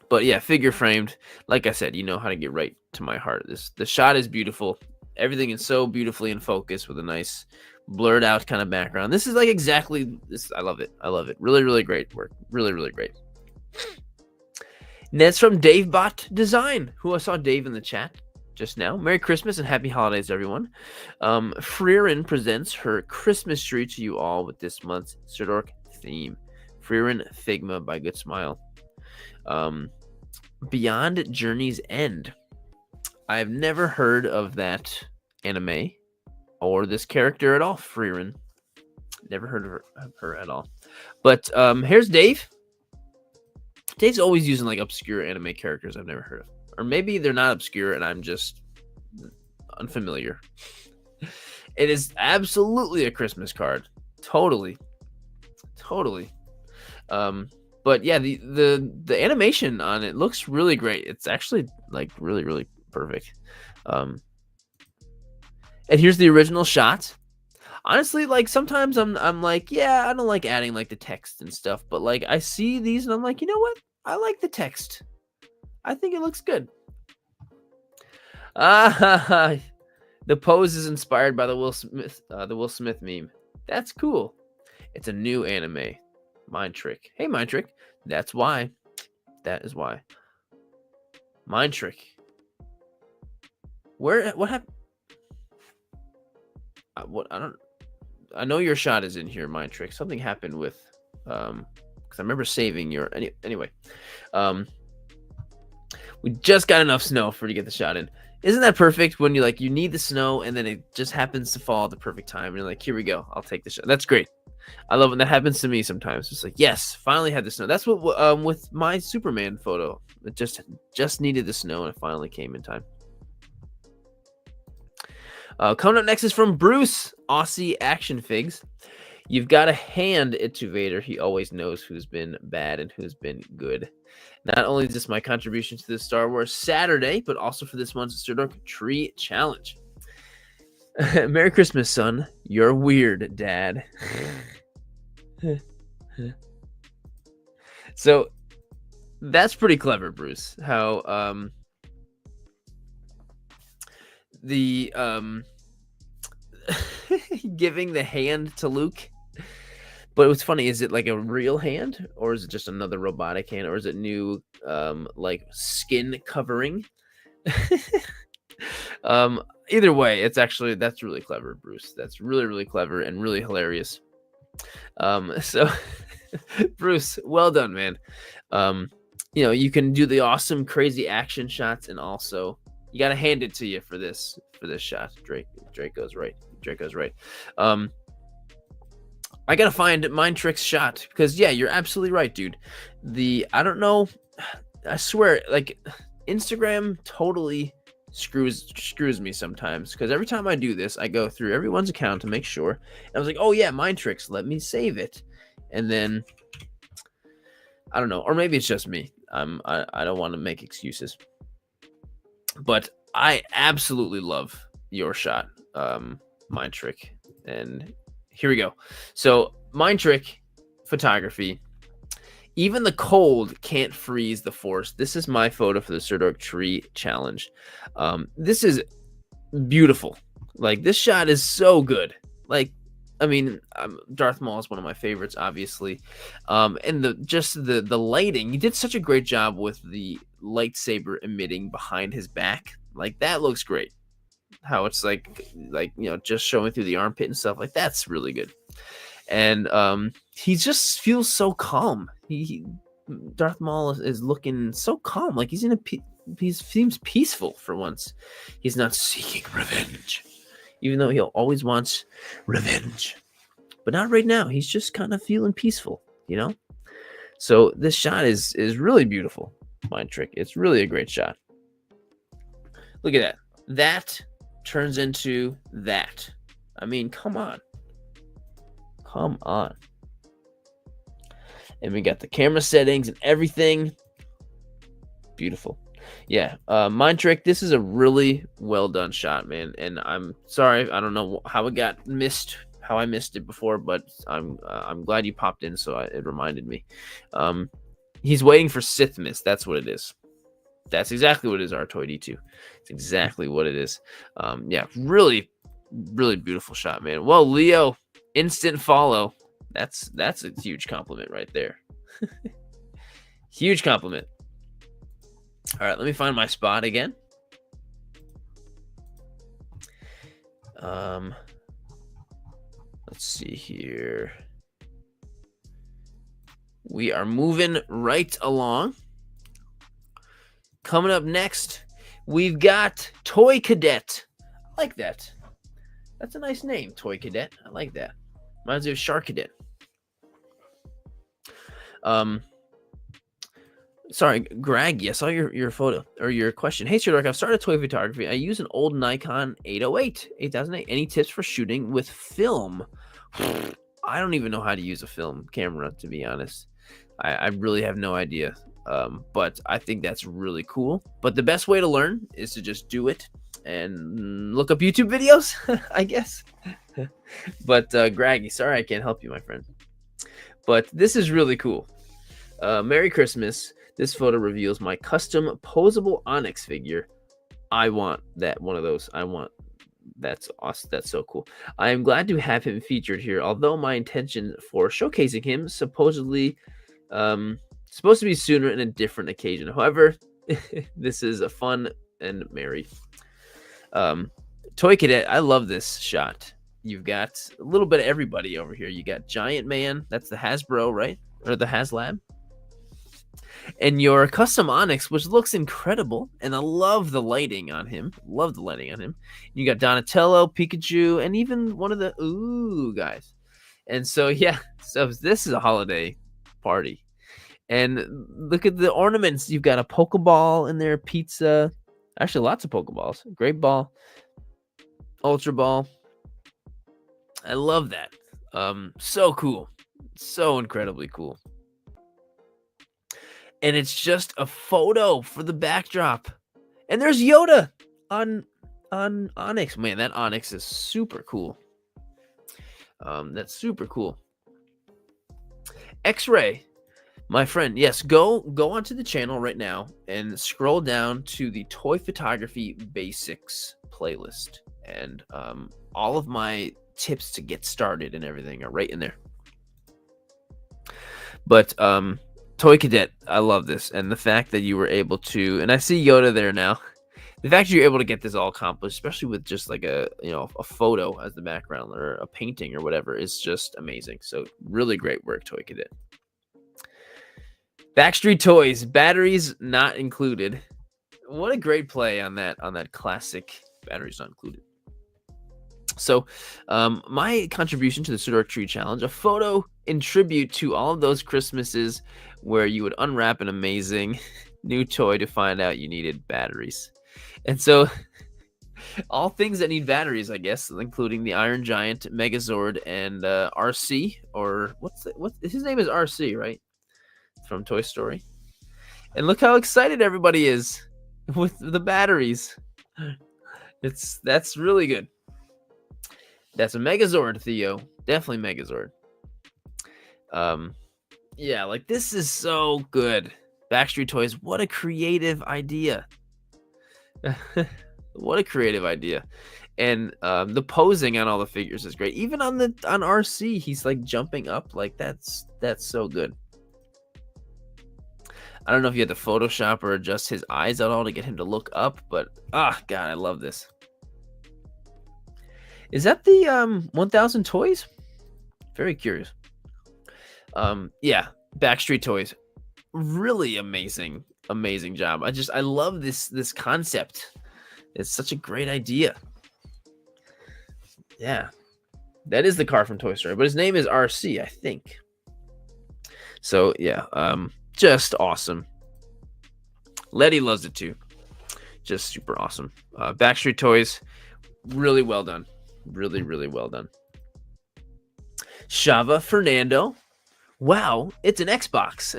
A: But yeah, figure framed. Like I said, you know how to get right to my heart. The shot is beautiful. Everything is so beautifully in focus with a nice blurred out kind of background. This is like exactly this. I love it. Really, really great work. Really great. And that's from DaveBot Design, who I saw Dave in the chat just now. Merry Christmas and happy holidays, everyone. Freerin presents her Christmas tree to you all with this month's Sirdork theme. Freerin Figma by Good Smile. Beyond Journey's End. I've never heard of that anime or this character at all, Freerin. Never heard of her at all. But here's Dave. Dave's always using like obscure anime characters I've never heard of. Or maybe they're not obscure and I'm just unfamiliar. It is absolutely a Christmas card. Totally. But yeah, the animation on it looks really great. It's actually like really perfect. And here's the original shot. Honestly, like sometimes I'm like, yeah, I don't like adding like the text and stuff, but like I see these and I'm like, you know what? I like the text. I think it looks good. The pose is inspired by the Will Smith meme. That's cool. It's a new anime. Mind Trick. Hey, Mind Trick. That's why. That is why. Mind Trick. What happened? I know your shot is in here, Mind Trick. Something happened with because I remember saving your anyway. We just got enough snow for you to get the shot in. Isn't that perfect when you need the snow and then it just happens to fall at the perfect time and you're like, here we go, I'll take the shot. That's great. I love when that happens to me sometimes. It's like, yes, finally had the snow. That's what with my Superman photo. It just needed the snow and it finally came in time. Coming up next is from Bruce, Aussie Action Figs. You've got to hand it to Vader. He always knows who's been bad and who's been good. Not only is this my contribution to the Star Wars Saturday, but also for this month's Sirdork Tree Challenge. Merry Christmas, son. You're weird, Dad. So that's pretty clever, Bruce. How the giving the hand to Luke. But what's funny, is it like a real hand, or is it just another robotic hand, or is it new like skin covering? Either way, that's really clever, Bruce. That's really, really clever and really hilarious. So Bruce, well done, man. You can do the awesome, crazy action shots, and also you gotta hand it to you for this shot. Draco's right. I gotta find Mind Trick's shot, because yeah, you're absolutely right, dude. I don't know, I swear, like, Instagram totally screws me sometimes, because every time I do this, I go through everyone's account to make sure. And I was like, oh yeah, Mind Tricks, let me save it, and then I don't know, or maybe it's just me. I don't want to make excuses, but I absolutely love your shot, Mind Trick, and here we go. So Mind Trick photography. Even the cold can't freeze the force. This is my photo for the Sirdork tree challenge. This is beautiful. Like, this shot is so good. Like, I mean, Darth Maul is one of my favorites, obviously. And the lighting, you did such a great job with the lightsaber emitting behind his back. Like, that looks great. How it's like just showing through the armpit and stuff, like, that's really good. And he just feels so calm. Darth Maul is looking so calm, like he seems peaceful for once. He's not seeking revenge, even though he always wants revenge, but not right now. He's just kind of feeling peaceful, So this shot is really beautiful, Mind Trick. It's really a great shot. Look at that. That turns into that. I mean, come on. And we got the camera settings and everything. Beautiful. Yeah, Mind Trick, this is a really well done shot, man. And I'm sorry, I don't know how it got missed, how I missed it before, but I'm glad you popped in, so it reminded me. He's waiting for Sith Mist. That's what it is. That's exactly what it is, R2D2. It's exactly what it is. Yeah, really, really beautiful shot, man. Well, Leo, instant follow. That's a huge compliment right there. Huge compliment. All right, let me find my spot again. Let's see here. We are moving right along. Coming up next, we've got Toy Cadet. I like that. That's a nice name, Toy Cadet. I like that. Reminds me of Shark Cadet. Sorry, Greg, I saw your photo, or your question. Hey, Sirdork, I've started toy photography. I use an old Nikon 8008. Any tips for shooting with film? I don't even know how to use a film camera, to be honest. I really have no idea. But I think that's really cool. But the best way to learn is to just do it and look up YouTube videos, I guess. But Graggy, sorry I can't help you, my friend. But this is really cool. Merry Christmas. This photo reveals my custom posable Onyx figure. I want one of those. That's awesome. That's so cool. I am glad to have him featured here, although my intention for showcasing him supposedly supposed to be sooner in a different occasion. However, this is a fun and merry. Toy Cadet, I love this shot. You've got a little bit of everybody over here. You got Giant Man. That's the Hasbro, right? Or the HasLab. And your custom Onyx, which looks incredible. And I love the lighting on him. You got Donatello, Pikachu, and even one of the guys. And so, yeah. So this is a holiday party. And look at the ornaments. You've got a Pokeball in there, pizza. Actually, lots of Pokeballs. Great Ball. Ultra Ball. I love that. So cool. So incredibly cool. And it's just a photo for the backdrop. And there's Yoda on on Onyx. Man, that Onyx is super cool. That's super cool. X-Ray, my friend. Yes, go onto the channel right now and scroll down to the Toy Photography Basics playlist, and all of my tips to get started and everything are right in there. But Toy Cadet, I love this, and the fact that you were able to, and I see Yoda there now. The fact that you're able to get this all accomplished, especially with just like a photo as the background or a painting or whatever, is just amazing. So really great work, Toy Cadet. Backstreet Toys, batteries not included. What a great play on that classic batteries not included. So my contribution to the Sirdork Tree Challenge, a photo in tribute to all of those Christmases where you would unwrap an amazing new toy to find out you needed batteries. And so all things that need batteries, I guess, including the Iron Giant, Megazord, and RC, or what his name is RC, right? From Toy Story. And look how excited everybody is with the batteries. That's really good. That's a Megazord, Theo. Definitely Megazord. Yeah, like this is so good. Backstreet Toys, what a creative idea. What a creative idea. And the posing on all the figures is great. Even on RC, he's like jumping up. Like that's so good. I don't know if you had to Photoshop or adjust his eyes at all to get him to look up, but God, I love this. Is that the 1000 Toys? Very curious. Yeah, Backstreet Toys. Really amazing job. I love this concept. It's such a great idea. Yeah. That is the car from Toy Story, but his name is RC, I think. So, yeah, just awesome. Letty loves it too. Just super awesome. Backstreet Toys, really well done. Really, really well done. Shava Fernando. Wow, it's an Xbox.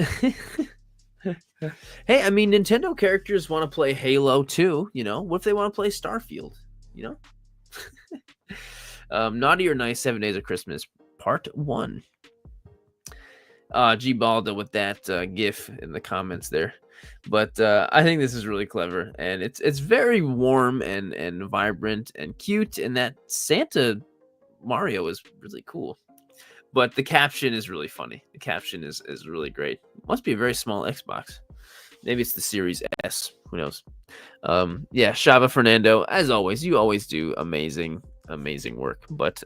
A: Hey, I mean, Nintendo characters want to play Halo too, you know? What if they want to play Starfield, you know? Naughty or Nice 7 Days of Christmas, Part 1. G Balda with that GIF in the comments there. But I think this is really clever, and it's very warm and vibrant and cute, and that Santa Mario is really cool. But the caption is really funny. The caption is really great. Must be a very small Xbox. Maybe it's the Series S. Who knows? Yeah, Shava Fernando, as always, you always do amazing work. But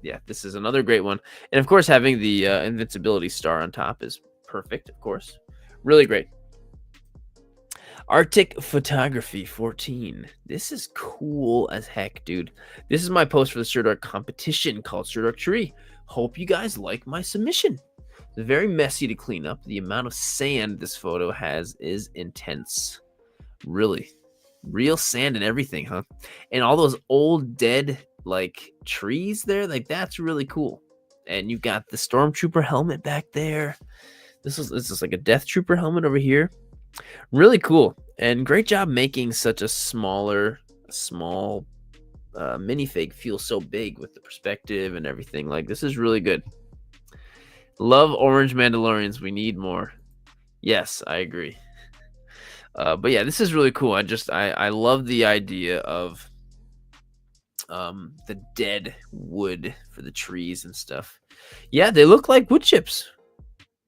A: yeah, this is another great one. And of course, having the invincibility star on top is perfect, of course. Really great. Arctic Photography 14. This is cool as heck, dude. This is my post for the Sirdork competition called Sirdork Tree. Hope you guys like my submission. It's very messy to clean up. The amount of sand this photo has is intense. Really. Real sand and everything, huh? And all those old dead like trees there, like that's really cool. And you've got the Stormtrooper helmet back there. This is like a Death Trooper helmet over here. Really cool, and great job making such a small minifig feel so big with the perspective and everything. Like, this is really good. Love orange Mandalorians. We need more. Yes, I agree. But yeah, this is really cool. I love the idea of the dead wood for the trees and stuff. Yeah, they look like wood chips.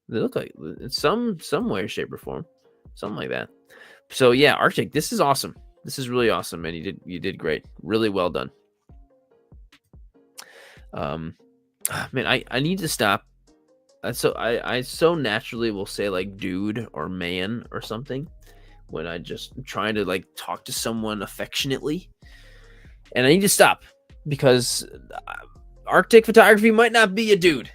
A: They look like in some way, shape, or form. Something like that. So yeah, Arctic, this is awesome. This is really awesome, man. You did great. Really well done. Man, I need to stop. So I so naturally will say like dude or man or something when I just trying to like talk to someone affectionately, and I need to stop because Arctic Photography might not be a dude.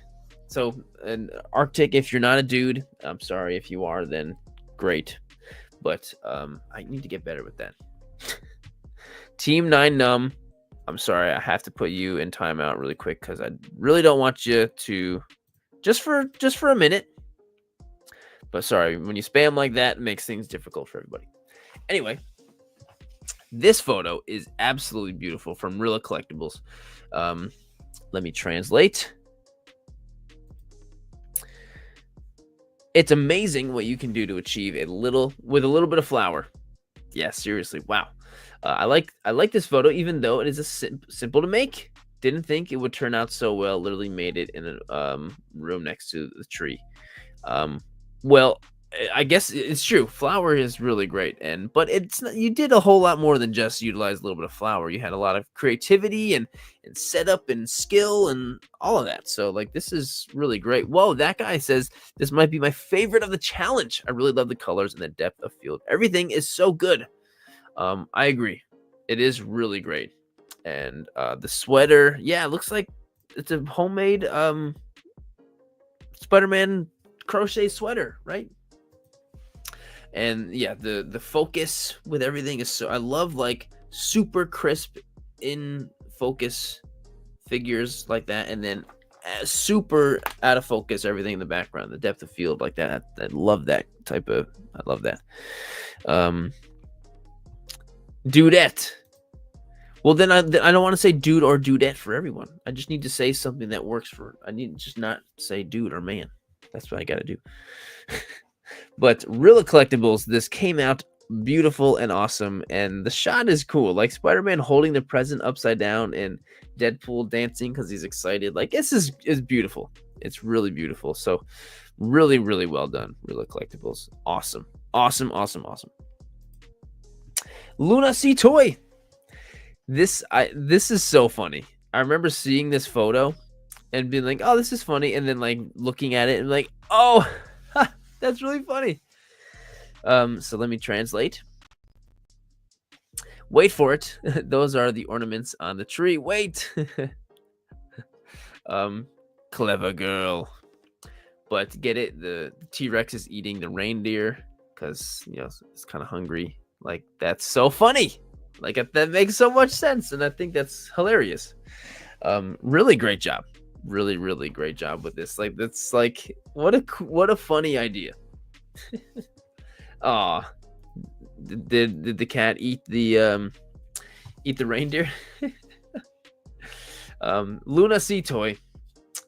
A: So, and Arctic, if you're not a dude, I'm sorry. If you are, then great. But I need to get better with that. Team 9 Numb, I'm sorry, I have to put you in timeout really quick because I really don't want you to just for a minute. But sorry, when you spam like that, it makes things difficult for everybody. Anyway, This photo is absolutely beautiful from Rilla Collectibles. Let me translate. It's amazing what you can do to achieve a little with a little bit of flour. Yeah, seriously, wow. I like this photo, even though it is simple to make. Didn't think it would turn out so well. Literally made it in a room next to the tree. Um, well, I guess it's true. Flour is really great, but it's not, you did a whole lot more than just utilize a little bit of flour. You had a lot of creativity and setup and skill and all of that. So like this is really great. Whoa, that guy says this might be my favorite of the challenge. I really love the colors and the depth of field. Everything is so good. I agree. It is really great. And the sweater, yeah, it looks like it's a homemade Spider-Man crochet sweater, right? And yeah, the focus with everything is so, I love like super crisp in focus figures like that, and then super out of focus everything in the background, the depth of field like that. I love that type of, I love that. Dudette. Well, then I don't want to say dude or dudette for everyone. I just need to say something that works for, I need to just not say dude or man. That's what I got to do. But Rilla Collectibles, this came out beautiful and awesome, and the shot is cool. Like Spider-Man holding the present upside down and Deadpool dancing because he's excited. Like this is beautiful. It's really beautiful. So really, really well done, Rilla Collectibles. Awesome. Awesome, awesome, awesome. Luna C Toy. This is so funny. I remember seeing this photo and being like, oh, this is funny, and then like looking at it and like, oh, that's really funny. So let me translate. Wait for it. Those are the ornaments on the tree. Wait. Clever girl. But get it, the T-Rex is eating the reindeer because, you know, it's kind of hungry. Like, that's so funny. Like, that makes so much sense, and I think that's hilarious. Really great job. Really, really great job with this. Like, that's like, what a funny idea. Aw. Did the cat eat the reindeer? Luna C Toy,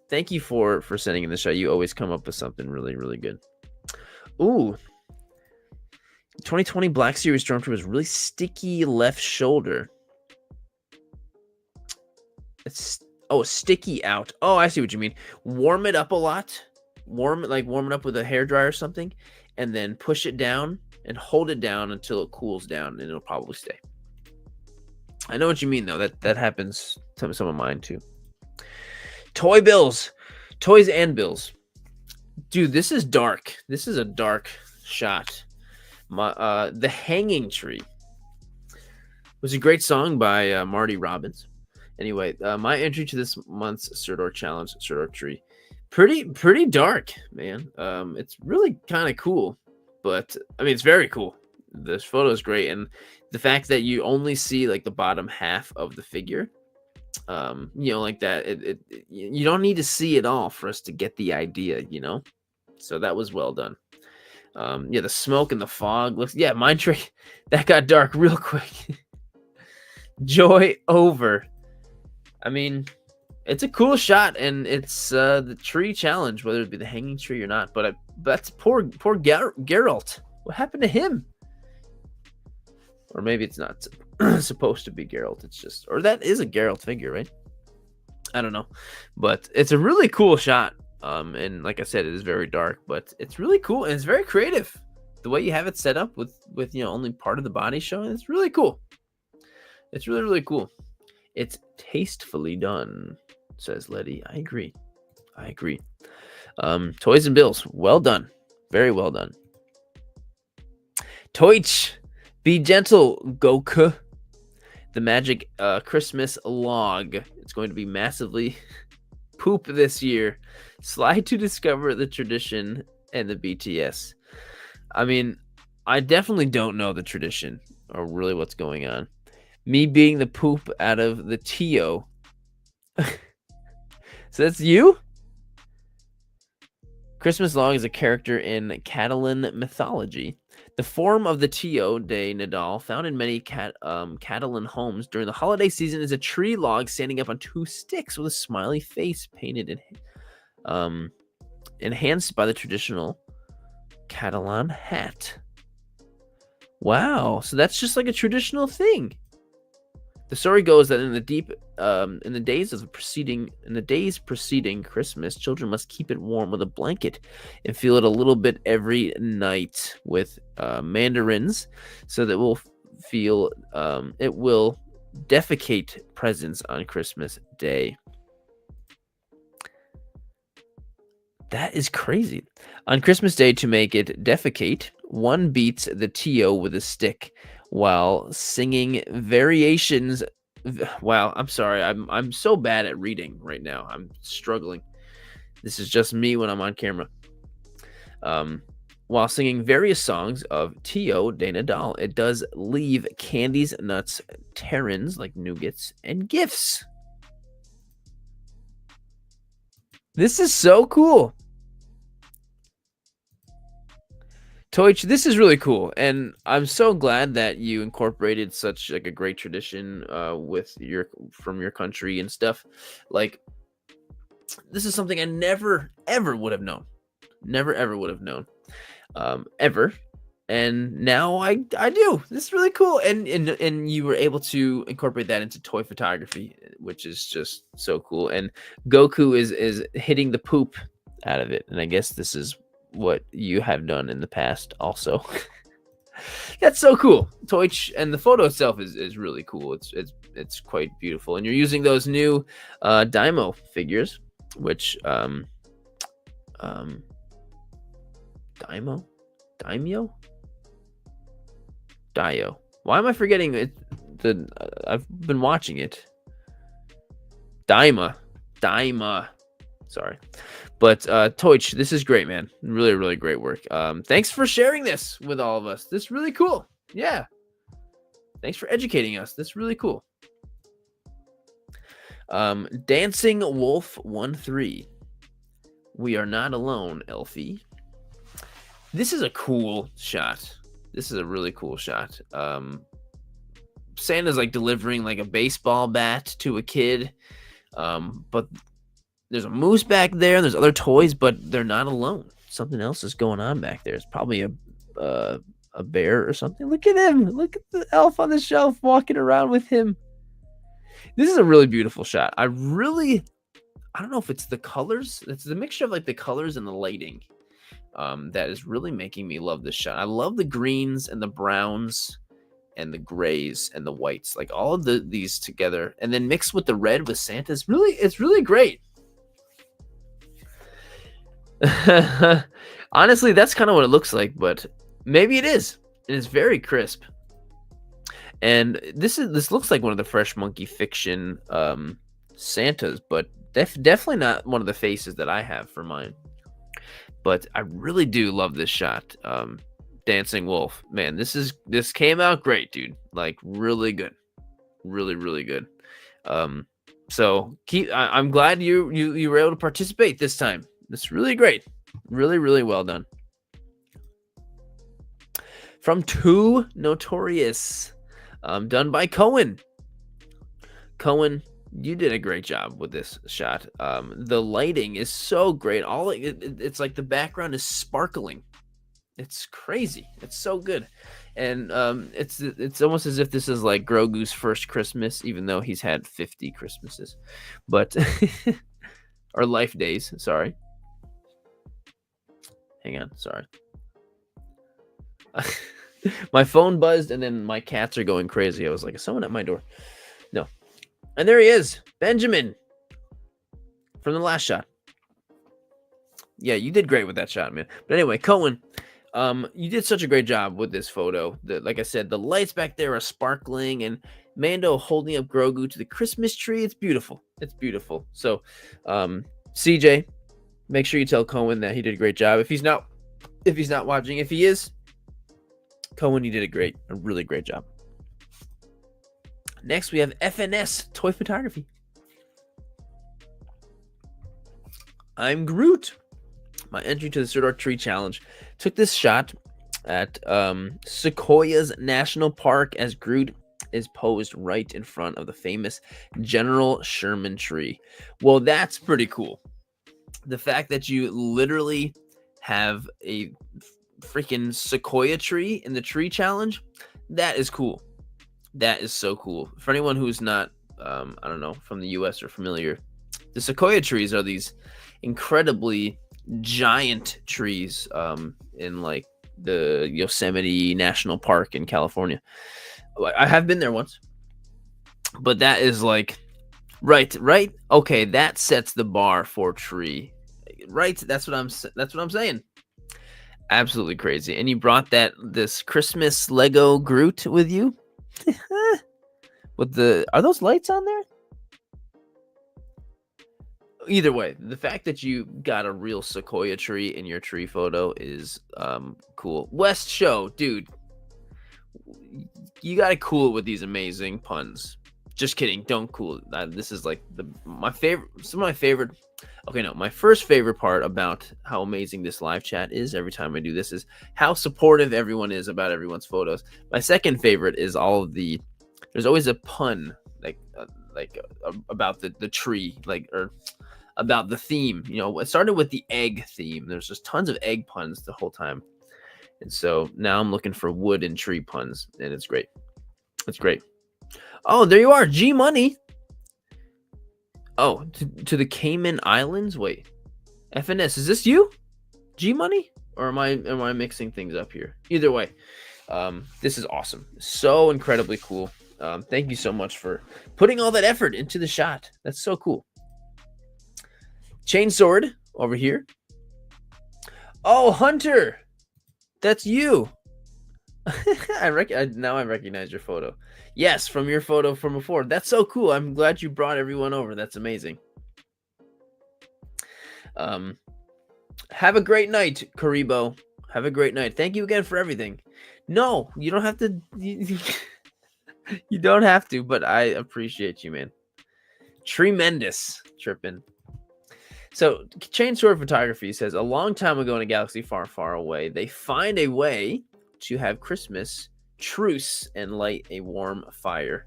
A: thank you for sending in the show. You always come up with something really, really good. Ooh. 2020 Black Series Stormtrooper is really sticky left shoulder. It's sticky out. Oh, I see what you mean. Warm it up a lot. Warm it up with a hairdryer or something, and then push it down and hold it down until it cools down, and it'll probably stay. I know what you mean, though. That happens to some of mine too. Toy bills, toys and bills. Dude, this is dark. This is a dark shot. The Hanging Tree was a great song by Marty Robbins. Anyway, my entry to this month's Sirdork challenge, Sirdork Tree, pretty dark, man. It's really kind of cool, but I mean, it's very cool. This photo is great, and the fact that you only see like the bottom half of the figure, you know, like that. You don't need to see it all for us to get the idea, you know. So that was well done. Yeah, the smoke and the fog looks. Yeah, Mind Trick. That got dark real quick. Joy over. I mean, it's a cool shot, and it's the tree challenge, whether it be the hanging tree or not. But that's poor Geralt. What happened to him? Or maybe it's not supposed to be Geralt. It's just, or that is a Geralt figure, right? I don't know, but it's a really cool shot. And like I said, it is very dark, but it's really cool and it's very creative. The way you have it set up with you know, only part of the body showing, it's really cool. It's really, really cool. It's tastefully done, says Letty. I agree. Toys and bills, well done. Very well done. Toich, be gentle, Goku. The magic Christmas log. It's going to be massively poop this year. Slide to discover the tradition and the BTS. I mean, I definitely don't know the tradition or really what's going on. Me being the poop out of the Tio. So that's you? Christmas log is a character in Catalan mythology. The form of the Tio de Nadal, found in many Catalan homes during the holiday season, is a tree log standing up on two sticks with a smiley face painted in, enhanced by the traditional Catalan hat. Wow, so that's just like a traditional thing. The story goes that in the days preceding Christmas, children must keep it warm with a blanket and feel it a little bit every night with mandarins, so that it will defecate presents on Christmas Day. That is crazy. On Christmas Day, to make it defecate, one beats the Tio with a stick while singing variations. Wow, I'm sorry. I'm so bad at reading right now. I'm struggling. This is just me when I'm on camera. While singing various songs of Tio de Nadal, it does leave candies, nuts, terrins like nougats, and gifts. This is so cool. Toich, this is really cool, and I'm so glad that you incorporated such like a great tradition from your country and stuff. Like, this is something I never ever would have known, ever. And now I do. This is really cool, and you were able to incorporate that into toy photography, which is just so cool. And Goku is hitting the poop out of it, and I guess this is what you have done in the past also. That's so cool. Toich, and the photo itself is really cool. It's quite beautiful, and you're using those new Daimo figures, which Daimyo? Dio. Why am I forgetting it? I've been watching it. Daima. Sorry. But Toich, this is great, man. Really, really great work. Thanks for sharing this with all of us. This is really cool. Yeah. Thanks for educating us. This is really cool. Dancing Wolf 1-3. We are not alone, Elfie. This is a cool shot. This is a really cool shot. Santa's like delivering like a baseball bat to a kid. But there's a moose back there, and there's other toys, but they're not alone. Something else is going on back there. It's probably a bear or something. Look at him. Look at the elf on the shelf walking around with him. This is a really beautiful shot. I don't know if it's the colors. It's the mixture of like the colors and the lighting that is really making me love this shot. I love the greens and the browns and the grays and the whites, like all of these together, and then mixed with the red with Santa. It's really great. Honestly, that's kind of what it looks like, but maybe it is. It is very crisp. And this looks like one of the Fresh Monkey Fiction Santas, but definitely not one of the faces that I have for mine. But I really do love this shot. Dancing Wolf, man, this came out great, dude. Like, really good, really good. So I'm glad you were able to participate this time. It's really great, really well done. From Too Notorious, done by Cohen. Cohen, you did a great job with this shot. The lighting is so great. It's like the background is sparkling. It's crazy. It's so good. And it's almost as if this is like Grogu's first Christmas, even though he's had 50 Christmases. But or life days, sorry. Hang on, sorry. My phone buzzed and then my cats are going crazy. I was like, is someone at my door? No. And there he is, Benjamin, from the last shot. Yeah, you did great with that shot, man. But anyway, Cohen, you did such a great job with this photo. Like I said, the lights back there are sparkling, and Mando holding up Grogu to the Christmas tree. It's beautiful. It's beautiful. So, CJ, make sure you tell Cohen that he did a great job. If he's not watching, if he is, Cohen, you did a really great job. Next, we have FNS Toy Photography. I'm Groot. My entry to the Sirdork Tree Challenge took this shot at Sequoia's National Park as Groot is posed right in front of the famous General Sherman tree. Well, that's pretty cool. The fact that you literally have a freaking sequoia tree in the tree challenge, that is cool. That is so cool. For anyone who's not, I don't know, from the US or familiar, the sequoia trees are these incredibly giant trees in like the Yosemite National Park in California. I have been there once, but that is like right. Okay, that sets the bar for tree. Right, that's what I'm saying. Absolutely crazy. And you brought this Christmas Lego Groot with you? Are those lights on there? Either way, the fact that you got a real sequoia tree in your tree photo is cool. West Show, dude, you gotta cool it with these amazing puns. Just kidding, don't cool it. This is like my favorite. Some of my favorite. Okay, no, my first favorite part about how amazing this live chat is every time I do this is how supportive everyone is about everyone's photos. My second favorite is all of there's always a pun about the tree, or about the theme. It started with the egg theme. There's just tons of egg puns the whole time. And so now I'm looking for wood and tree puns, and it's great. It's great. Oh, there you are, G Money. Oh, to the Cayman Islands? Wait. FNS, is this you? G Money? Or am I mixing things up here? Either way, this is awesome. So incredibly cool. Thank you so much for putting all that effort into the shot. That's so cool. Chainsword over here. Oh, Hunter. That's you. Now I recognize your photo. Yes, from your photo from before. That's so cool. I'm glad you brought everyone over. That's amazing. Have a great night, Karibo. Have a great night. Thank you again for everything. No, you don't have to. You don't have to, but I appreciate you, man. Tremendous. Tripping. So, Chainsword Photography says, a long time ago in a galaxy far, far away, they find a way to have Christmas truce and light a warm fire.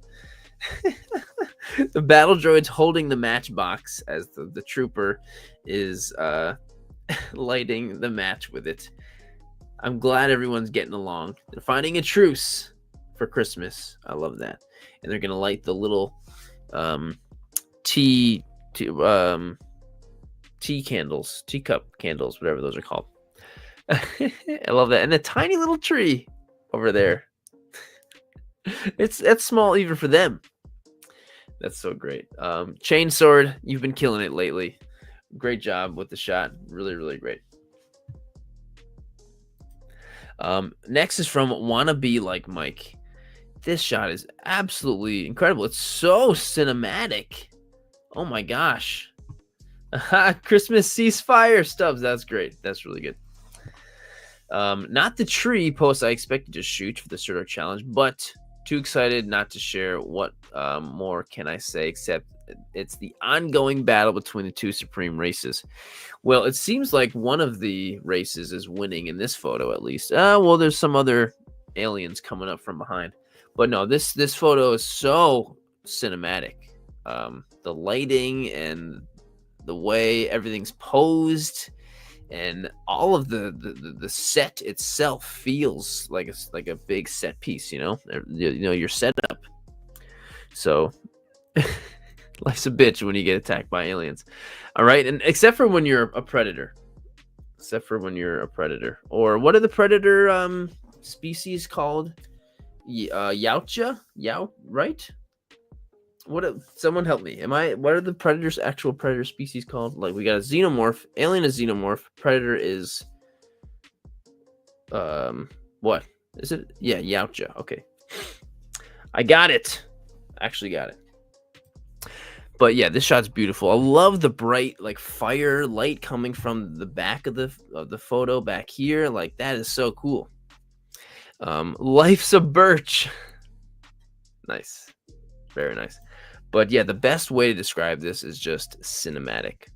A: The battle droid's holding the matchbox as the trooper is lighting the match with it. I'm glad everyone's getting along. They're finding a truce for Christmas. I love that. And they're gonna light the little tea teacup candles, whatever those are called. I love that. And a tiny little tree over there. That's small even for them. That's so great. Chainsword, you've been killing it lately. Great job with the shot. Really, really great. Next is from Wanna Be Like Mike. This shot is absolutely incredible. It's so cinematic. Oh my gosh. Christmas ceasefire, Stubbs. That's great. That's really good. Not the tree post I expected to shoot for the Sirdork challenge, but too excited not to share. What more can I say except it's the ongoing battle between the two supreme races. Well, it seems like one of the races is winning in this photo, at least. Well, there's some other aliens coming up from behind, but no, this photo is so cinematic. The lighting and the way everything's posed and all of the set itself feels like it's like a big set piece, your setup. So life's a bitch when you get attacked by aliens. All right. And except for when you're a predator, or what are the predator species called? Yautja, right? Someone help me. What are the actual predator species called? Like, we got a xenomorph. Alien is xenomorph. Predator is what is it? Yeah, Yautja. Okay, I got it. Actually got it. But yeah, this shot's beautiful. I love the bright fire light coming from the back of the photo back here. Like, that is so cool. Life's a birch. Nice. Very nice. But yeah, the best way to describe this is just cinematic.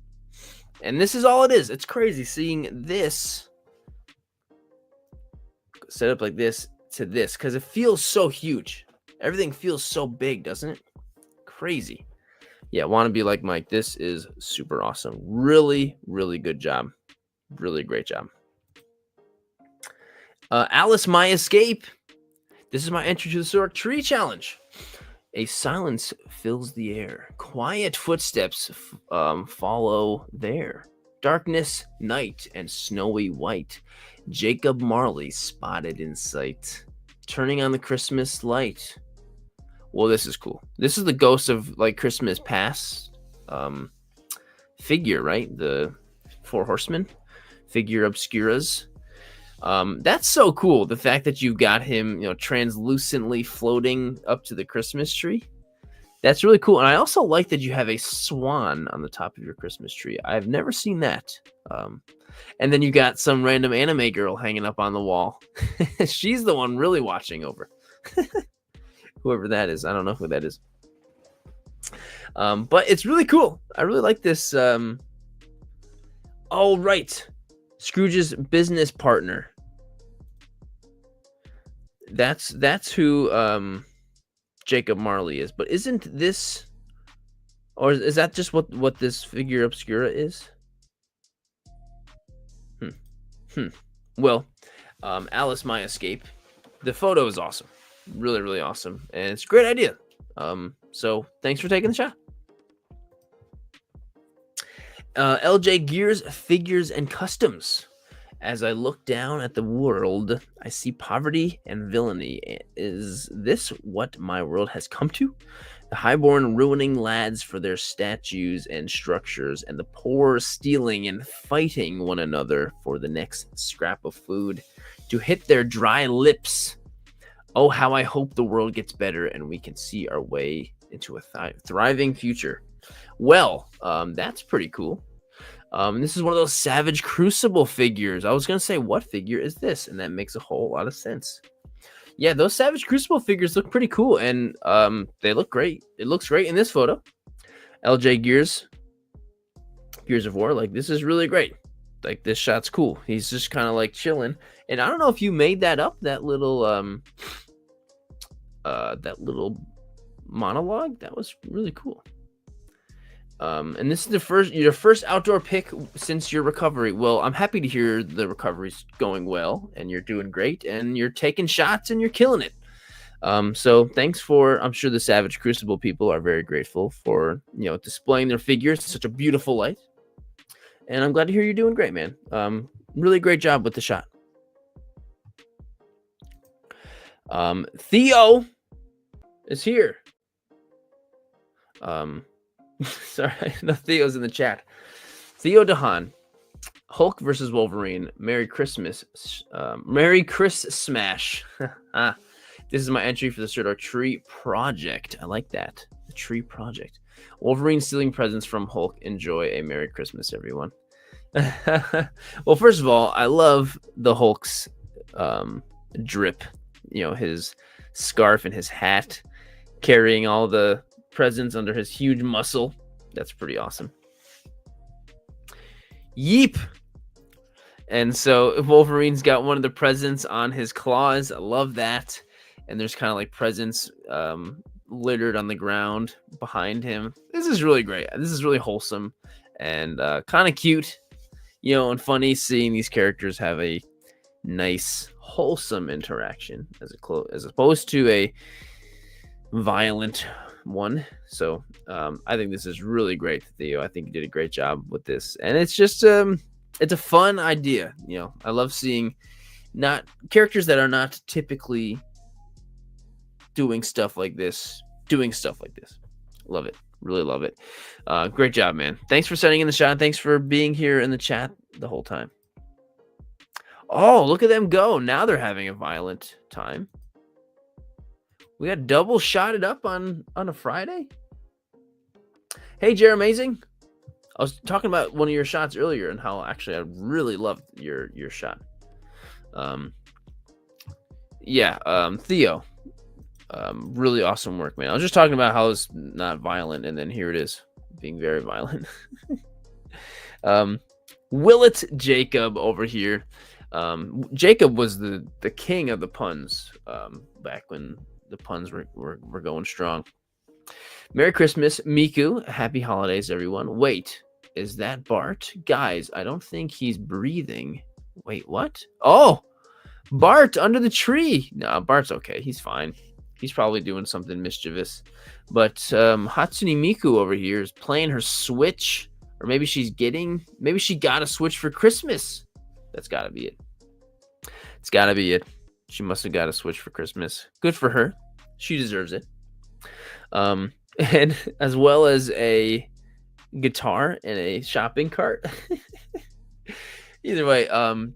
A: And this is all it is. It's crazy seeing this set up like this to this, because it feels so huge. Everything feels so big, doesn't it? Crazy. Yeah, want to be like Mike. This is super awesome. Really, really good job. Really great job. Alice, my escape. This is my entry to the Sirdork Tree Challenge. A silence fills the air. Quiet footsteps follow there. Darkness, night, and snowy white. Jacob Marley spotted in sight. Turning on the Christmas light. Well, this is cool. This is the ghost of like Christmas past figure, right? The Four Horsemen figure obscuras. That's so cool. The fact that you got him, translucently floating up to the Christmas tree. That's really cool. And I also like that you have a swan on the top of your Christmas tree. I've never seen that. And then you got some random anime girl hanging up on the wall. She's the one really watching over. Whoever that is. I don't know who that is. But it's really cool. I really like this. Oh, right. Scrooge's business partner. That's who Jacob Marley is. But isn't this, or is that just what this figure obscura is? Well, Alice, my escape. The photo is awesome. Really, really awesome. And it's a great idea. So thanks for taking the shot. LJ Gears Figures and Customs. As I look down at the world, I see poverty and villainy. Is this what my world has come to? The highborn ruining lads for their statues and structures, and the poor stealing and fighting one another for the next scrap of food to hit their dry lips. Oh, how I hope the world gets better and we can see our way into a thriving future. Well, that's pretty cool. This is one of those Savage Crucible figures. I was going to say, what figure is this? And that makes a whole lot of sense. Yeah, those Savage Crucible figures look pretty cool, and they look great. It looks great in this photo. LJ Gears of War, like, this is really great. Like, this shot's cool. He's just kind of, like, chilling. And I don't know if you made that up, that little monologue. That was really cool. And this is your first outdoor pick since your recovery. Well, I'm happy to hear the recovery's going well and you're doing great and you're taking shots and you're killing it. So thanks I'm sure the Savage Crucible people are very grateful for, displaying their figures in such a beautiful light. And I'm glad to hear you're doing great, man. Really great job with the shot. Theo is here. Sorry, no, Theo's in the chat. Theo DeHaan, Hulk versus Wolverine. Merry Christmas. Merry Chris Smash. This is my entry for the Sirdork Tree Project. I like that. The Tree Project. Wolverine stealing presents from Hulk. Enjoy a Merry Christmas, everyone. Well, first of all, I love the Hulk's drip. His scarf and his hat, carrying all the presents under his huge muscle. That's pretty awesome. Yeep. And so Wolverine's got one of the presents on his claws. I love that. And there's kind of like presents littered on the ground behind him. This is really great. This is really wholesome and kind of cute, and funny seeing these characters have a nice, wholesome interaction as opposed to a violent one. So I think this is really great, Theo. I think you did a great job with this, and it's just it's a fun idea. I love seeing not characters that are not typically doing stuff like this. Love it. Really love it. Great job, man. Thanks for sending in the shot. Thanks for being here in the chat the whole time. Oh, look at them go. Now they're having a violent time. We got double shotted up on a Friday. Hey, Jeremazing. I was talking about one of your shots earlier and how actually I really loved your shot. Theo. Really awesome work, man. I was just talking about how it's not violent, and then here it is being very violent. Um, Willet Jacob over here. Jacob was the king of the puns back when the puns were going strong. Merry Christmas, Miku. Happy holidays, everyone. Wait, is that Bart? Guys, I don't think he's breathing. Wait, what? Oh, Bart under the tree. No, Bart's okay. He's fine. He's probably doing something mischievous. But Hatsune Miku over here is playing her Switch. Or maybe she got a Switch for Christmas. That's got to be it. It's got to be it. She must have got a Switch for Christmas. Good for her. She deserves it. And as well as a guitar and a shopping cart. Either way,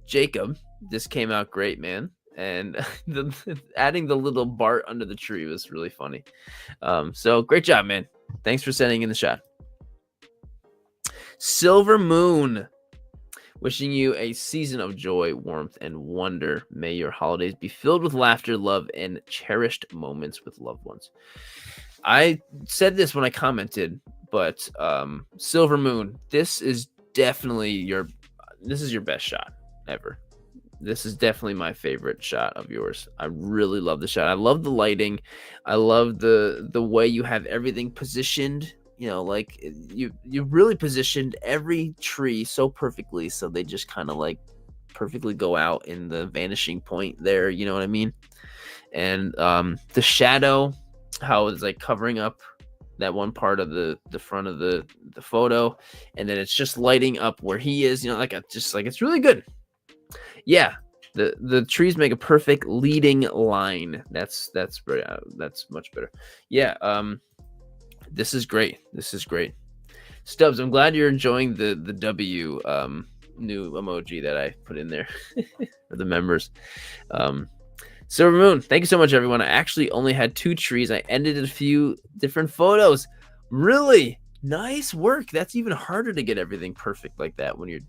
A: Jacob, this came out great, man. And adding the little Bart under the tree was really funny. So great job, man. Thanks for sending in the shot. Silver Moon, wishing you a season of joy, warmth, and wonder. May your holidays be filled with laughter, love, and cherished moments with loved ones. I said this when I commented, but Silver Moon, this is definitely your best shot ever. This is definitely my favorite shot of yours. I really love the shot. I love the lighting. I love the way you have everything positioned. You know, like you really positioned every tree so perfectly, so they just kind of like perfectly go out in the vanishing point there. You know what I mean? And the shadow, how it's like covering up that one part of the front of the photo, and then it's just lighting up where he is. You know, like it's really good. Yeah, the trees make a perfect leading line. That's much better. Yeah, this is great. This is great. Stubbs, I'm glad you're enjoying the W new emoji that I put in there for the members. Silver Moon, thank you so much, everyone. I actually only had 2 trees. I edited a few different photos. Really nice work. That's even harder to get everything perfect like that when you're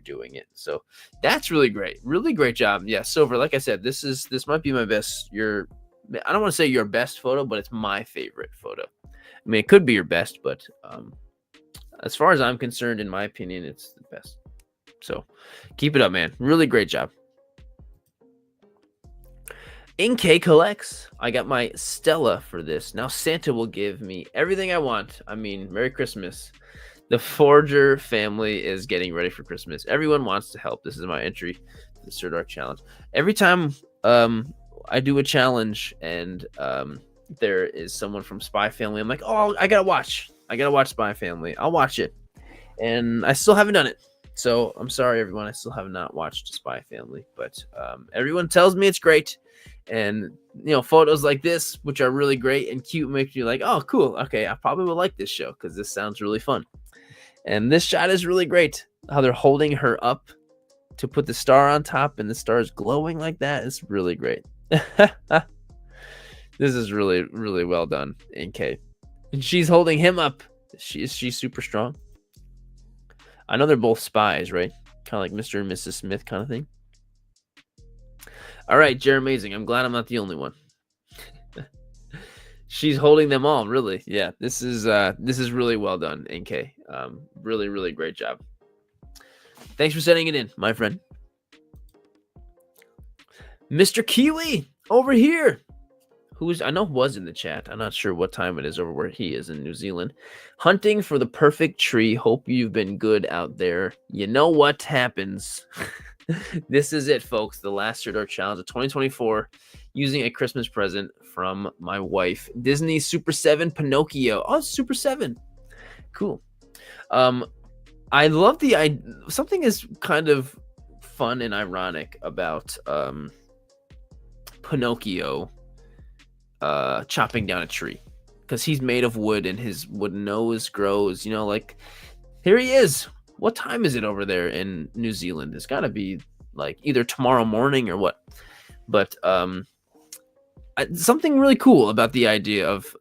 A: doing it. So that's really great. Really great job. Yeah, Silver, like I said, this might be my best. I don't want to say your best photo, but it's my favorite photo. I mean, it could be your best, but as far as I'm concerned, in my opinion, it's the best. So keep it up, man. Really great job. Inkay collects. I got my Stella for this. Now Santa will give me everything I want. I mean, Merry Christmas. The Forger family is getting ready for Christmas. Everyone wants to help. This is my entry to the Sirdork challenge. Every time I do a challenge and there is someone from Spy Family, I'm like, oh, I gotta watch Spy Family. I'll watch it. And I still haven't done it. So I'm sorry, everyone. I still have not watched Spy Family. But everyone tells me it's great. And, you know, photos like this, which are really great and cute, make you like, oh, cool. Okay, I probably will like this show because this sounds really fun. And this shot is really great. How they're holding her up to put the star on top and the star is glowing like that. It's really great. This is really, really well done, NK. And she's holding him up. She's super strong. I know they're both spies, right? Kind of like Mr. and Mrs. Smith kind of thing. All right, Jeremazing. I'm glad I'm not the only one. She's holding them all, really. Yeah, this is really well done, NK. Really, really great job. Thanks for sending it in, my friend. Mr. Kiwi over here, I know was in the chat. I'm not sure what time it is over where he is in New Zealand. Hunting for the perfect tree. Hope you've been good out there. You know what happens. This is it, folks. The last Sirdork challenge of 2024, using a Christmas present from my wife. Disney Super 7 Pinocchio. Oh, Super 7. Cool. I love something is kind of fun and ironic about Pinocchio chopping down a tree, because he's made of wood and his wooden nose grows, you know, like here he is. What time is it over there in New Zealand? It's got to be like either tomorrow morning or what. But something really cool about the idea of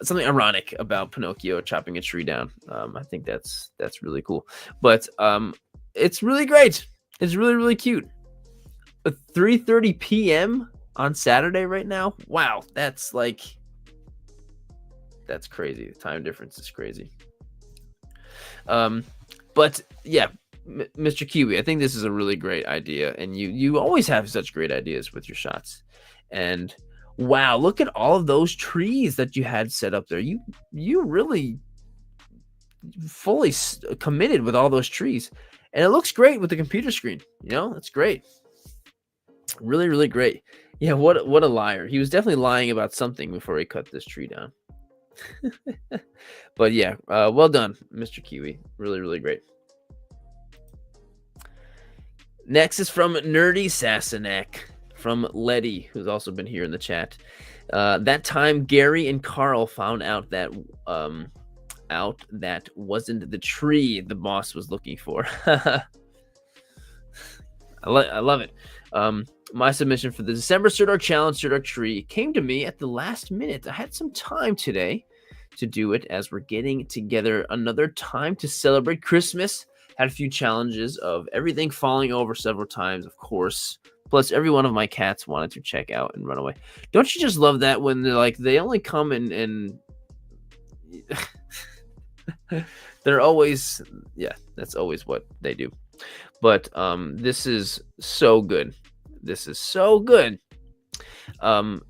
A: something ironic about Pinocchio chopping a tree down. I think that's really cool. But it's really great. It's really, really cute. 3:30 p.m. on Saturday right now. Wow, that's crazy. The time difference is crazy. But yeah, Mr. Kiwi, I think this is a really great idea, and you always have such great ideas with your shots. And wow, look at all of those trees that you had set up there. You really fully committed with all those trees, and it looks great with the computer screen. It's great, really, really great. Yeah, what a liar. He was definitely lying about something before he cut this tree down. But yeah, well done, Mr. Kiwi. Really, really great. Next is from Nerdy Sassenach, from Letty, who's also been here in the chat. That time, Gary and Carl found out that wasn't the tree the boss was looking for. I love it. My submission for the December Sirdork Challenge Sirdork Tree came to me at the last minute. I had some time today to do it as we're getting together another time to celebrate Christmas. Had a few challenges of everything falling over several times, of course. Plus, every one of my cats wanted to check out and run away. Don't you just love that when they're like, they only come and they're always, yeah, that's always what they do. But this is so good. This is so good. And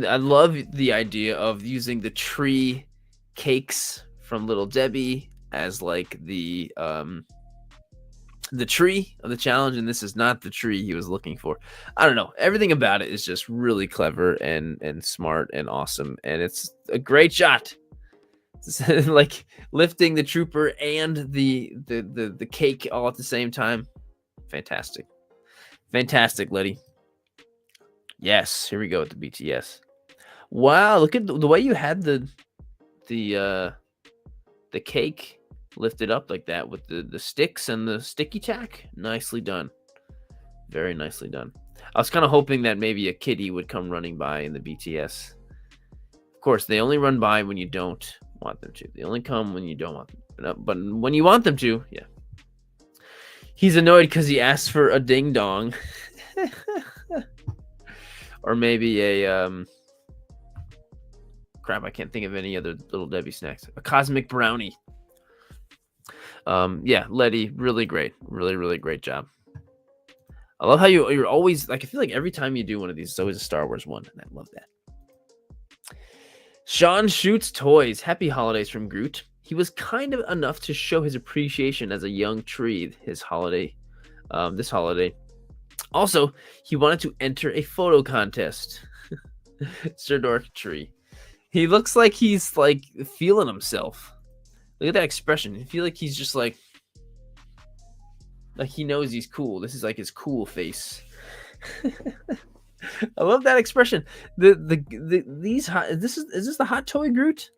A: I love the idea of using the tree cakes from Little Debbie as like the tree of the challenge, and this is not the tree he was looking for. I don't know. Everything about it is just really clever and smart and awesome, and it's a great shot. It's like lifting the trooper and the cake all at the same time. Fantastic. Fantastic, Letty. Yes, here we go with the BTS. Wow, look at the way you had the cake lifted up like that with the sticks and the sticky tack. Nicely done. Very nicely done. I was kind of hoping that maybe a kitty would come running by in the BTS. Of course, they only run by when you don't want them to. They only come when you don't want them. But when you want them to, yeah. He's annoyed because he asked for a ding dong. Or maybe a crap, I can't think of any other Little Debbie snacks. A cosmic brownie. Yeah, Letty, really great. Really, really great job. I love how you're always, like, I feel like every time you do one of these, it's always a Star Wars one, and I love that. Sean Shoots Toys. Happy holidays from Groot. He was kind of enough to show his appreciation as a young tree this holiday. Also, he wanted to enter a photo contest. Sirdork tree. He looks like he's like feeling himself. Look at that expression. I feel like he's just like he knows he's cool. This is like his cool face. I love that expression. Is this the Hot Toy Groot?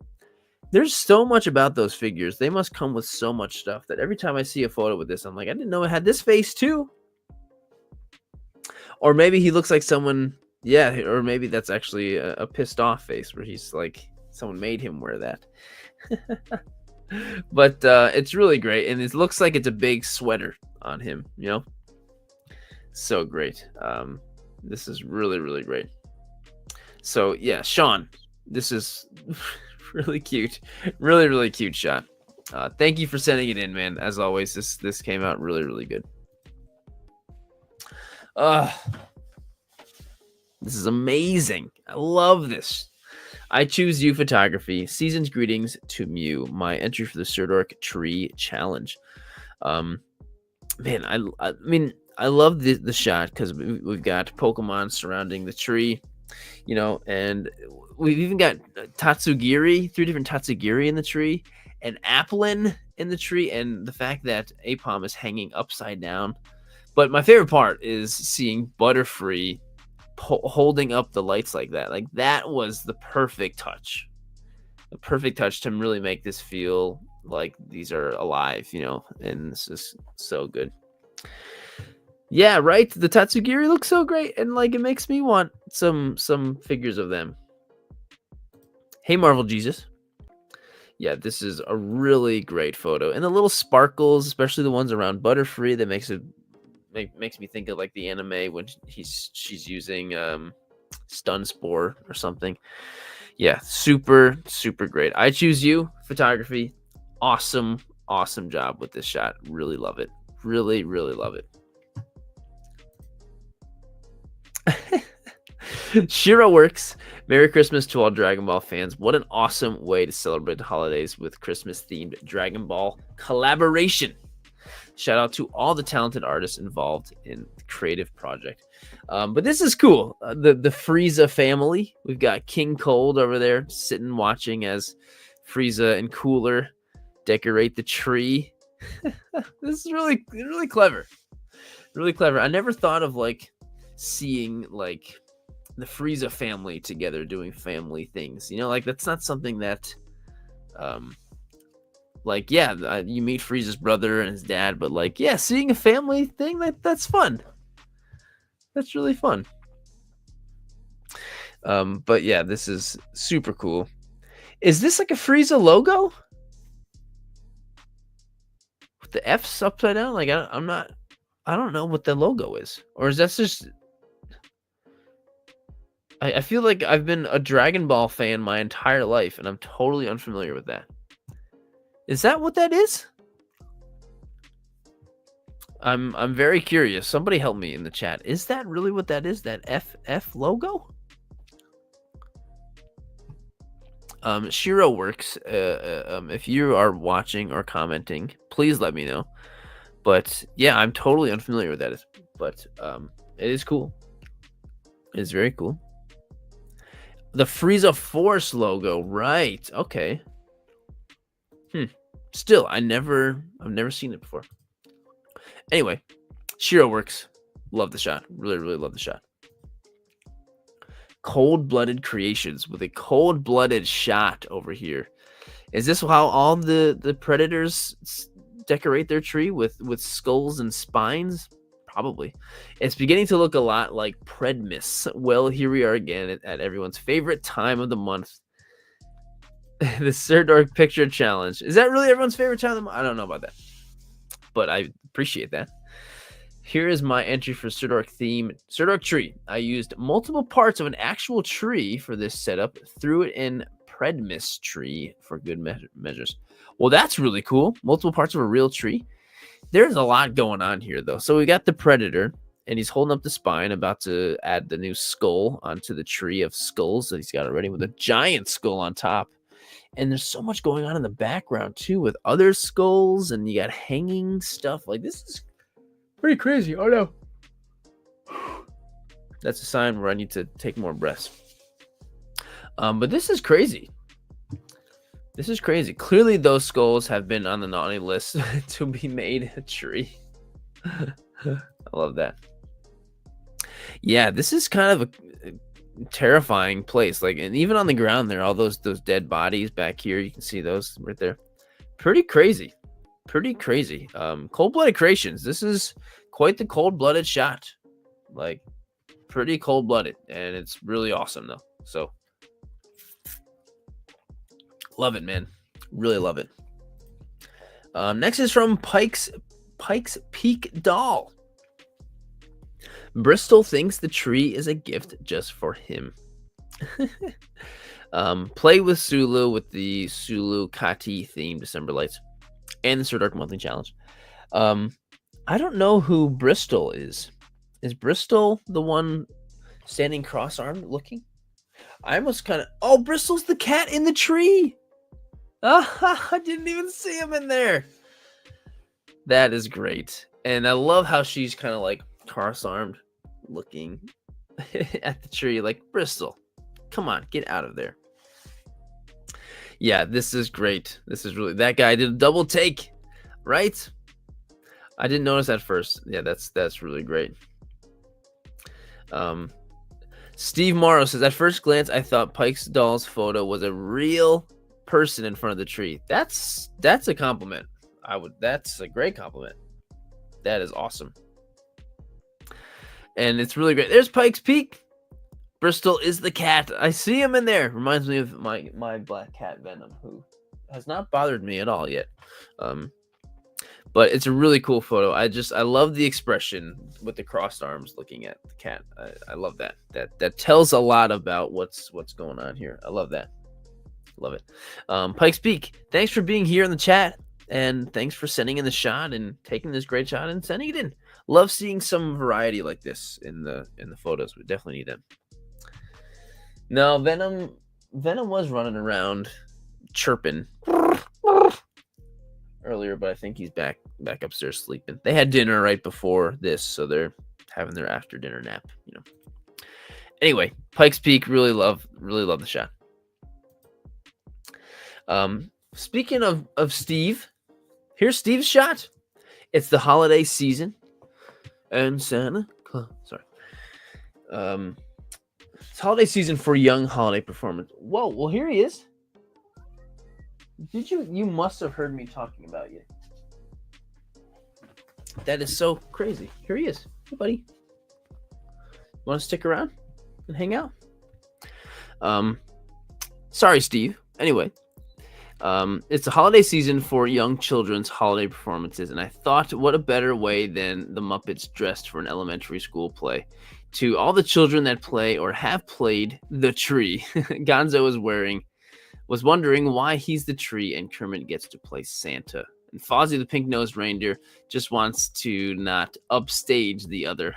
A: There's so much about those figures. They must come with so much stuff that every time I see a photo with this, I'm like, I didn't know it had this face too. Or maybe he looks like someone, yeah, or maybe that's actually a pissed off face where he's like, someone made him wear that. But it's really great, and it looks like it's a big sweater on him, So great. This is really, really great. So yeah, Sean, this is really cute. Really, really cute shot. Thank you for sending it in, man. As always, this came out really, really good. This is amazing. I love this. I choose you photography. Season's greetings to Mew. My entry for the Sirdork Tree Challenge. Man, I mean, I love the shot because we've got Pokemon surrounding the tree, and we've even got Tatsugiri, 3 different Tatsugiri in the tree, and Applin in the tree, and the fact that Apom is hanging upside down. But my favorite part is seeing Butterfree holding up the lights like that. Like, that was the perfect touch. The perfect touch to really make this feel like these are alive, and this is so good. Yeah, right? The Tatsugiri looks so great, and like it makes me want some figures of them. Hey, Marvel Jesus. Yeah, this is a really great photo. And the little sparkles, especially the ones around Butterfree, that makes me think of like the anime when she's using Stun Spore or something. Yeah, super, super great. I choose you photography. Awesome awesome job with this shot. Really love it. Really, really love it. Shiro works. Merry Christmas to all Dragon Ball fans. What an awesome way to celebrate the holidays with Christmas-themed Dragon Ball collaboration. Shout out to all the talented artists involved in the creative project. But this is cool. The Frieza family. We've got King Cold over there sitting watching as Frieza and Cooler decorate the tree. This is really, really clever. Really clever. I never thought of like seeing like the Frieza family together doing family things. You know, like that's not something that like, yeah, you meet Frieza's brother and his dad, but like, yeah, seeing a family thing, that's fun. That's really fun. But yeah, this is super cool. Is this like a Frieza logo? With the F's upside down? Like, I don't know what the logo is. Or is that just... I feel like I've been a Dragon Ball fan my entire life, and I'm totally unfamiliar with that. Is that what that is? I'm very curious. Somebody help me in the chat. Is that really what that is? That FF logo? Shiro works. If you are watching or commenting, please let me know. But yeah, I'm totally unfamiliar with that. But it is cool. It is very cool. The Frieza Force logo, right? Okay. Still, I've never seen it before. Anyway, Shiro works. Love the shot. Really, really love the shot. Cold-blooded creations with a cold-blooded shot over here. Is this how all the predators decorate their tree with skulls and spines? Probably. It's beginning to look a lot like Predmis. Well, here we are again at everyone's favorite time of the month. The Sirdork picture challenge. Is that really everyone's favorite time of the month? I don't know about that, but I appreciate that. Here is my entry for Sirdork theme. Sirdork tree. I used multiple parts of an actual tree for this setup. Threw it in Predmis tree for good measures. Well, that's really cool. Multiple parts of a real tree. There's a lot going on here, though. So we got the Predator, and he's holding up the spine, about to add the new skull onto the tree of skulls that he's got already with a giant skull on top. And there's so much going on in the background, too, with other skulls, and you got hanging stuff. Like, this is pretty crazy. Oh, no. That's a sign where I need to take more breaths. But this is crazy. This is crazy. Clearly, those skulls have been on the naughty list to be made a tree. I love that. Yeah, this is kind of a terrifying place. Like, and even on the ground there, all those dead bodies back here, you can see those right there. Pretty crazy. Pretty crazy. Cold-blooded creations. This is quite the cold-blooded shot. Like, pretty cold-blooded, and it's really awesome though. So, love it, man. Really love it. Next is from Pikes Peak Doll. Bristol thinks the tree is a gift just for him. Play with Sulu with the Sulu Kati themed December lights and the Sirdork monthly challenge. I don't know who Bristol is. Is Bristol the one standing cross-armed looking? I almost kind of... Oh, Bristol's the cat in the tree. I didn't even see him in there. That is great. And I love how she's kind of like cross-armed looking at the tree like, Bristol, come on, get out of there. Yeah, this is great. This is really... That guy did a double take, right? I didn't notice at first. Yeah, that's really great. Steve Morrow says, at first glance, I thought Pike's doll's photo was a real person in front of the tree. That's a compliment. That's a great compliment. That is awesome. And it's really great. There's Pike's Peak. Bristol is the cat. I see him in there. Reminds me of my black cat Venom, who has not bothered me at all yet. But it's a really cool photo. I love the expression with the crossed arms looking at the cat. I love that. That tells a lot about what's going on here. I love that. Love it. Pike's Peak, thanks for being here in the chat. And thanks for sending in the shot and taking this great shot and sending it in. Love seeing some variety like this in the photos. We definitely need them. No, Venom was running around chirping earlier, but I think he's back upstairs sleeping. They had dinner right before this, so they're having their after dinner nap, you know. Anyway, Pikes Peak, really love the shot. Speaking of Steve, here's Steve's shot. It's the holiday season, and Santa Claus. Sorry. It's holiday season for young holiday performance. Whoa, well here he is. Did you must have heard me talking about you. That is so crazy. Here he is. Hey, buddy. Want to stick around and hang out? Sorry, Steve. Anyway, it's the holiday season for young children's holiday performances, and I thought, what a better way than the Muppets dressed for an elementary school play. To all the children that play or have played the tree, Gonzo was wondering why he's the tree and Kermit gets to play Santa. And Fozzie the pink-nosed reindeer just wants to not upstage the other.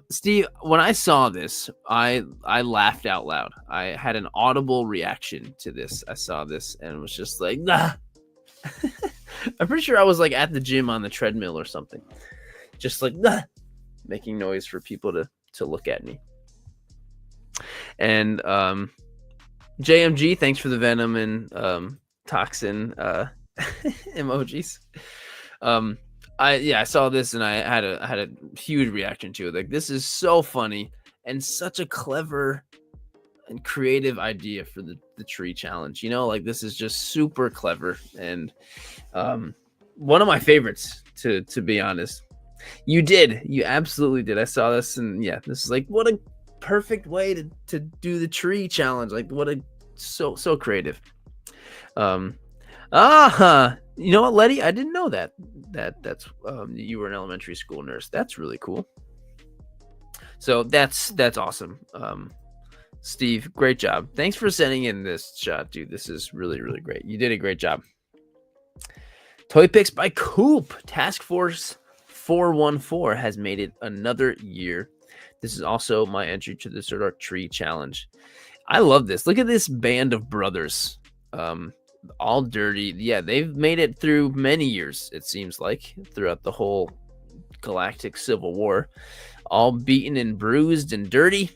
A: Steve, when I saw this, I laughed out loud. I had an audible reaction to this. I saw this and was just like, nah. I'm pretty sure I was like at the gym on the treadmill or something. Just like, nah, making noise for people to look at me. And JMG, thanks for the venom and toxin emojis. I saw this and I had a huge reaction to it. Like, this is so funny and such a clever and creative idea for the tree challenge. You know, like, this is just super clever and one of my favorites, to be honest. You absolutely did. I saw this and yeah, this is like, what a perfect way to do the tree challenge. Like, what a so creative. You know what, Letty? I didn't know that's you were an elementary school nurse. That's really cool. So that's awesome. Steve, great job. Thanks for sending in this shot, dude. This is really, really great. You did a great job. Toy Picks by Coop. Task Force 414 has made it another year. This is also my entry to the Sirdork Tree Challenge. I love this. Look at this band of brothers. All dirty. Yeah, they've made it through many years, it seems like, throughout the whole galactic civil war. All beaten and bruised and dirty,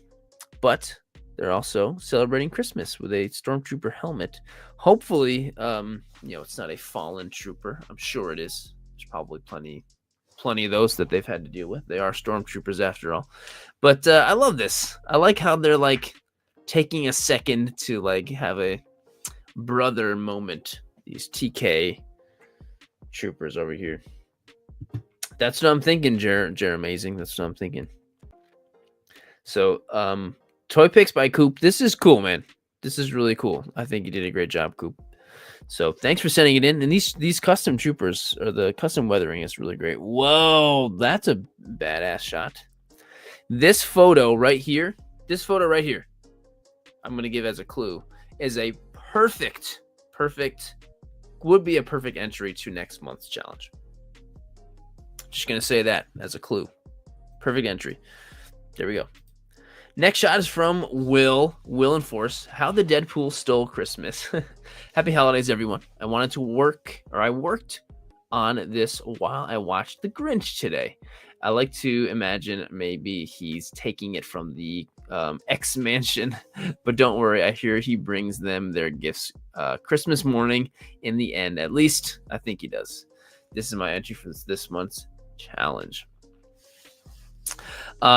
A: but they're also celebrating Christmas with a stormtrooper helmet. Hopefully, it's not a fallen trooper. I'm sure it is. There's probably plenty of those that they've had to deal with. They are stormtroopers after all. But I love this. I like how they're like taking a second to like have a brother moment. These TK troopers over here. That's what I'm thinking, Amazing. That's what I'm thinking. So, Toy Picks by Coop. This is cool, man. This is really cool. I think you did a great job, Coop. So thanks for sending it in. And these custom troopers, or the custom weathering, is really great. Whoa, that's a badass shot. This photo right here, I'm going to give as a clue, is a would be a perfect entry to next month's challenge. Just going to say that as a clue. Perfect entry. There we go. Next shot is from Will and Force. How the Deadpool Stole Christmas. Happy holidays, everyone. I worked on this while I watched The Grinch today. I like to imagine maybe he's taking it from the X Mansion, but don't worry, I hear he brings them their gifts Christmas morning in the end. At least I think he does. This is my entry for this month's challenge.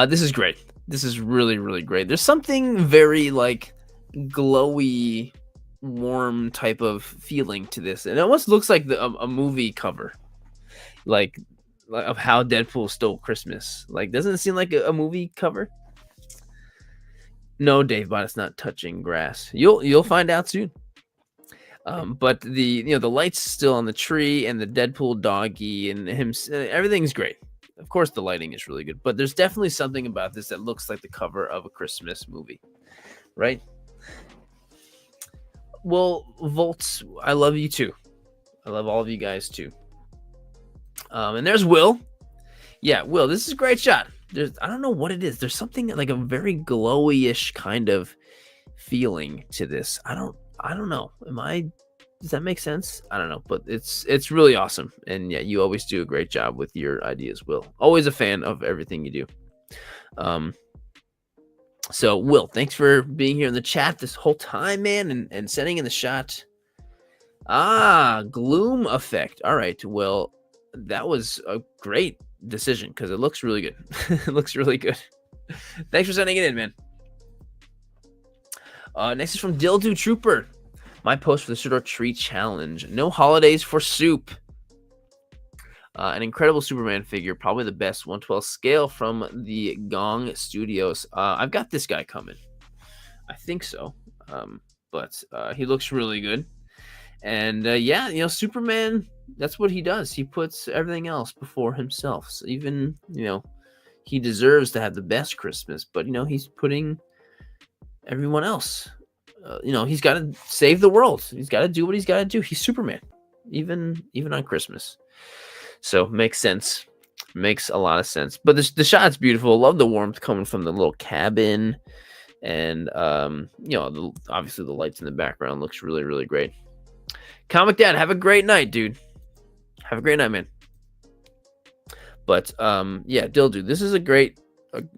A: This is great. This is really, really great. There's something very like glowy, warm type of feeling to this. It almost looks like a movie cover, like of How Deadpool Stole Christmas. Like, doesn't it seem like a movie cover? No, Dave Bot, it's not touching grass. You'll find out soon. But the light's still on the tree, and the Deadpool doggy and him, everything's great. Of course, the lighting is really good, but there's definitely something about this that looks like the cover of a Christmas movie, right? Well, Volts, I love you too. I love all of you guys too. And there's Will. Yeah, Will, this is a great shot. I don't know what it is. There's something like a very glowy-ish kind of feeling to this. I don't know. Does that make sense? I don't know, but it's really awesome. And yeah, you always do a great job with your ideas, Will. Always a fan of everything you do. So Will, thanks for being here in the chat this whole time, man, and sending in the shot. Gloom effect. All right, well, that was a great decision because it looks really good. It looks really good. Thanks for sending it in, man. Next is from Dildo Trooper. My post for the Sirdork Tree Challenge. No holidays for soup. An incredible Superman figure, probably the best 1/12 scale from the Gong Studios. I've got this guy coming. I think so. But he looks really good. And yeah, you know, Superman, that's what he does. He puts everything else before himself. So even, you know, he deserves to have the best Christmas, but, you know, he's putting everyone else. You know, he's got to save the world. He's got to do what he's got to do. He's Superman, even on Christmas. So makes sense. Makes a lot of sense. But the shot's beautiful. Love the warmth coming from the little cabin. And, you know, obviously the lights in the background looks really, really great. Comic Dad, have a great night, dude. Have a great night, man. But, yeah, Dildo, this is a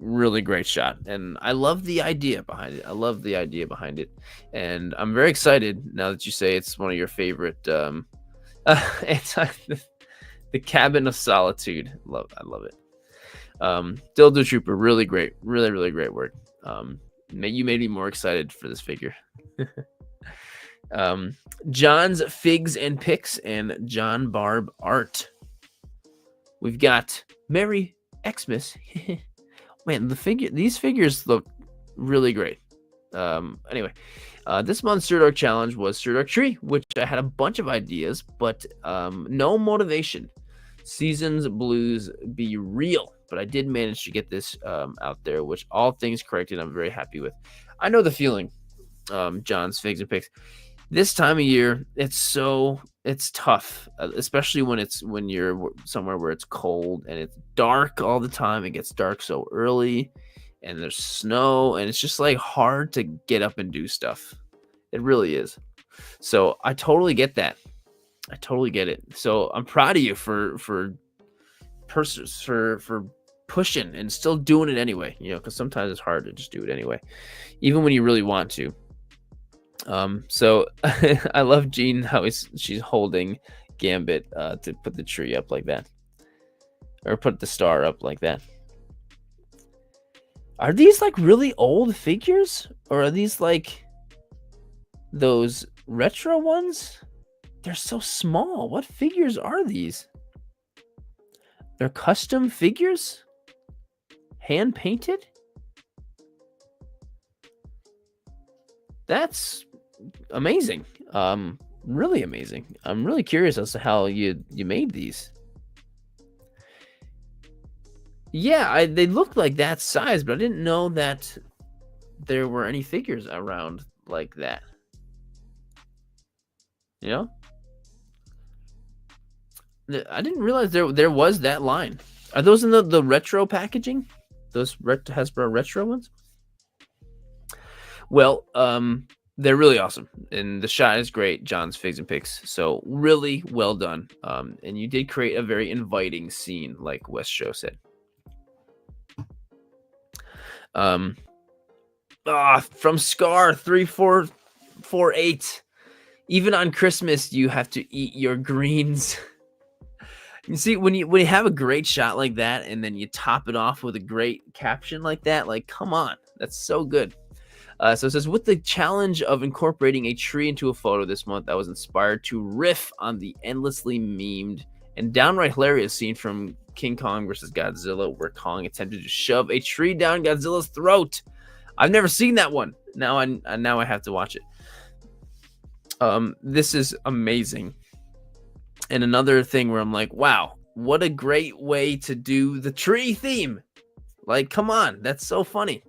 A: really great shot. And I love the idea behind it. And I'm very excited now that you say it's one of your favorite, the Cabin of Solitude. I love it. Dildo Trooper, really great. Really, really great work. You made me more excited for this figure. John's Figs and Picks and John Barb Art. We've got Merry Xmas. Man, these figures look really great. Anyway, this month's Sirdork challenge was Sirdork Tree, which I had a bunch of ideas, but no motivation. Seasons Blues Be Real. But I did manage to get this out there, which all things corrected, I'm very happy with. I know the feeling, John's Figs and Picks. This time of year, it's tough, especially when you're somewhere where it's cold and it's dark all the time. It gets dark so early, and there's snow, and it's just like hard to get up and do stuff. It really is. So I totally get that. I totally get it. So I'm proud of you for pushing and still doing it anyway. You know, because sometimes it's hard to just do it anyway, even when you really want to. So I love Jean how she's holding Gambit to put the tree up like that, or put the star up like that. Are these like really old figures, or are these like those retro ones? They're so small. What figures are these? They're custom figures? Hand painted? That's amazing. Really amazing. I'm really curious as to how you made these. Yeah, they looked like that size, but I didn't know that there were any figures around like that. You know? I didn't realize there was that line. Are those in the retro packaging? Those Hasbro retro ones? Well, they're really awesome, and the shot is great. John's Figs and Picks, so really well done. And you did create a very inviting scene, like West Show said. From Scar 3448. Even on Christmas, you have to eat your greens. You see, when you have a great shot like that, and then you top it off with a great caption like that, like, come on, that's so good. So it says, with the challenge of incorporating a tree into a photo this month, I was inspired to riff on the endlessly memed and downright hilarious scene from King Kong versus Godzilla, where Kong attempted to shove a tree down Godzilla's throat. I've never seen that one. Now I have to watch it. This is amazing. And another thing where I'm like, wow, what a great way to do the tree theme. Like, come on, that's so funny.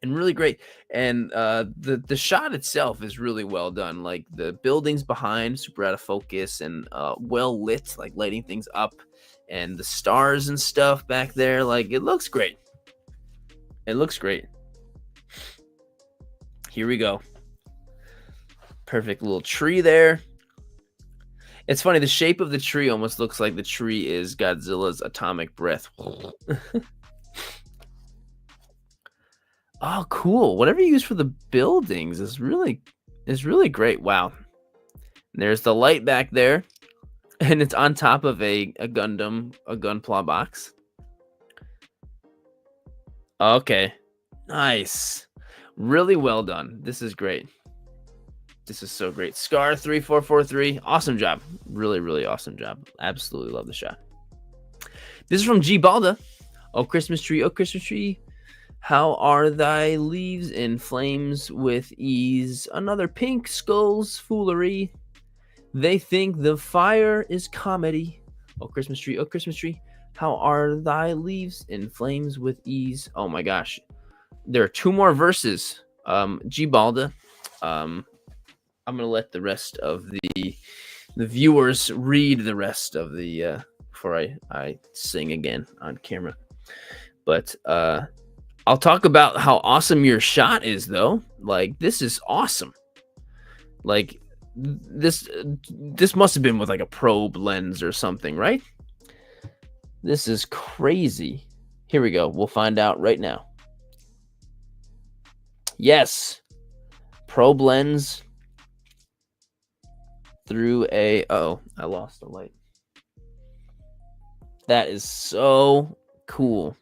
A: and really great. And the shot itself is really well done. Like the buildings behind, super out of focus and well lit, like lighting things up, and the stars and stuff back there. Like it looks great. It looks great. Here we go. Perfect little tree there. It's funny, the shape of the tree almost looks like the tree is Godzilla's atomic breath. Oh, cool. Whatever you use for the buildings is really great. Wow. There's the light back there, and it's on top of a Gundam, a Gunpla box. Okay. Nice. Really well done. This is great. This is so great. Scar3443. Awesome job. Really, really awesome job. Absolutely love the shot. This is from G Balda. Oh, Christmas tree. Oh, Christmas tree. How are thy leaves in flames with ease? Another pink skull's foolery. They think the fire is comedy. Oh, Christmas tree. Oh, Christmas tree. How are thy leaves in flames with ease? Oh my gosh. There are 2 more verses. G Balda. I'm gonna let the rest of the viewers read the rest of the before I sing again on camera. But I'll talk about how awesome your shot is, though. Like, this is awesome. Like, this must have been with like a probe lens or something, right? This is crazy. Here we go. We'll find out right now. Yes, probe lens through a... Uh-oh, I lost the light. That is so cool.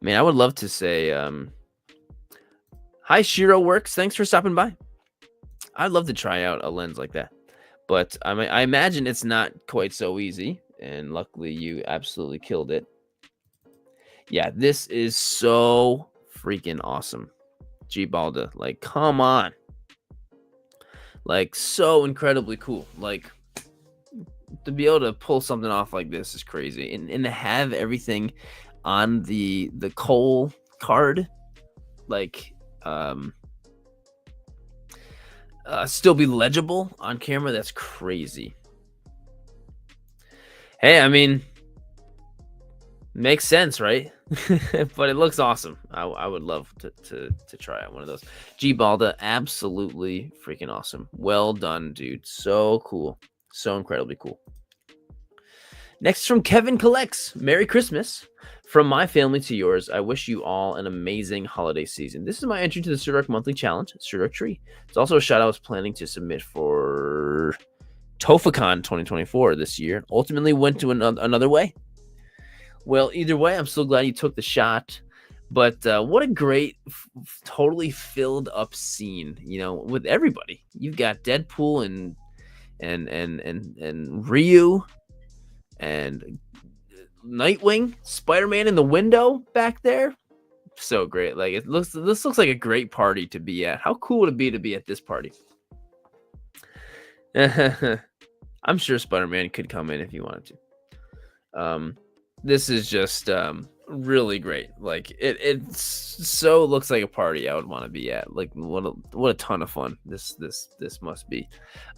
A: Man, I would love to say, hi, Shiro Works. Thanks for stopping by. I'd love to try out a lens like that. But I imagine it's not quite so easy. And luckily, you absolutely killed it. Yeah, this is so freaking awesome. G Balda, like, come on. Like, so incredibly cool. Like, to be able to pull something off like this is crazy. And to have everything on the coal card, like, still be legible on camera, that's crazy. Hey, I mean, makes sense, right? But it looks awesome. I would love to try out one of those. G Balda, absolutely freaking awesome. Well done, dude. So cool. So incredibly cool. Next from Kevin Collects. Merry Christmas. From my family to yours, I wish you all an amazing holiday season. This is my entry to the Sirdork Monthly Challenge, Sirdork Tree. It's also a shot I was planning to submit for TOFACon 2024 this year. Ultimately went to another way. Well, either way, I'm so glad you took the shot. But what a great, totally filled up scene, you know, with everybody. You've got Deadpool and Ryu and Nightwing, Spider-Man in the window back there. So great. Like, this looks like a great party to be at. How cool would it be to be at this party? I'm sure Spider-Man could come in if you wanted to. This is just really great. Like, it so looks like a party I would want to be at. Like, what a ton of fun this must be.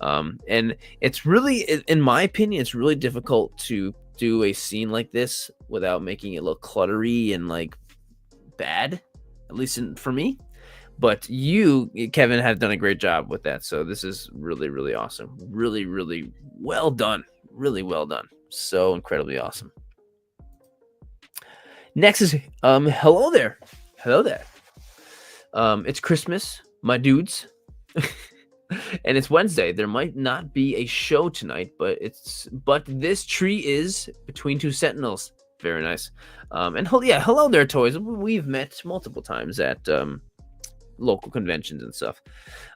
A: And it's really, in my opinion, it's really difficult to do a scene like this without making it look cluttery and like bad, at least for me. But you, Kevin, have done a great job with that. So this is really, really awesome. Really, really well done. Really well done. So incredibly awesome. Next is hello there. Hello there. It's Christmas, my dudes. And it's Wednesday. There might not be a show tonight, but this tree is between two sentinels. Very nice. And hello there, toys. We've met multiple times at local conventions and stuff.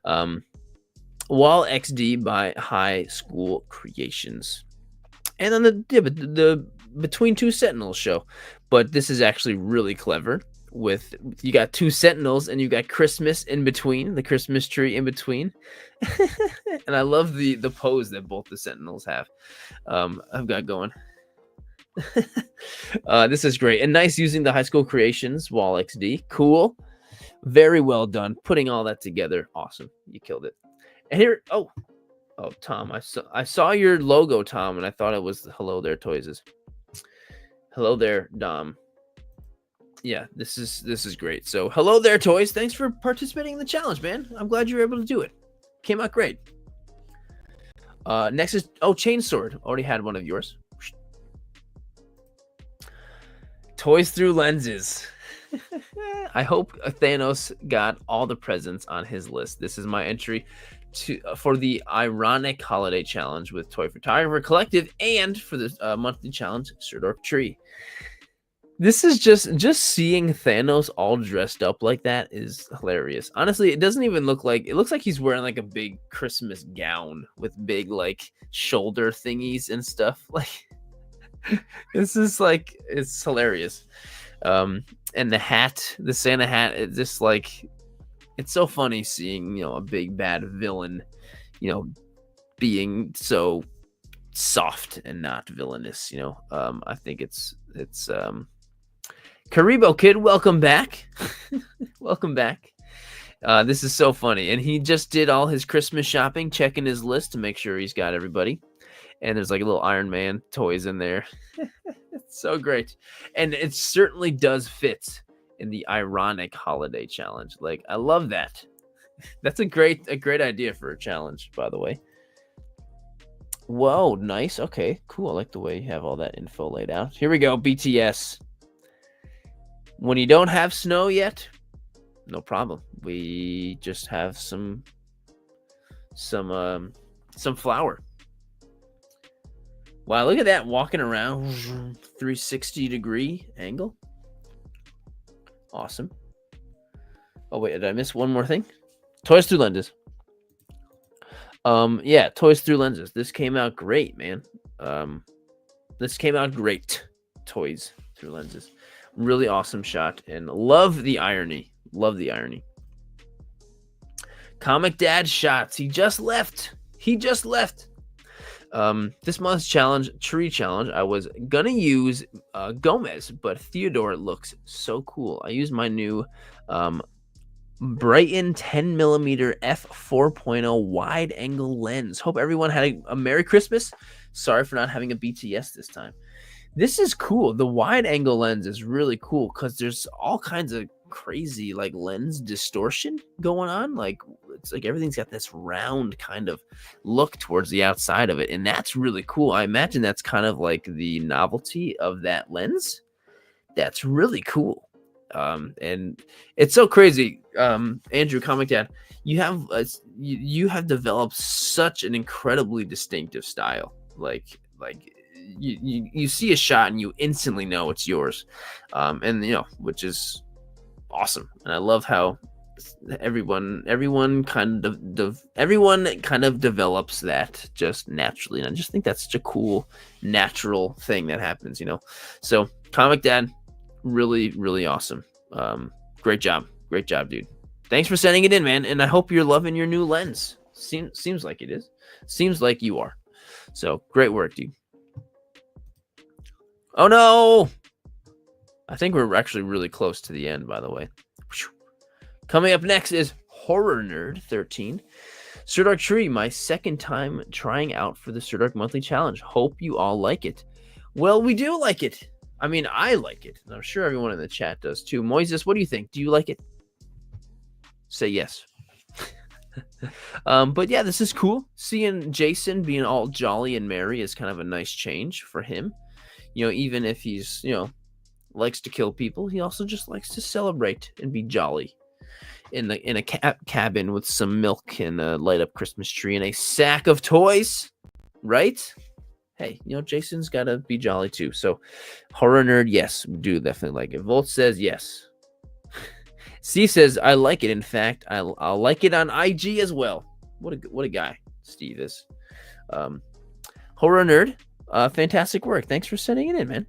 A: Wall XD by High School Creations. And then the Between Two Sentinels show. But this is actually really clever. With you got two sentinels and you got Christmas in between, the Christmas tree in between. And I love the pose that both the sentinels have. I've got going. This is great and nice using the high school creations wall XD. Cool. Very well done. Putting all that together. Awesome. You killed it. And here, oh, Tom, I saw your logo, Tom, and I thought it was hello there, Toys. Hello there, Dom. Yeah, this is great. So hello there, Toys. Thanks for participating in the challenge, man. I'm glad you were able to do it. Came out great. Next is Chainsword. Already had one of yours. Toys through lenses. I hope Thanos got all the presents on his list. This is my entry for the ironic holiday challenge with Toy Photographer Collective and for the monthly challenge Sirdork Tree. This is just seeing Thanos all dressed up like that is hilarious. Honestly, it doesn't even look like, it looks like he's wearing like a big Christmas gown with big like shoulder thingies and stuff. Like this is like, it's hilarious. And the hat, the Santa hat, it's just like, it's so funny seeing, a big bad villain, being so soft and not villainous, I think it's Karibo Kid, welcome back. Welcome back. This is so funny. And he just did all his Christmas shopping, checking his list to make sure he's got everybody. And there's like a little Iron Man toys in there. It's so great. And it certainly does fit in the ironic holiday challenge. Like, I love that. That's a great idea for a challenge, by the way. Whoa, nice. Okay, cool. I like the way you have all that info laid out. Here we go, BTS. When you don't have snow yet, no problem. We just have some flour. Wow, look at that, walking around 360-degree angle. Awesome. Oh wait, did I miss one more thing? Toys through lenses. Yeah, Toys through lenses. This came out great, man. This came out great. Toys through lenses. Really awesome shot, and love the irony. Love the irony. Comic Dad shots. He just left. This month's tree challenge, I was gonna use Gomez, but Theodore looks so cool. I used my new Brighton 10mm f4.0 wide angle lens. Hope everyone had a Merry Christmas. Sorry for not having a BTS this time. This is cool. The wide angle lens is really cool because there's all kinds of crazy like lens distortion going on. Like it's like everything's got this round kind of look towards the outside of it, and that's really cool. I imagine that's kind of like the novelty of that lens. That's really cool. And it's so crazy. Andrew, Comic Dad, you have developed such an incredibly distinctive style. Like you see a shot and you instantly know it's yours. And which is awesome. And I love how everyone kind of develops that just naturally. And I just think that's such a cool natural thing that happens, So Comic Dad, really, really awesome. Great job, dude. Thanks for sending it in, man. And I hope you're loving your new lens. Seems like it is. Seems like you are. So great work, dude. Oh no! I think we're actually really close to the end, by the way. Coming up next is Horror Nerd 13. Sirdork Tree, my second time trying out for the Sirdork Monthly Challenge. Hope you all like it. Well, we do like it. I mean, I like it. And I'm sure everyone in the chat does too. Moises, what do you think? Do you like it? Say yes. But yeah, this is cool. Seeing Jason being all jolly and merry is kind of a nice change for him. Even if he's, likes to kill people, he also just likes to celebrate and be jolly in a cabin with some milk and a light up Christmas tree and a sack of toys, right? Hey, Jason's got to be jolly too. So Horror Nerd, yes, we do definitely like it. Volt says yes. C says, I like it. In fact, I'll like it on IG as well. What a guy Steve is. Horror Nerd, fantastic work. Thanks for sending it in, man.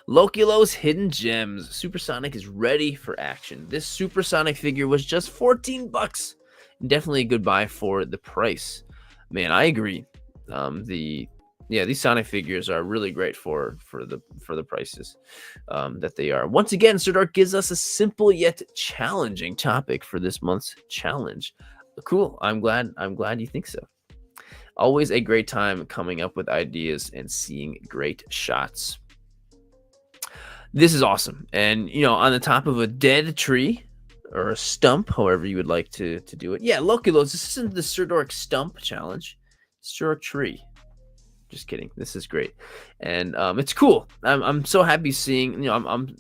A: Lokilo's Hidden Gems. Supersonic is ready for action. This Supersonic figure was just $14. Definitely a good buy for the price. Man, I agree. The Yeah, these Sonic figures are really great for the prices that they are. Once again, Sirdork gives us a simple yet challenging topic for this month's challenge. Cool. I'm glad you think so. Always a great time coming up with ideas and seeing great shots. This is awesome. And on the top of a dead tree or a stump, however you would like to do it. Yeah, Loculos, this isn't the Sirdork stump challenge. Sirdork tree. Just kidding. This is great, and it's cool. I'm so happy seeing. I'm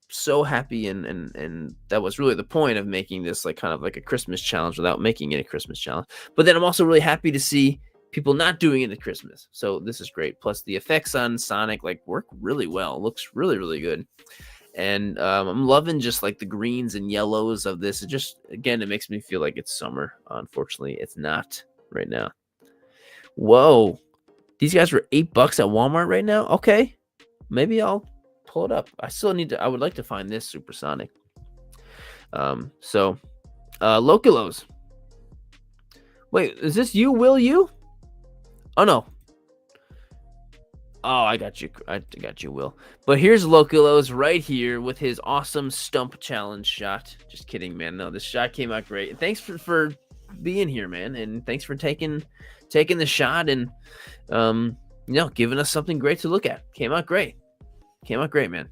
A: so happy, and that was really the point of making this like kind of like a Christmas challenge without making it a Christmas challenge. But then I'm also really happy to see people not doing it at Christmas. So this is great. Plus the effects on Sonic like work really well. It looks really really good, and I'm loving just like the greens and yellows of this. It just again it makes me feel like it's summer. Unfortunately, it's not right now. Whoa. These guys were $8 at Walmart right now. Okay, maybe I'll pull it up. I would like to find this Supersonic. Loculos. Wait, is this you, Will you? Oh no. Oh, I got you. I got you, Will. But here's Loculos right here with his awesome stump challenge shot. Just kidding, man. No, this shot came out great. And thanks for being here, man. And thanks for taking the shot and giving us something great to look at. Came out great, man.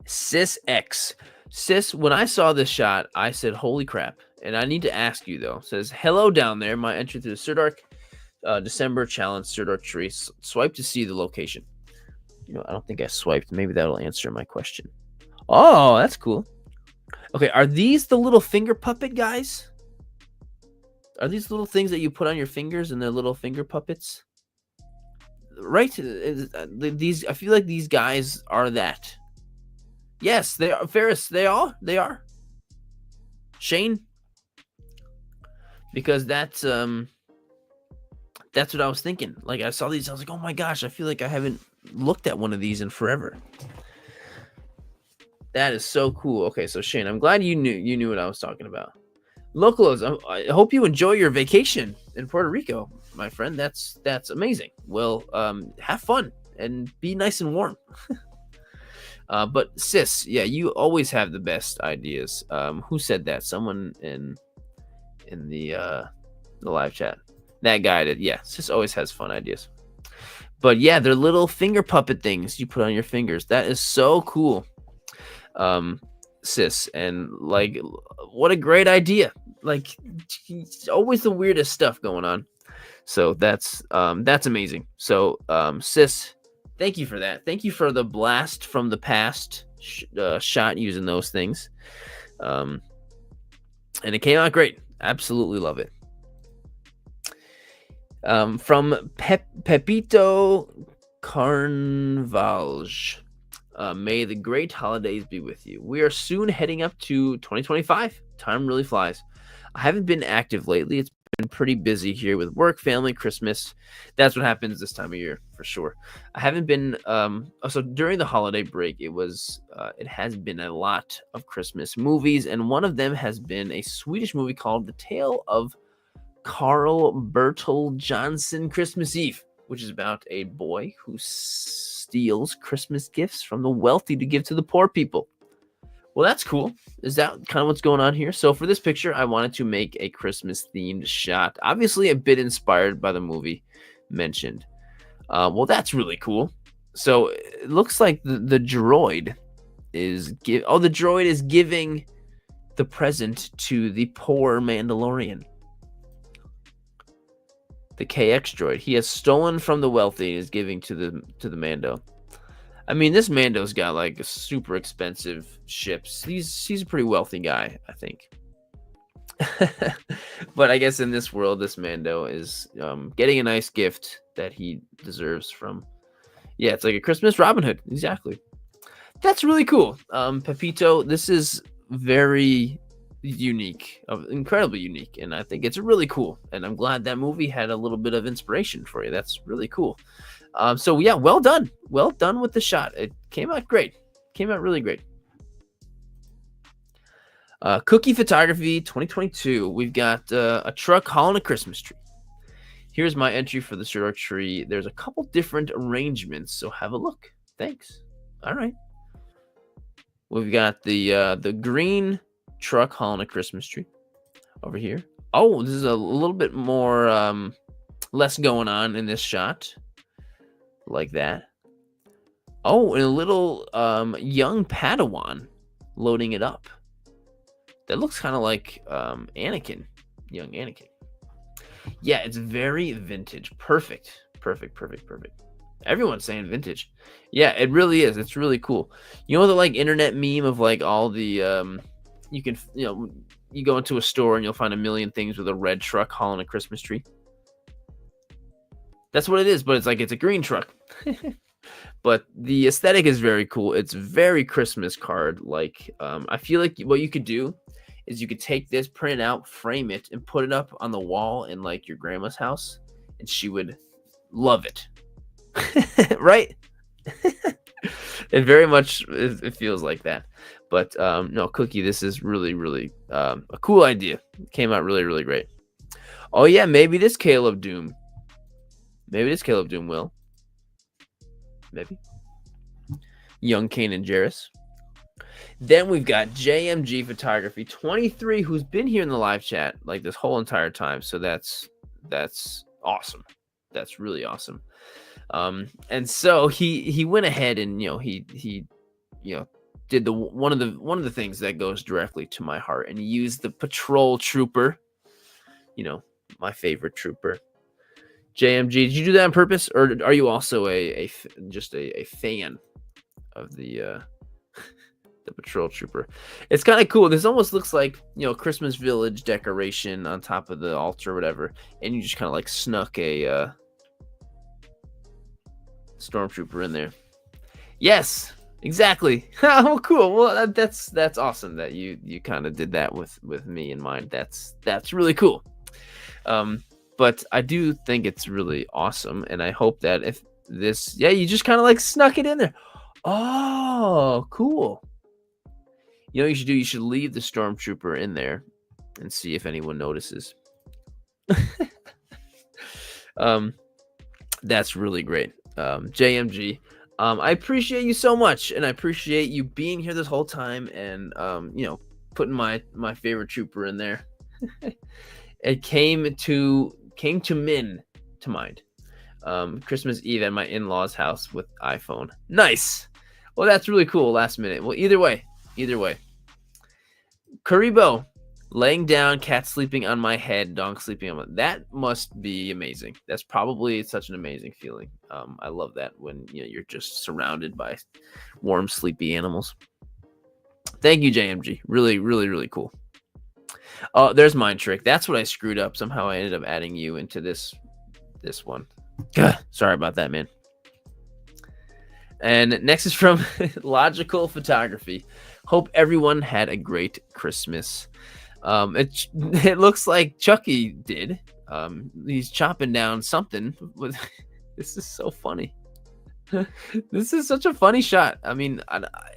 A: Sis X. Sis, when I saw this shot, I said, holy crap. And I need to ask you, though. It says, hello down there. My entry to the Sirdork December challenge Sirdork tree. Swipe to see the location. I don't think I swiped. Maybe that'll answer my question. Oh, that's cool. Okay, are these the little finger puppet guys? Are these little things that you put on your fingers and they're little finger puppets? Right? These, I feel like these guys are that. Yes, they are. Ferris, they are. Shane? Because that's what I was thinking. Like, I saw these, I was like, oh my gosh, I feel like I haven't looked at one of these in forever. That is so cool. Okay, so Shane, I'm glad you knew what I was talking about. Loculos, I hope you enjoy your vacation in Puerto Rico, my friend. That's amazing. Well, have fun and be nice and warm. But sis, yeah, you always have the best ideas. Who said that? Someone in the live chat. That guy did. Yeah, sis always has fun ideas. But yeah, they're little finger puppet things you put on your fingers. That is so cool. Sis, and like what a great idea. Like always the weirdest stuff going on. So that's amazing. So sis, thank you for that. Thank you for the blast from the past shot using those things. And it came out great. Absolutely love it. From Pepito Carnvalge. May the great holidays be with you. We are soon heading up to 2025. Time really flies. I haven't been active lately. It's been pretty busy here with work, family, Christmas. That's what happens this time of year for sure. I haven't been so during the holiday break, it has been a lot of Christmas movies, and one of them has been a Swedish movie called The Tale of Carl Bertil Johnson Christmas Eve, which is about a boy who steals Christmas gifts from the wealthy to give to the poor people. Well, that's cool. Is that kind of what's going on here? So for this picture, I wanted to make a Christmas-themed shot. Obviously, a bit inspired by the movie mentioned. Well, that's really cool. So it looks like the droid is the droid is giving the present to the poor Mandalorian. The KX droid. He has stolen from the wealthy and is giving to the Mando. I mean, this Mando's got like a super expensive ships. He's a pretty wealthy guy, I think. But I guess in this world, this Mando is getting a nice gift that he deserves from. Yeah, it's like a Christmas Robin Hood. Exactly. That's really cool. Pepito, this is very unique, incredibly unique, and I think it's really cool. And I'm glad that movie had a little bit of inspiration for you. That's really cool. So yeah, well done with the shot. It came out great. Came out really great. Cookie Photography 2022. We've got a truck hauling a Christmas tree. Here's my entry for the Sirdork tree. There's a couple different arrangements, so have a look. Thanks. All right. We've got the green truck hauling a Christmas tree over here. Oh, this is a little bit more less going on in this shot, like that. Oh, and a little young Padawan loading it up. That looks kind of like Anakin, young Anakin. Yeah, it's very vintage. Perfect. Everyone's saying vintage. Yeah, it really is. It's really cool. You know the like internet meme of like all the you can you go into a store and you'll find a million things with a red truck hauling a Christmas tree. That's what it is, but it's a green truck. But the aesthetic is very cool. It's very Christmas card. Like, I feel like what you could do is you could take this, print it out, frame it, and put it up on the wall in like your grandma's house, and she would love it. Right? It very much it feels like that. But no, Cookie, this is really a cool idea. It came out really great. Oh yeah, maybe this Caleb Doom. Will. Maybe. Young Kane and Jarrus. Then we've got JMG Photography 23, who's been here in the live chat like this whole entire time. So that's awesome. That's really awesome. And so he went ahead and he did one of the things that goes directly to my heart, and he used the patrol trooper, my favorite trooper. JMG, did you do that on purpose, or are you also just a fan of the patrol trooper? It's kind of cool. This almost looks like Christmas village decoration on top of the altar or whatever, and you just kind of like snuck a stormtrooper in there. Yes, exactly. Oh, cool. Well, that's awesome that you kind of did that with me in mind. That's really cool. But I do think it's really awesome, and I hope that if this, you just kind of like snuck it in there. Oh, cool. You know what you should do? You should leave the stormtrooper in there and see if anyone notices. That's really great. JMG, I appreciate you so much, and I appreciate you being here this whole time, and putting my favorite trooper in there. It came to mind. Christmas Eve at my in-laws' house with iPhone. Nice. Well, that's really cool. Last minute. Well, either way. Karibo, laying down, cat sleeping on my head, dog sleeping on my. That must be amazing. That's probably such an amazing feeling. I love that when you're just surrounded by warm, sleepy animals. Thank you, JMG. Really cool. Oh, there's Mind Trick. That's what I screwed up. Somehow I ended up adding you into this one. Sorry about that, man. And next is from Logical Photography. Hope everyone had a great Christmas. It looks like Chucky did. He's chopping down something. This is so funny. This is such a funny shot. I mean,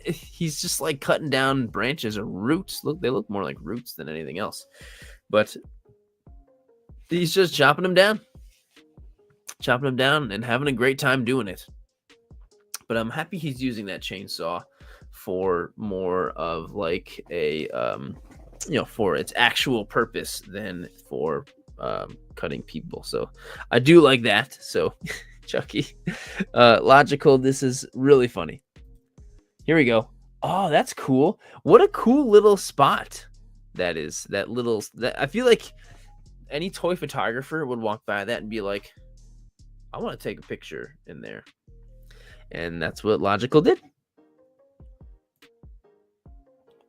A: he's just like cutting down branches or roots. They look more like roots than anything else. But he's just chopping them down and having a great time doing it. But I'm happy he's using that chainsaw for more of like a for its actual purpose than for cutting people. So I do like that. So Chucky, Logical, this is really funny. Here we go. Oh, that's cool. What a cool little spot that is. That I feel like any toy photographer would walk by that and be like, I want to take a picture in there. And that's what Logical did.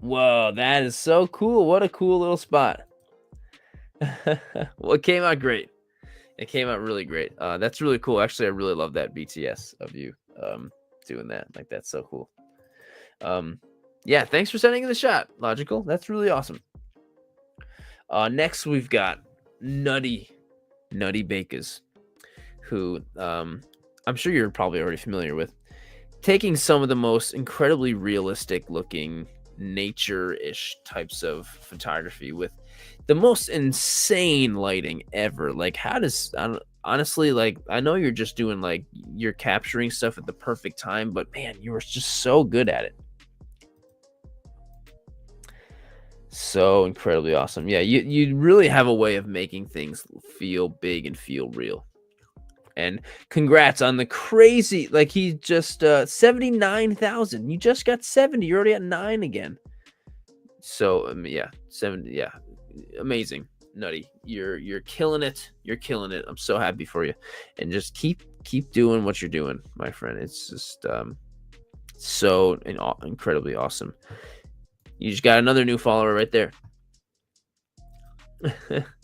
A: Whoa, that is so cool. What a cool little spot. Well, it came out great. It came out really great. That's really cool. Actually, I really love that BTS of you doing that. Like, that's so cool. Yeah, thanks for sending in the shot, Logical. That's really awesome. Next, we've got Nutty Bakers, who I'm sure you're probably already familiar with, taking some of the most incredibly realistic looking nature-ish types of photography with the most insane lighting ever. Like, honestly, like, I know you're just doing, like, you're capturing stuff at the perfect time, but man, you were just so good at it. So incredibly awesome. Yeah, you really have a way of making things feel big and feel real. And congrats on the crazy, like, he just 79,000. You just got 70. You're already at 9 again. So yeah, 70, yeah. Amazing. Nutty. You're killing it. You're killing it. I'm so happy for you. And just keep doing what you're doing, my friend. It's just so incredibly awesome. You just got another new follower right there.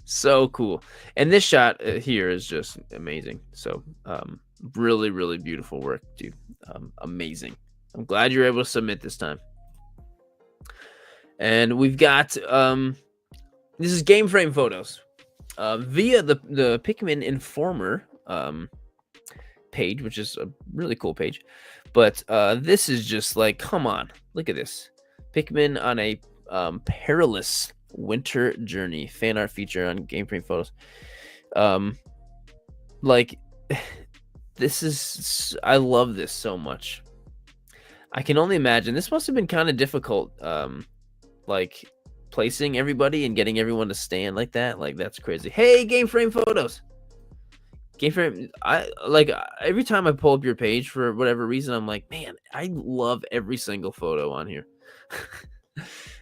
A: So cool. And this shot here is just amazing. So really, really beautiful work, dude. Amazing. I'm glad you're able to submit this time. And we've got this is game frame photos via the Pikmin Informer page, which is a really cool page. But this is just like, come on, look at this. Pikmin on a perilous winter journey fan art feature on game frame photos. Like, this is, I love this so much. I can only imagine this must have been kind of difficult, like placing everybody and getting everyone to stand like that. Like, that's crazy. Hey, game frame photos. Game frame, I like, every time I pull up your page for whatever reason, I'm like, man, I love every single photo on here.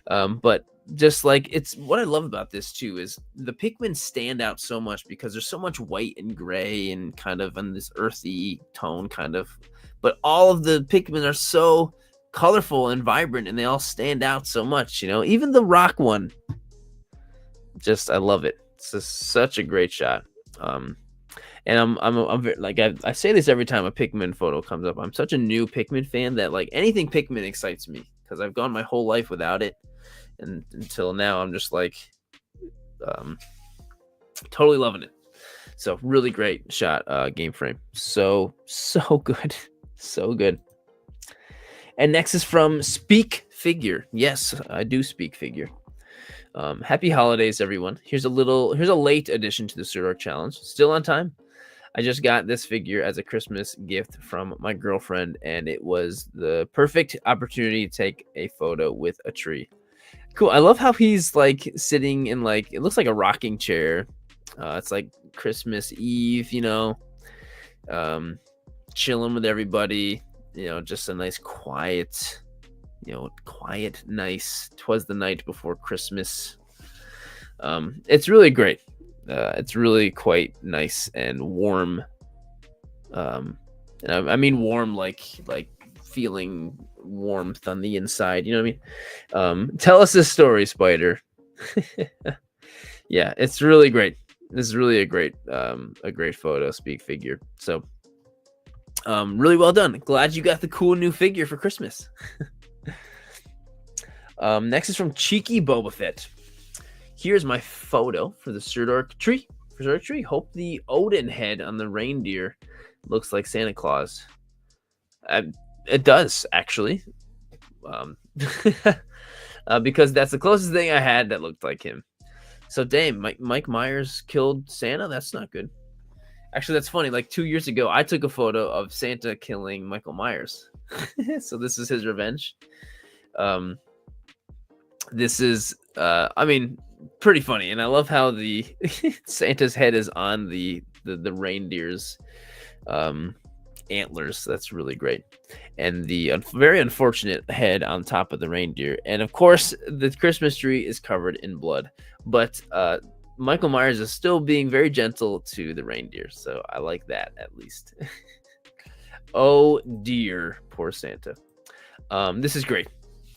A: But just like, it's what I love about this too is the Pikmin stand out so much because there's so much white and gray and kind of in this earthy tone kind of, but all of the Pikmin are so colorful and vibrant and they all stand out so much, you know, even the rock one. Just, I love it. It's just such a great shot. And I'm very, like, I say this every time a Pikmin photo comes up. I'm such a new Pikmin fan that like anything Pikmin excites me because I've gone my whole life without it, and until now I'm just like totally loving it. So really great shot, game frame. So good, so good. And next is from Speak Figure. Yes, I do speak figure. Happy holidays, everyone. Here's a late addition to the Sirdork challenge. Still on time. I just got this figure as a Christmas gift from my girlfriend, and it was the perfect opportunity to take a photo with a tree. Cool. I love how he's like sitting in, like, it looks like a rocking chair. It's like Christmas Eve, you know, chilling with everybody, you know, just a nice quiet, nice. 'Twas the night before Christmas. It's really great. It's really quite nice and warm. And I mean warm, like feeling warmth on the inside. You know what I mean? Tell us this story, Spider. Yeah, it's really great. This is really a great photo, Speak Figure. So, really well done. Glad you got the cool new figure for Christmas. Next is from Cheeky Boba Fett. Here's my photo for the Sirdork tree. Hope the Odin head on the reindeer looks like Santa Claus. It does, actually. Because that's the closest thing I had that looked like him. So, damn, Mike Myers killed Santa? That's not good. Actually, that's funny. Like 2 years ago, I took a photo of Santa killing Michael Myers. So this is his revenge. This is, I mean, pretty funny. And I love how the Santa's head is on the reindeer's antlers. That's really great. And the very unfortunate head on top of the reindeer. And of course, the Christmas tree is covered in blood. But Michael Myers is still being very gentle to the reindeer. So I like that, at least. Oh dear, poor Santa. This is great.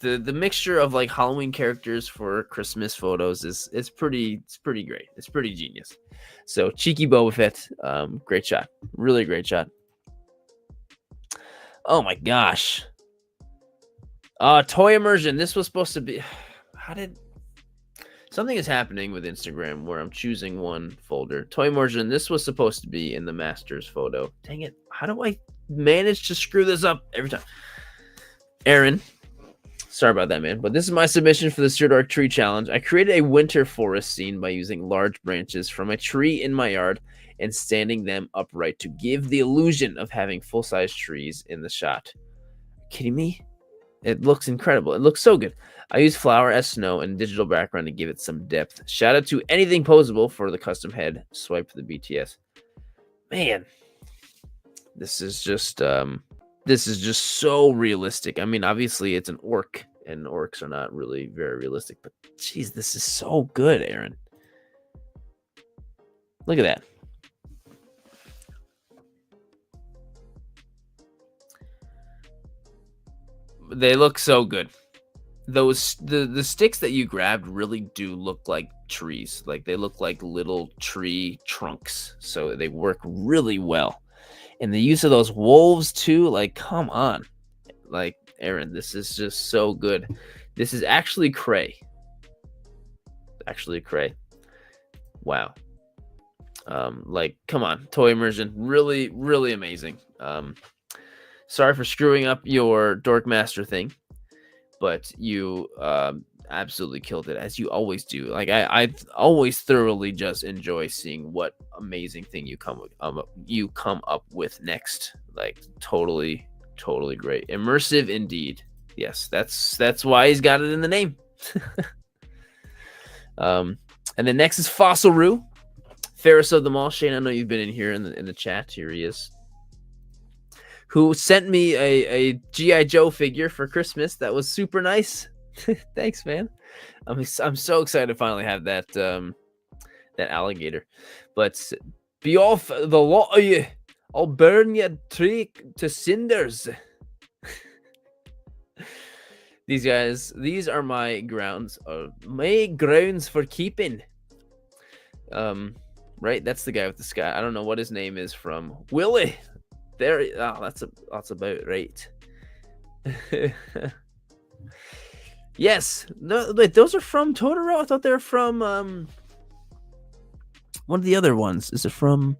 A: The mixture of like Halloween characters for Christmas photos is pretty great. It's pretty genius. So Cheeky Boba Fett, great shot. Really great shot. Oh my gosh. Toy immersion. This was supposed to be, something is happening with Instagram where I'm choosing one folder. Toy immersion. This was supposed to be in the master's photo. Dang it. How do I manage to screw this up every time? Aaron. Sorry about that, man. But this is my submission for the Sirdork Tree Challenge. I created a winter forest scene by using large branches from a tree in my yard and standing them upright to give the illusion of having full-size trees in the shot. Kidding me? It looks incredible. It looks so good. I use flour as snow and digital background to give it some depth. Shout out to Anything Posable for the custom head. Swipe for the BTS. Man, this is just so realistic. I mean, obviously it's an orc, and orcs are not really very realistic, but geez, this is so good, Aaron. Look at that. They look so good. Those the sticks that you grabbed really do look like trees. Like they look like little tree trunks. So they work really well. And the use of those wolves too, like come on. Like Aaron, this is just so good. This is actually cray. Wow. Like come on, toy immersion, really, really amazing. Sorry for screwing up your Dork Master thing, but you absolutely killed it, as you always do. Like I always thoroughly just enjoy seeing what amazing thing you come up with next. Like totally great, immersive indeed. Yes, that's why he's got it in the name. And then next is Fossil Roo, fairest of them all. Shane, I know you've been in here in the chat. Here he is. Who sent me a G.I. Joe figure for Christmas. That was super nice. Thanks, man. I'm so excited to finally have that that alligator. But be off the lot of you. I'll burn your tree to cinders. These are my grounds for keeping. Right? That's the guy with the sky. I don't know what his name is from. Willie. There, that's about right. Yes, no, wait, those are from Totoro. I thought they were from one of the other ones. Is it from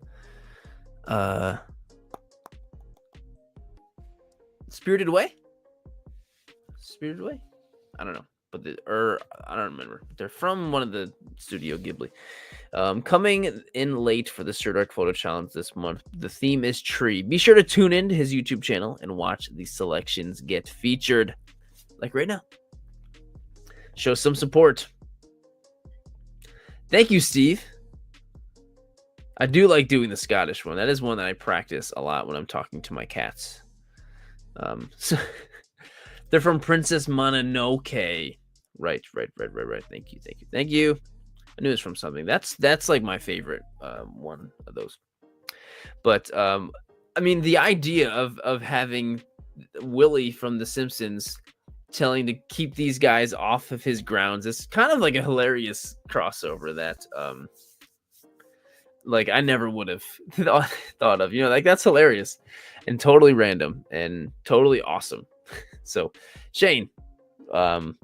A: Spirited Away? Spirited Away? I don't know, but I don't remember. They're from one of the Studio Ghibli. Coming in late for the Sirdork photo challenge this month. The theme is tree. Be sure to tune in to his YouTube channel and watch the selections get featured. Like right now. Show some support. Thank you, Steve. I do like doing the Scottish one. That is one that I practice a lot when I'm talking to my cats. So they're from Princess Mononoke. Right. Thank you. I knew it was from something. That's like my favorite one of those. But I mean, the idea of having Willie from The Simpsons telling to keep these guys off of his grounds is kind of like a hilarious crossover that like I never would have thought of. You know, like that's hilarious and totally random and totally awesome. So Shane,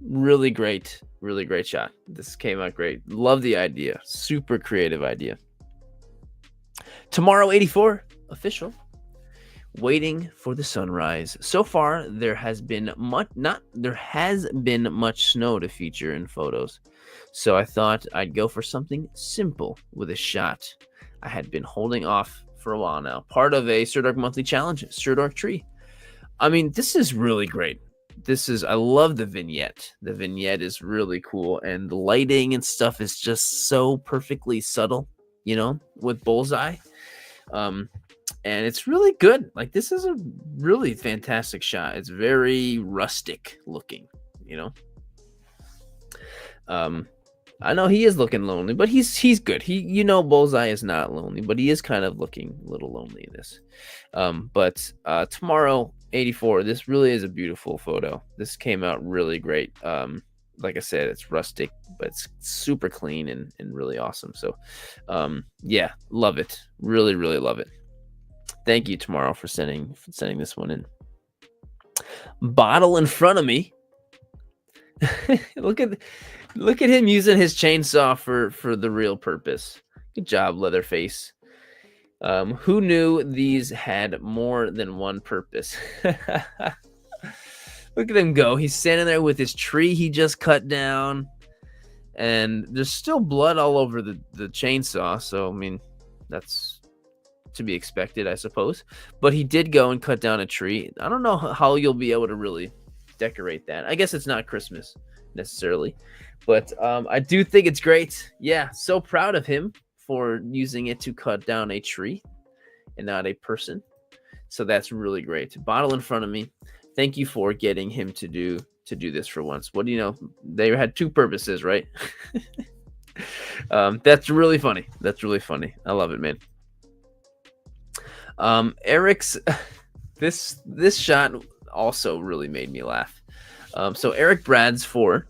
A: really great shot. This came out great. Love the idea. Super creative idea. Tomorrow 84 official. Waiting for the sunrise. So far there has been much snow to feature in photos. So I thought I'd go for something simple with a shot I had been holding off for a while now. Part of a Sirdork monthly challenge, Sirdork tree. I mean, this is really great. I love the vignette. The vignette is really cool, and the lighting and stuff is just so perfectly subtle, you know, with Bullseye. And it's really good. Like, this is a really fantastic shot. It's very rustic looking, you know. I know he is looking lonely, but he's good. You know, Bullseye is not lonely, but he is kind of looking a little lonely in this. But tomorrow 84, this really is a beautiful photo. This came out really great. Like I said, it's rustic, but it's super clean and really awesome. So yeah, love it. Really love it. Thank you, Tomorrow, for sending this one in. Bottle in front of me. Look at him using his chainsaw for the real purpose. Good job, Leatherface. Who knew these had more than one purpose? Look at him go. He's standing there with his tree he just cut down, and there's still blood all over the chainsaw. So I mean, that's to be expected, I suppose. But he did go and cut down a tree. I don't know how you'll be able to really decorate that. I guess it's not Christmas necessarily, but I do think it's great. Yeah, so proud of him for using it to cut down a tree and not a person. So that's really great. Bottle in front of me. Thank you for getting him to do this for once. What do you know? They had two purposes, right? That's really funny. That's really funny. I love it, man. Eric's this shot also really made me laugh. So Eric Brad's 4.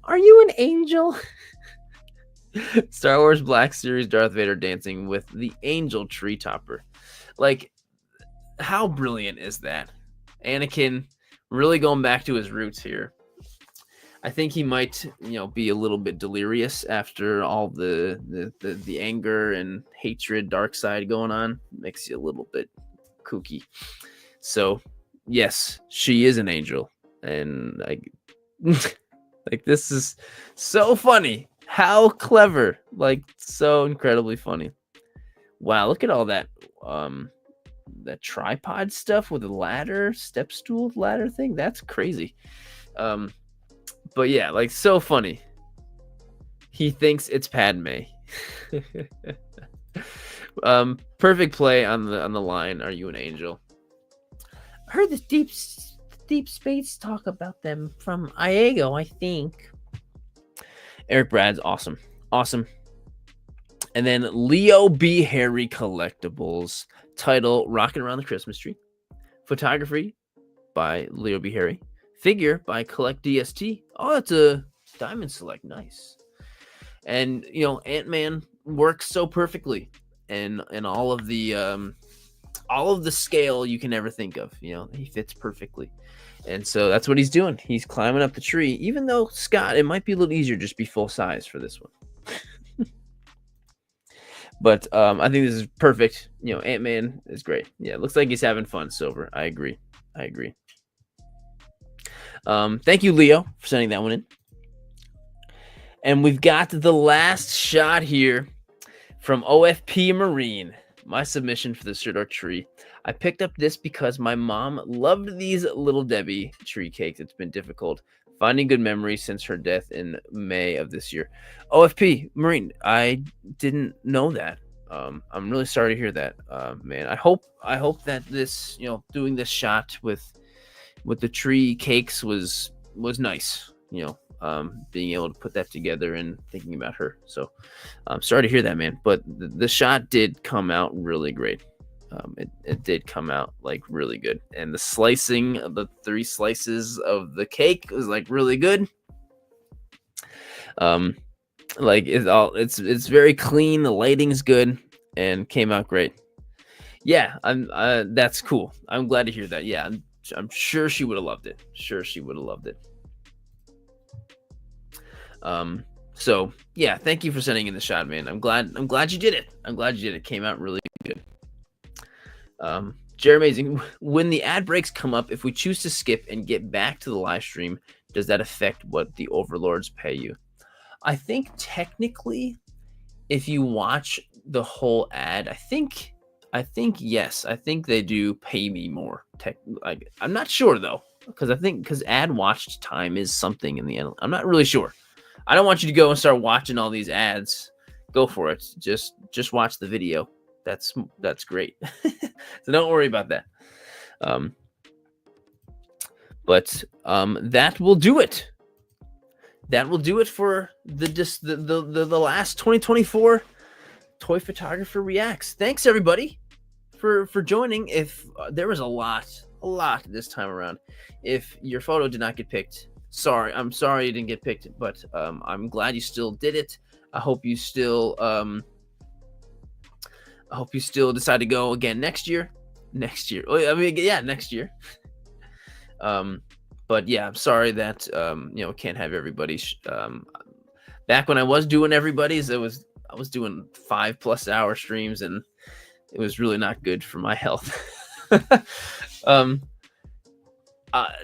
A: Are you an angel? Star Wars Black Series Darth Vader dancing with the angel tree topper. Like, how brilliant is that? Anakin really going back to his roots here. I think he might, be a little bit delirious after all the anger and hatred, dark side going on. Makes you a little bit kooky. So, yes, she is an angel, and like this is so funny. How clever! Like, so incredibly funny. Wow, look at all that that tripod stuff with a ladder, step stool ladder thing. That's crazy. But yeah, like, so funny. He thinks it's Padme. Perfect play on the line. Are you an angel? I heard the deep space talk about them from Iago, I think. Eric Brad's awesome. And then Leo B. Harry Collectibles. Title, Rockin' Around the Christmas Tree. Photography by Leo B. Harry. Figure by Collect DST. Oh, that's a Diamond Select. Nice. And, Ant-Man works so perfectly. And all of the scale you can ever think of. He fits perfectly. And so that's what he's doing. He's climbing up the tree. Even though, Scott, it might be a little easier just be full size for this one. But I think this is perfect. Ant-Man is great. Yeah, it looks like he's having fun, Silver. I agree. Thank you, Leo, for sending that one in. And we've got the last shot here from OFP Marine. My submission for the Sirdork tree. I picked up this because my mom loved these Little Debbie tree cakes. It's been difficult finding good memories since her death in May of this year. OFP Marine, I didn't know that. I'm really sorry to hear that, man. I hope that this, doing this shot with the tree cakes was nice. Being able to put that together and thinking about her. So I'm sorry to hear that, man. But the shot did come out really great. It did come out like really good, and the slicing of the 3 slices of the cake was like really good. Like it's very clean. The lighting's good and came out great. Yeah, that's cool. I'm glad to hear that. Yeah, I'm sure she would have loved it. So yeah, thank you for sending in the shot, man. I'm glad you did it. It came out really good. Jeremy, when the ad breaks come up, if we choose to skip and get back to the live stream, does that affect what the overlords pay you? I think technically, if you watch the whole ad, I think yes. I think they do pay me more. I'm not sure though, because ad watched time is something in the end. I'm not really sure. I don't want you to go and start watching all these ads. Go for it. Just watch the video. That's great. So don't worry about that. But that will do it. That will do it for the last 2024 Toy Photographer Reacts. Thanks everybody for joining. If there was a lot this time around. If your photo did not get picked, I'm sorry you didn't get picked, but I'm glad you still did it. I hope you still decide to go again next year. Next year. But yeah, I'm sorry that can't have everybody's. Back when I was doing everybody's, I was doing 5+ hour streams, and it was really not good for my health.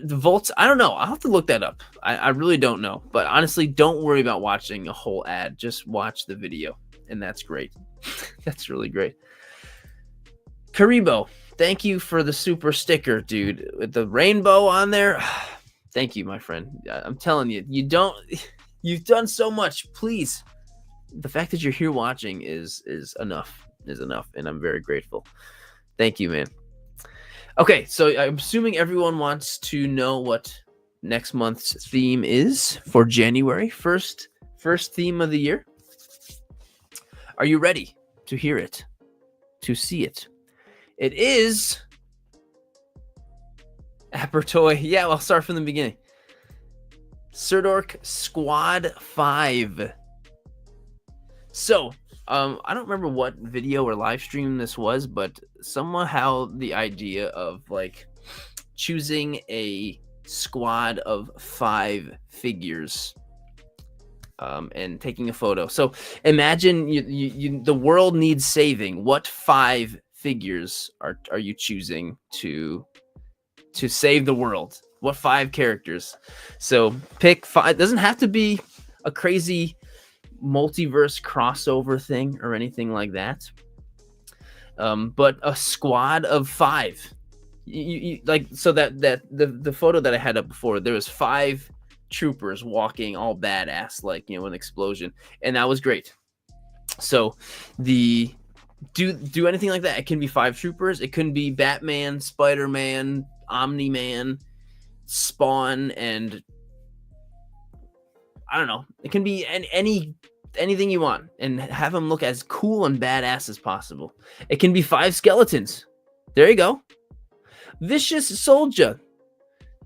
A: The volts, I don't know. I'll have to look that up. I really don't know. But honestly, don't worry about watching a whole ad. Just watch the video, and that's great. That's really great. Karibo, thank you for the super sticker, dude, with the rainbow on there. Thank you, my friend. I'm telling you, you've done so much. Please, the fact that you're here watching is enough. Is enough, and I'm very grateful. Thank you, man. Okay, so I'm assuming everyone wants to know what next month's theme is for January. First theme of the year. Are you ready to hear it? To see it? It is Apertoy. Yeah, I'll start from the beginning. Sirdork Squad 5. So, I don't remember what video or live stream this was, but somehow the idea of like choosing a squad of 5 figures and taking a photo. So imagine the world needs saving. What 5 figures are you choosing to save the world? What 5 characters? So pick 5. It doesn't have to be a crazy multiverse crossover thing or anything like that. But a squad of 5. You like, so that the photo that I had up before, there was 5 troopers walking all badass, like, you know, an explosion, and that was great. So do anything like that. It can be 5 troopers. It can be Batman, Spider-Man, Omni-Man, Spawn, and I don't know. It can be anything you want, and have them look as cool and badass as possible. It can be 5 skeletons. There you go. Vicious Soldier,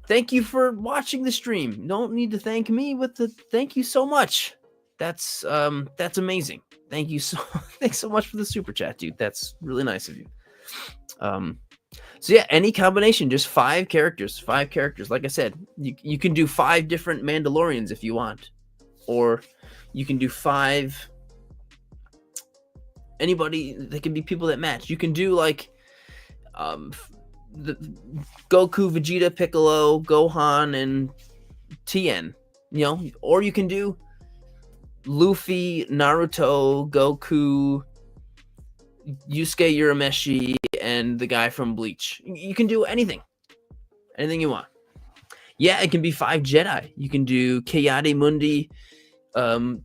A: thank you for watching the stream. Don't need to thank me with the thank you so much. That's amazing. Thank you thanks so much for the super chat, dude. That's really nice of you. So yeah, any combination, just 5 characters. 5 characters. Like I said, you can do 5 different Mandalorians if you want, or you can do 5. Anybody, they can be people that match. You can do like the Goku, Vegeta, Piccolo, Gohan, and Tien, you know, or you can do Luffy, Naruto, Goku, Yusuke Urameshi, and the guy from Bleach. You can do anything you want. Yeah, it can be 5 Jedi. You can do Kayade Mundi, Aayla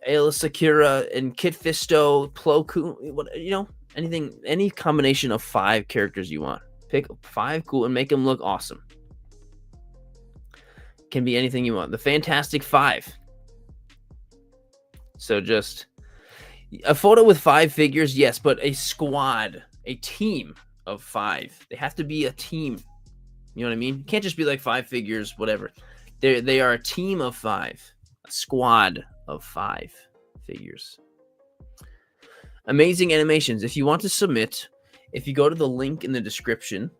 A: Secura, and Kit Fisto, Plo Koon, you know, anything, any combination of 5 characters you want. Pick 5 cool and make them look awesome. Can be anything you want. The Fantastic 5. So just a photo with 5 figures, yes, but a squad, a team of 5. They have to be a team. You know what I mean? It can't just be like 5 figures, whatever. They are a team of 5, a squad of 5 figures. Amazing animations. If you want to submit, if you go to the link in the description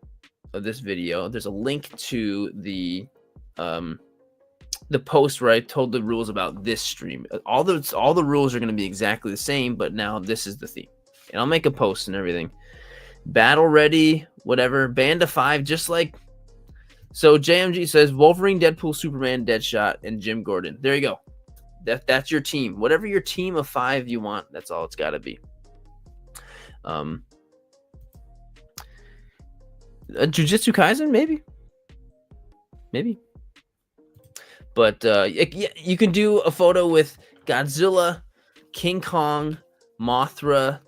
A: of this video, there's a link to the post where I told the rules about this stream. All the rules are going to be exactly the same, but now this is the theme. And I'll make a post and everything. Battle ready, whatever. Band of 5, just like. So JMG says Wolverine, Deadpool, Superman, Deadshot, and Jim Gordon. There you go. That's your team. Whatever your team of 5 you want, that's all it's got to be. Jujutsu Kaisen, maybe. But you can do a photo with Godzilla, King Kong, Mothra,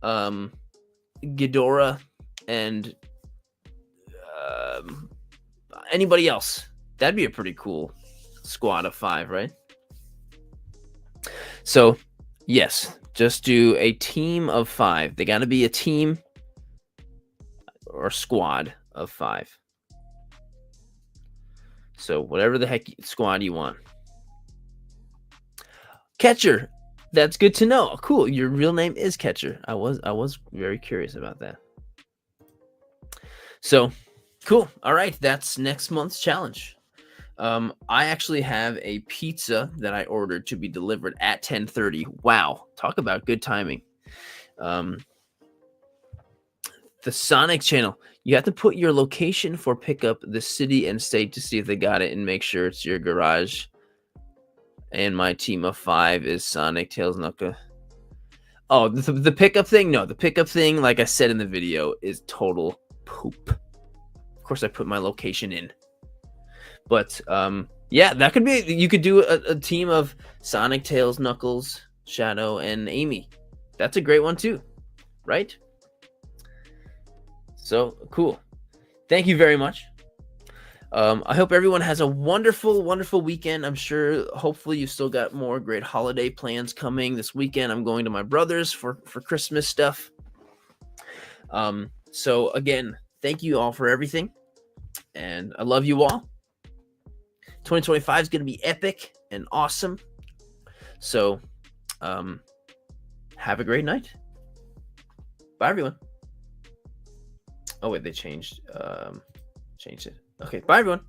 A: Ghidorah, and anybody else. That'd be a pretty cool squad of 5, right? So, yes, just do a team of 5. They got to be a team or squad of 5. So whatever the heck squad you want. Catcher, that's good to know. Cool, your real name is Catcher. I was very curious about that. So, cool. All right, that's next month's challenge. I actually have a pizza that I ordered to be delivered at 10:30. Wow, talk about good timing. The Sonic channel. You have to put your location for pickup, the city and state to see if they got it, and make sure it's your garage. And my team of 5 is Sonic, Tails, Knuckles. Oh, the pickup thing? No, the pickup thing, like I said in the video, is total poop. Of course, I put my location in. But, yeah, that could be... You could do a team of Sonic, Tails, Knuckles, Shadow, and Amy. That's a great one, too. Right? So, cool. Thank you very much. I hope everyone has a wonderful, wonderful weekend. I'm sure, hopefully, you've still got more great holiday plans coming this weekend. I'm going to my brother's for Christmas stuff. So, again, thank you all for everything. And I love you all. 2025 is going to be epic and awesome. So, have a great night. Bye, everyone. Oh, wait, they changed it. Okay, bye, everyone.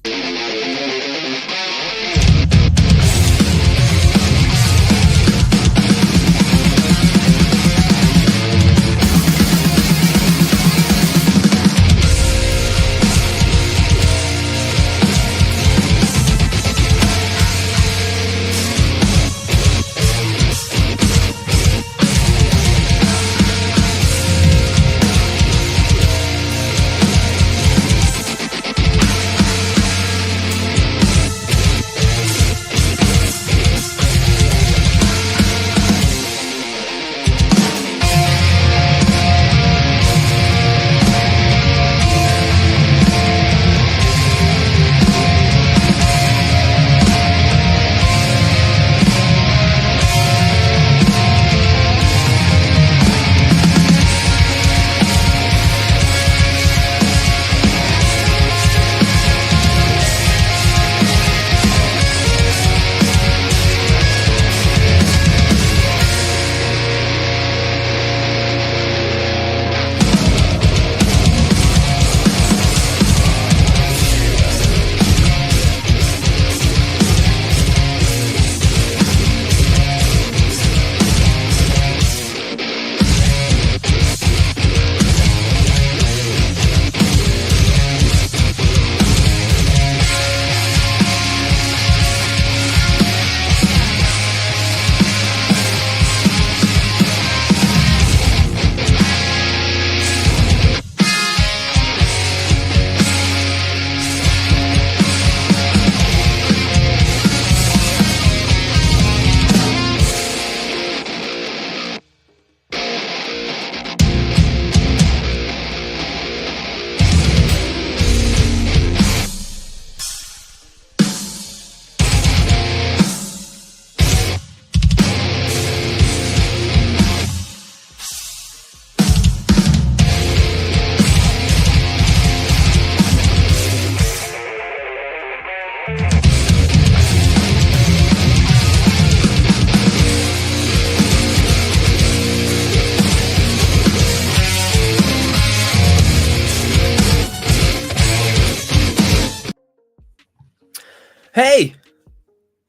A: Hey,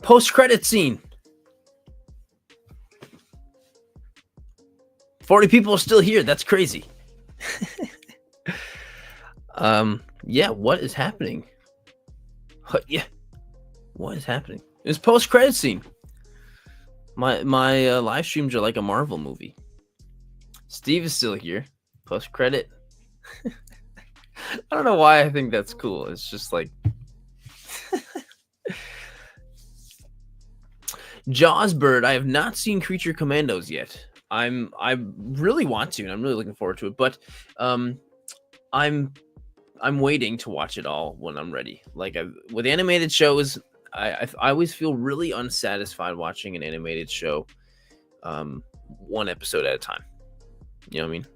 A: post-credit scene. 40 people are still here. That's crazy. Yeah, what is happening? Yeah, what is happening? It's post-credit scene. My live streams are like a Marvel movie. Steve is still here. Post-credit. I don't know why I think that's cool. It's just like... Jawsbird, I have not seen Creature Commandos yet. I really want to, and I'm really looking forward to it. But I'm waiting to watch it all when I'm ready. Like with animated shows, I always feel really unsatisfied watching an animated show, one episode at a time. You know what I mean?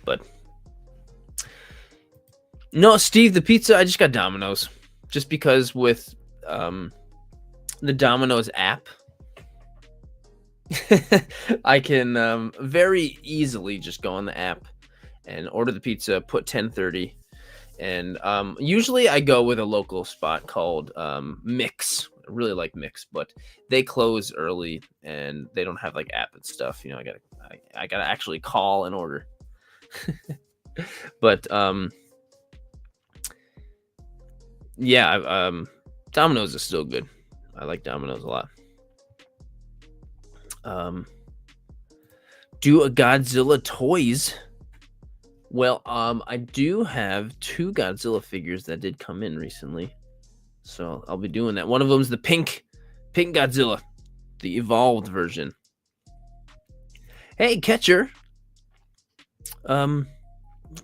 A: But no, Steve, the pizza, I just got Domino's, just because with the Domino's app, I can very easily just go on the app and order the pizza, put 10:30, and usually I go with a local spot called Mix. I really like Mix, but they close early and they don't have like app and stuff. You know, I gotta actually call and order. But yeah, Domino's is still good. I like Domino's a lot. Do a Godzilla toys. Well, I do have 2 Godzilla figures that did come in recently, so I'll be doing that. One of them's the pink Godzilla, the evolved version. Hey, Catcher.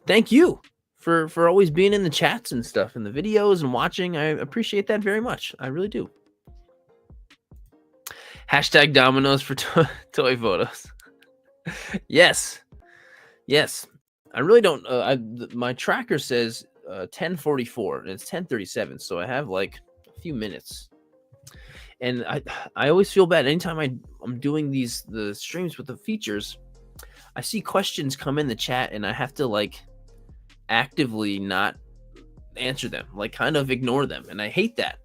A: Thank you for always being in the chats and stuff and the videos and watching. I appreciate that very much. I really do. Hashtag Dominoes for toy photos. Yes. I really don't. My tracker says 10:44 and it's 10:37, so I have like a few minutes. And I always feel bad anytime I'm doing the streams with the features. I see questions come in the chat and I have to like actively not answer them, like kind of ignore them, and I hate that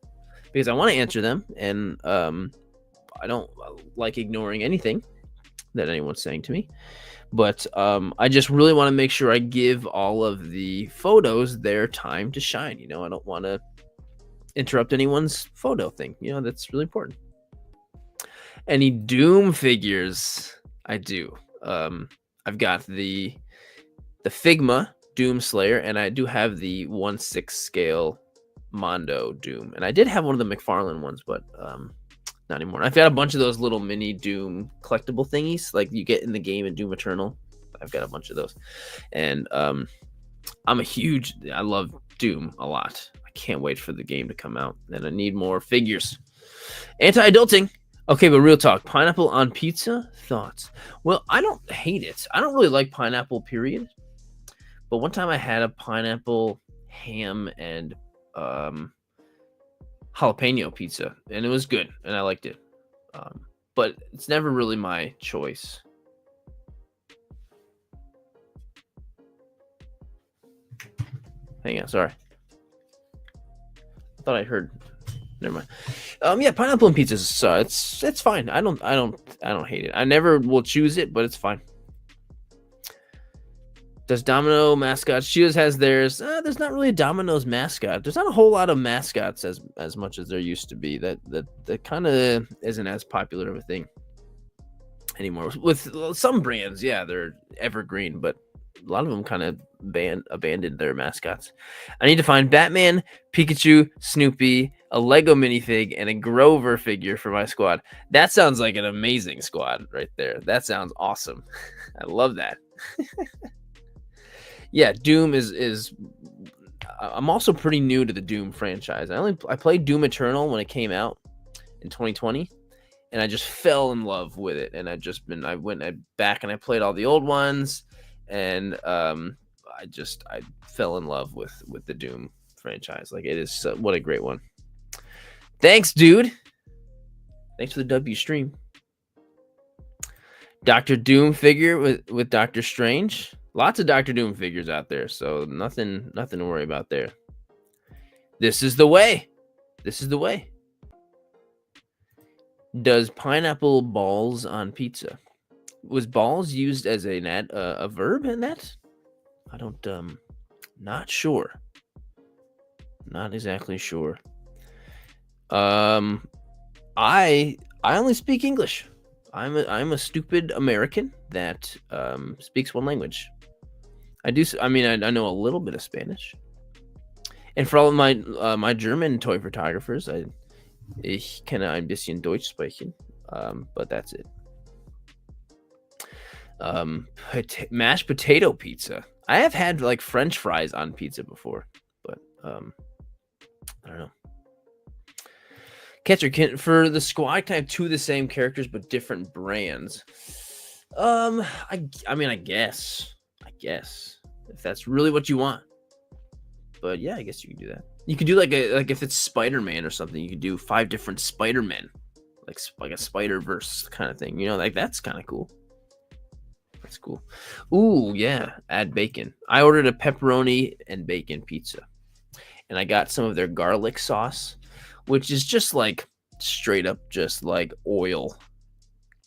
A: because I want to answer them, and I don't like ignoring anything that anyone's saying to me. But I just really want to make sure I give all of the photos their time to shine. I don't want to interrupt anyone's photo thing. That's really important. Any Doom figures? I do. I've got the Figma Doom Slayer, and I do have the 1/6 scale Mondo Doom, and I did have one of the McFarlane ones, but not anymore. I've got a bunch of those little mini Doom collectible thingies like you get in the game in Doom Eternal. I've got a bunch of those, and I love Doom a lot. I can't wait for the game to come out, and I need more figures. Anti-adulting. Okay, but real talk. Pineapple on pizza? Thoughts? Well, I don't hate it. I don't really like pineapple, period. But one time I had a pineapple, ham, and jalapeno pizza, and it was good, and I liked it. But it's never really my choice. Hang on, sorry. I thought I heard. Never mind. Yeah, pineapple and pizza. It's fine. I don't hate it. I never will choose it, but it's fine. Does Domino mascots? Shields has theirs. There's not really a Domino's mascot. There's not a whole lot of mascots as much as there used to be. That kind of isn't as popular of a thing anymore. With some brands, yeah, they're evergreen, but a lot of them kind of abandoned their mascots. I need to find Batman, Pikachu, Snoopy, a Lego minifig, and a Grover figure for my squad. That sounds like an amazing squad right there. That sounds awesome. I love that. Yeah, Doom is. I'm also pretty new to the Doom franchise. I played Doom Eternal when it came out in 2020, and I just fell in love with it. And I went back and I played all the old ones, and I fell in love with the Doom franchise. Like, it is what a great one. Thanks, dude. Thanks for the W stream. Dr. Doom figure with Doctor Strange. Lots of Doctor Doom figures out there, so nothing to worry about there. This is the way. Does pineapple balls on pizza? Was balls used as a verb in that? I don't not sure. Not exactly sure. I only speak English. I'm a stupid American that speaks one language. I know a little bit of Spanish. And for all of my German toy photographers, ich kann ein bisschen Deutsch sprechen, but that's it. Mashed potato pizza. I have had like French fries on pizza before, but I don't know. Catcher, for the squad, can I have 2 of the same characters but different brands? I guess if that's really what you want. But yeah, I guess you can do that. You could do like if it's Spider-Man or something, you could do 5 different Spider-Men, like a Spider-Verse kind of thing. Like that's kind of cool. That's cool. Ooh, yeah, add bacon. I ordered a pepperoni and bacon pizza, and I got some of their garlic sauce, which is just like straight up just like oil.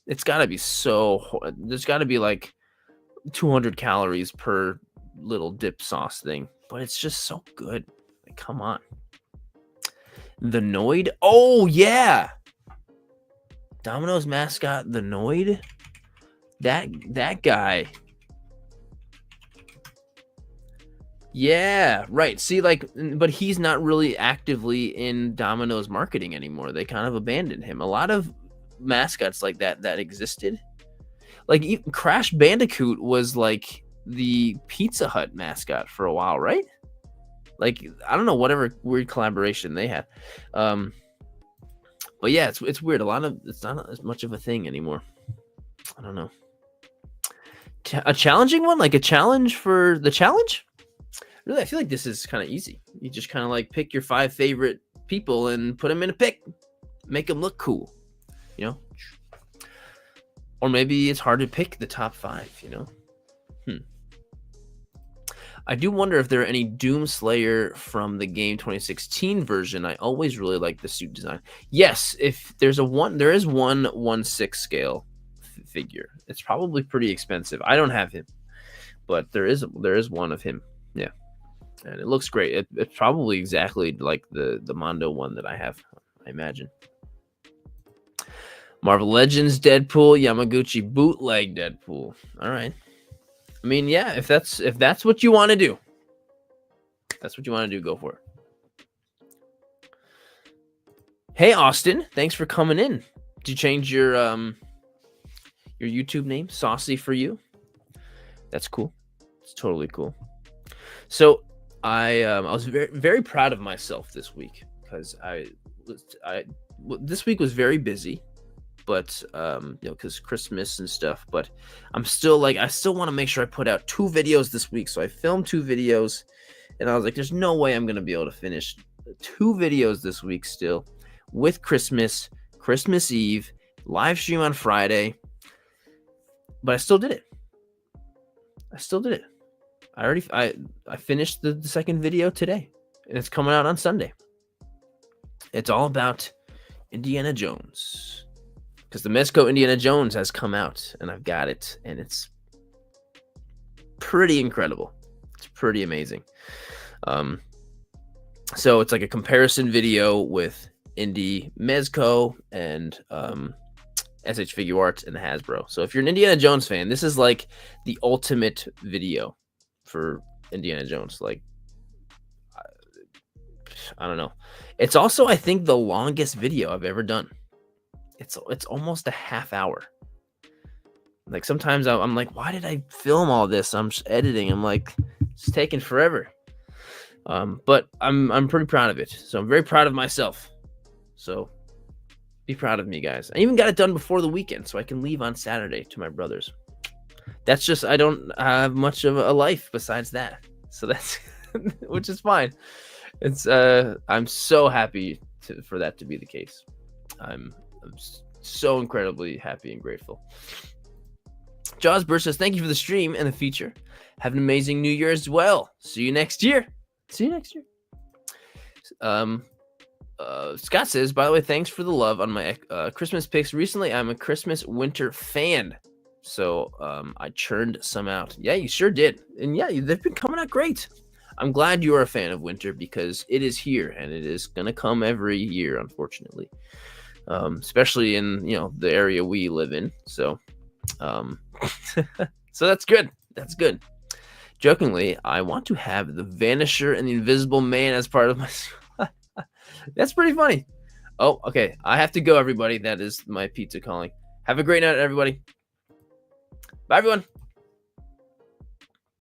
A: It's got to be there's got to be like 200 calories per little dip sauce thing, but it's just so good. Like, come on. The Noid? Oh, yeah. Domino's mascot, the Noid. That guy. Yeah, right. See, like, but he's not really actively in Domino's marketing anymore. They kind of abandoned him. A lot of mascots like that existed. Like Crash Bandicoot was like the Pizza Hut mascot for a while, right? Like I don't know, whatever weird collaboration they had. But yeah, it's weird. It's not as much of a thing anymore. I don't know. A challenging one, like a challenge for the challenge. Really, I feel like this is kind of easy. You just kind of like pick your 5 favorite people and put them in a pic, make them look cool, you know. Or maybe it's hard to pick the top 5, you know. I do wonder if there are any Doomslayer from the game 2016 version. I always really like the suit design. Yes, if there is one 1/6 scale figure. It's probably pretty expensive. I don't have him, but there is one of him. Yeah, and it looks great. It's probably exactly like the Mondo one that I have, I imagine. Marvel Legends Deadpool, Yamaguchi bootleg Deadpool. All right. I mean, yeah, if that's what you want to do, go for it. Hey, Austin, thanks for coming in. Did you change your YouTube name, Saucy for You? That's cool. It's totally cool. So I was very, very proud of myself this week because this week was very busy. But because Christmas and stuff, but I still want to make sure I put out 2 videos this week. So I filmed 2 videos and I was like, there's no way I'm going to be able to finish 2 videos this week still with Christmas Eve, live stream on Friday. But I still did it. I finished the second video today and it's coming out on Sunday. It's all about Indiana Jones. Because the Mezco Indiana Jones has come out, and I've got it, and it's pretty incredible. It's pretty amazing. So it's like a comparison video with Indy Mezco and SH Figure Arts and Hasbro. So if you're an Indiana Jones fan, this is like the ultimate video for Indiana Jones. Like, I don't know. It's also, I think, the longest video I've ever done. It's almost a half hour. Like sometimes I'm like, why did I film all this? I'm just editing. I'm like, it's taking forever. But I'm pretty proud of it. So I'm very proud of myself. So be proud of me, guys. I even got it done before the weekend, so I can leave on Saturday to my brother's. That's just, I don't have much of a life besides that. So that's which is fine. It's I'm so happy for that to be the case. I'm so incredibly happy and grateful. Jaws Burst says, thank you for the stream and the feature. Have an amazing New Year as well. See you next year. Scott says, by the way, thanks for the love on my Christmas picks. Recently, I'm a Christmas winter fan. So I churned some out. Yeah, you sure did. And yeah, they've been coming out great. I'm glad you are a fan of winter because it is here and it is going to come every year, unfortunately. Especially in the area we live in. So so that's good. Jokingly, I want to have the Vanisher and the Invisible Man as part of my that's pretty funny. Oh, okay, I have to go, everybody. That is my pizza calling. Have a great night, everybody. Bye, everyone.